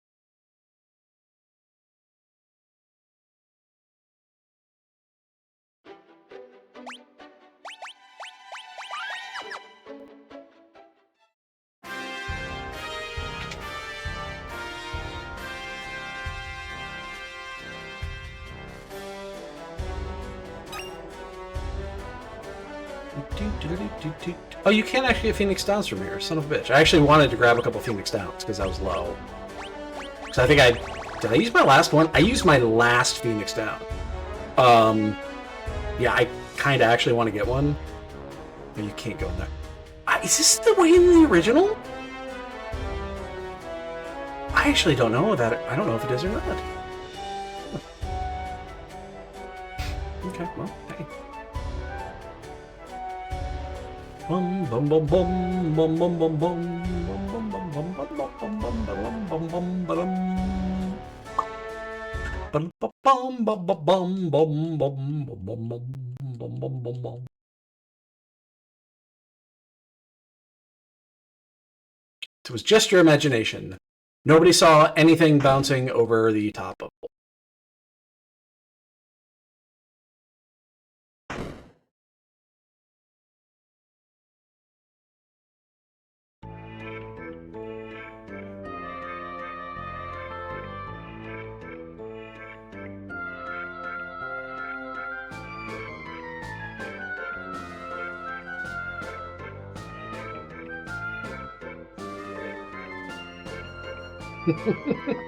Oh, you can't actually get Phoenix Downs from here, son of a bitch. I actually wanted to grab a couple Phoenix Downs because I was low. So I think did I use my last one? I used my last Phoenix Down. Yeah, I kind of actually want to get one. But you can't go in there. Is this the way in the original? I actually don't know that. I don't know if it is or not. Okay, well, hey. Bum bum bum bum bum bum bum bum bum bum bum bum bum bum bum bum bum bum bum. It was just your imagination. Nobody saw anything bouncing over the top of it.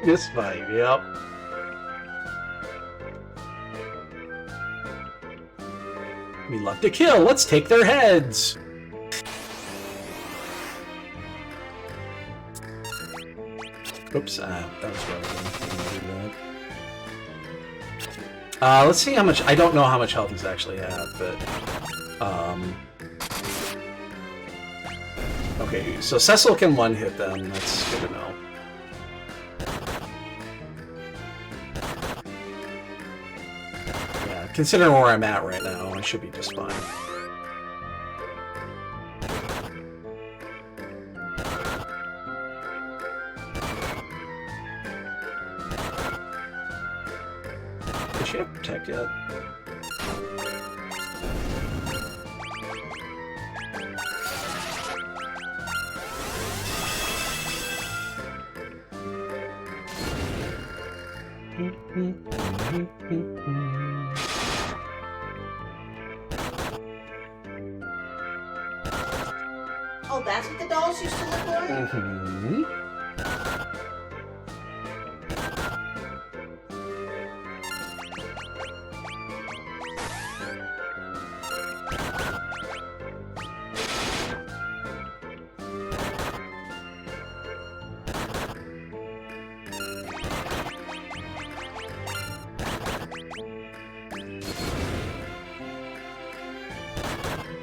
This fight, yep. We love to kill. Let's take their heads. Oops, that was wrong. Let's see how much. I don't know how much health he's actually have, but okay. So Cecil can one hit them. That's good to know. Considering where I'm at right now, I should be just fine. Does she have Protect yet? Oh, that's what the dolls used to look for? Mm-hmm.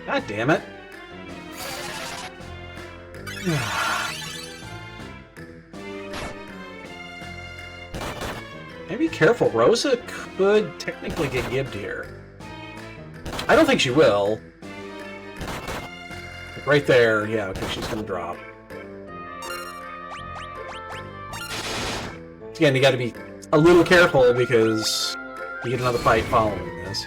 God damn it. Be careful. Rosa could technically get gibbed here. I don't think she will. Like right there, yeah, okay, she's gonna drop. Again, you gotta be a little careful because you get another fight following this.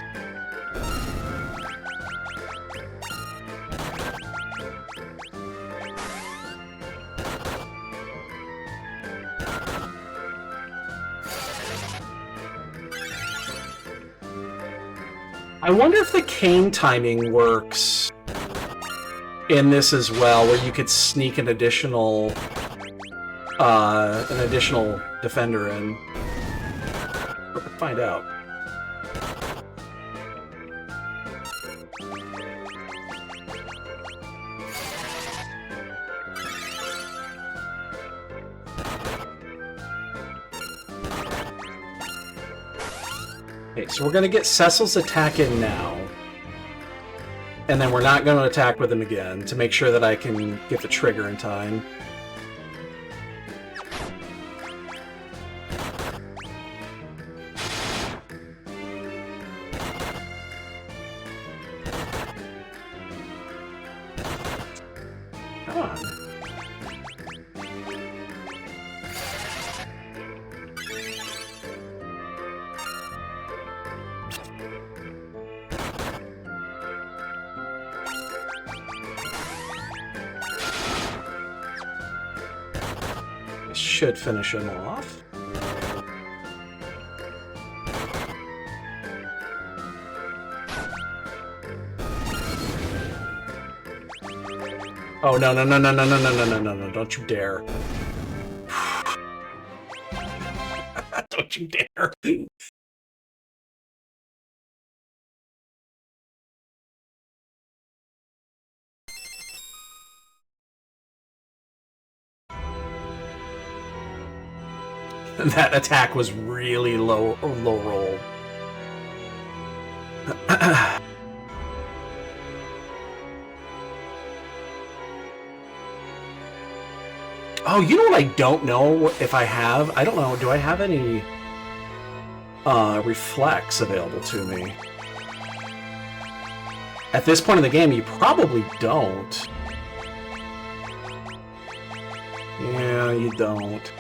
I wonder if the cane timing works in this as well, where you could sneak an additional defender in. We'll find out. Okay, so we're going to get Cecil's attack in now. And then we're not going to attack with him again to make sure that I can get the trigger in time. Come on. Should finish him off. Oh, no, no, no, no, no, no, no, no, no, no, no, don't you dare. Don't you dare. That attack was really low roll. Oh, you know what I don't know if I have? I don't know. Do I have any reflex available to me? At this point in the game, you probably don't. Yeah, you don't.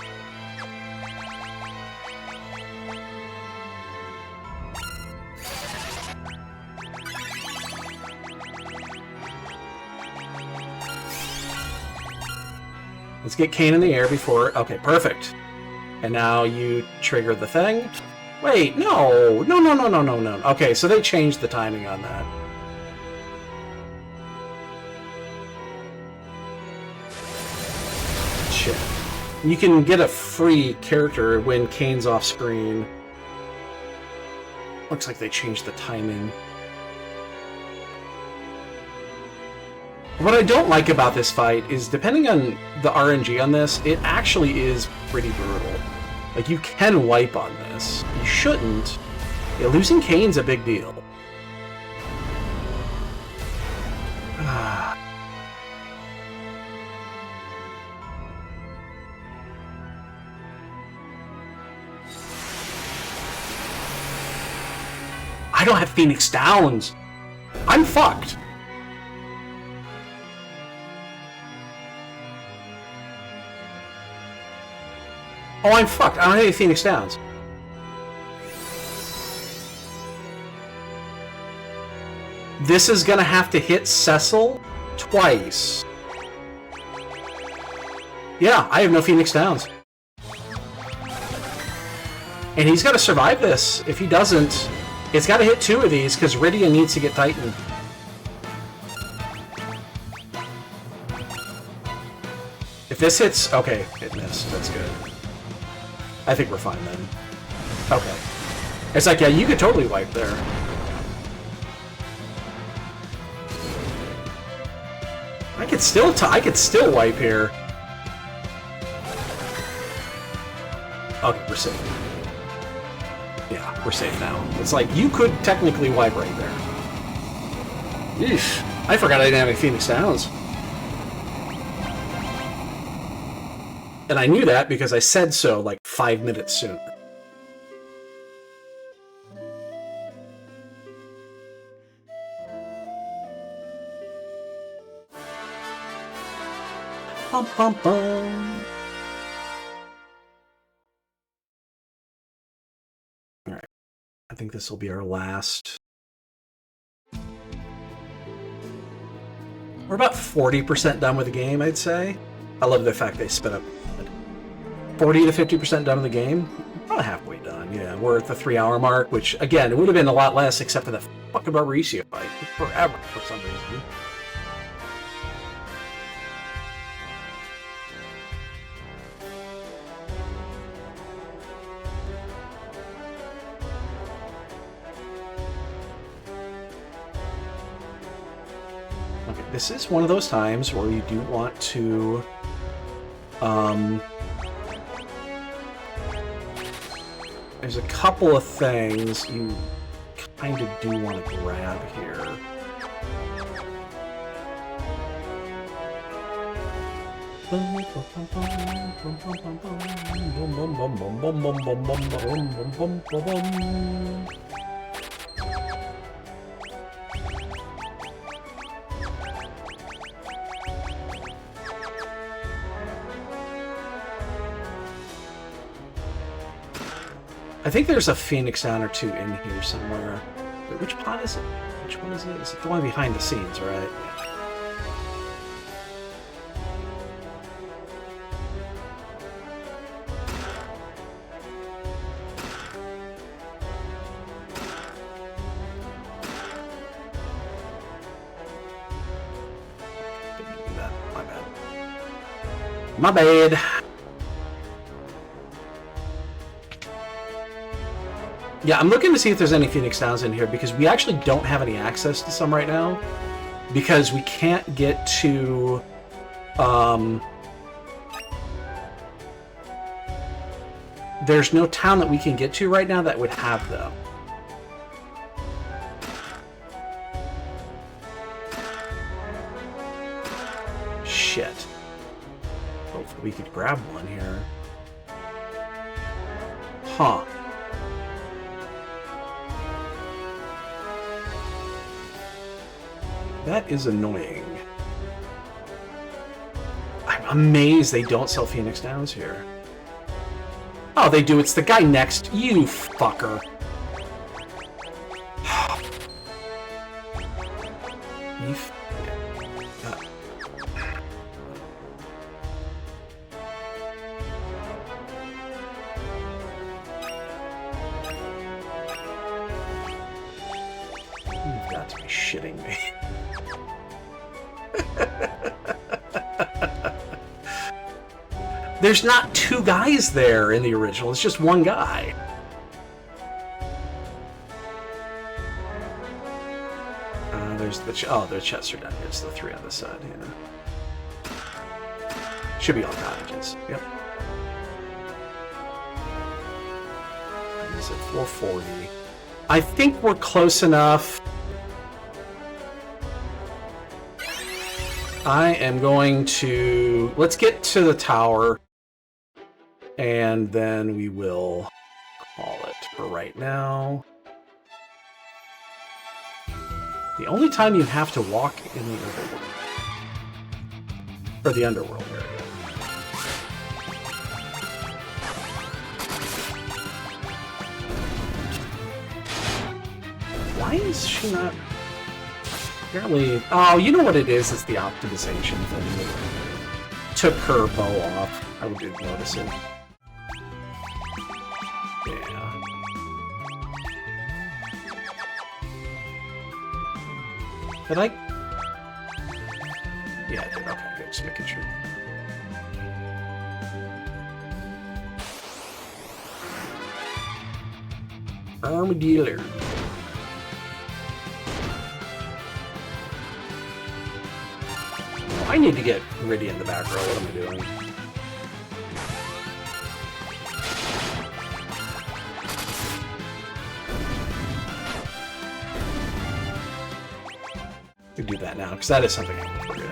Let's get Kane in the air before... Okay, perfect. And now you trigger the thing. Wait, no! No, no, no, no, no, no. Okay, so they changed the timing on that. Shit. You can get a free character when Kane's off screen. Looks like they changed the timing. What I don't like about this fight is, depending on the RNG on this, it actually is pretty brutal. Like, you can wipe on this. You shouldn't. Yeah, losing Kane's a big deal. I don't have Phoenix Downs. I'm fucked. Oh, I'm fucked. I don't have any Phoenix Downs. This is gonna have to hit Cecil twice. Yeah, I have no Phoenix Downs. And he's gotta survive this. If he doesn't, it's gotta hit 2 of these, because Rydia needs to get Titan. If this hits... Okay, it missed. That's good. I think we're fine then. Okay. It's like, yeah, you could totally wipe there. I could still wipe here. Okay, we're safe. Yeah, we're safe now. It's like, you could technically wipe right there. Eesh. I forgot I didn't have any Phoenix Downs. And I knew that because I said so like 5 minutes sooner. Bum, bum, bum. Alright. I think this will be our last. We're about 40% done with the game, I'd say. I love the fact they sped up 40 to 50% done with the game. About halfway done, yeah. We're at the 3-hour mark, which, again, it would have been a lot less except for the fucking Barbarisio fight. It took forever for some reason. Okay, this is one of those times where you do want to... There's a couple of things you kind of do want to grab here. I think there's a Phoenix Down or 2 in here somewhere. Wait, which pot is it? Which one is it? Is it the one behind the scenes, right? Didn't do that. My bad. Yeah, I'm looking to see if there's any Phoenix Downs in here because we actually don't have any access to some right now because we can't get to there's no town that we can get to right now that would have them. Shit. Hopefully we could grab one here. Huh. That is annoying. I'm amazed they don't sell Phoenix Downs here. Oh, they do. It's the guy next. You fucker. You You've got to be shitting me. There's not two guys there in the original. It's just one guy. There's the there's chests are down here. It's the three on this side. Yeah. Should be all cottages. Yep. Is it 440? I think we're close enough. I am going to... Let's get to the tower, and then we will call it for right now. The only time you have to walk in the overworld, or the underworld area. Why is she not... Apparently... Oh, you know what it is? It's the optimization thing that took her bow off. I did notice it. Yeah. Did I? Yeah, I did. Okay, good. Just making sure. Armadillo. I need to get Riddy in the back row. What am I doing? We do that now, because that is something I forget.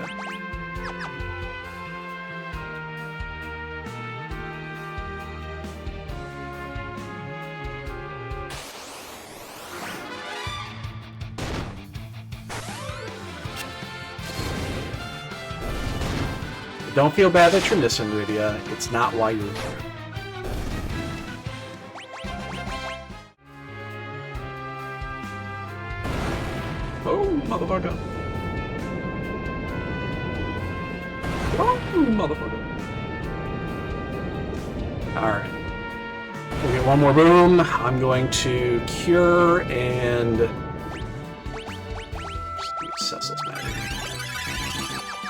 Don't feel bad that you're missing, Rydia. It's not why you're here. Oh, motherfucker. Oh, motherfucker. Alright. We'll get one more boom. I'm going to cure and... just use Cecil's magic.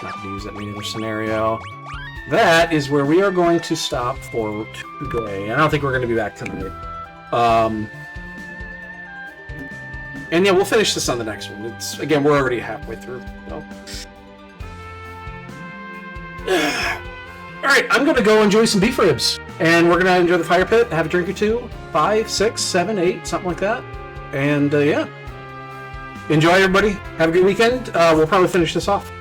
Not going to use that in any other scenario. That is where we are going to stop for today. I don't think we're going to be back tonight. And yeah, we'll finish this on the next one. It's, again, we're already halfway through. So. Alright, I'm going to go enjoy some beef ribs. And we're going to enjoy the fire pit, have a drink or two. 5, 6, 7, 8, something like that. And yeah. Enjoy, everybody. Have a good weekend. We'll probably finish this off.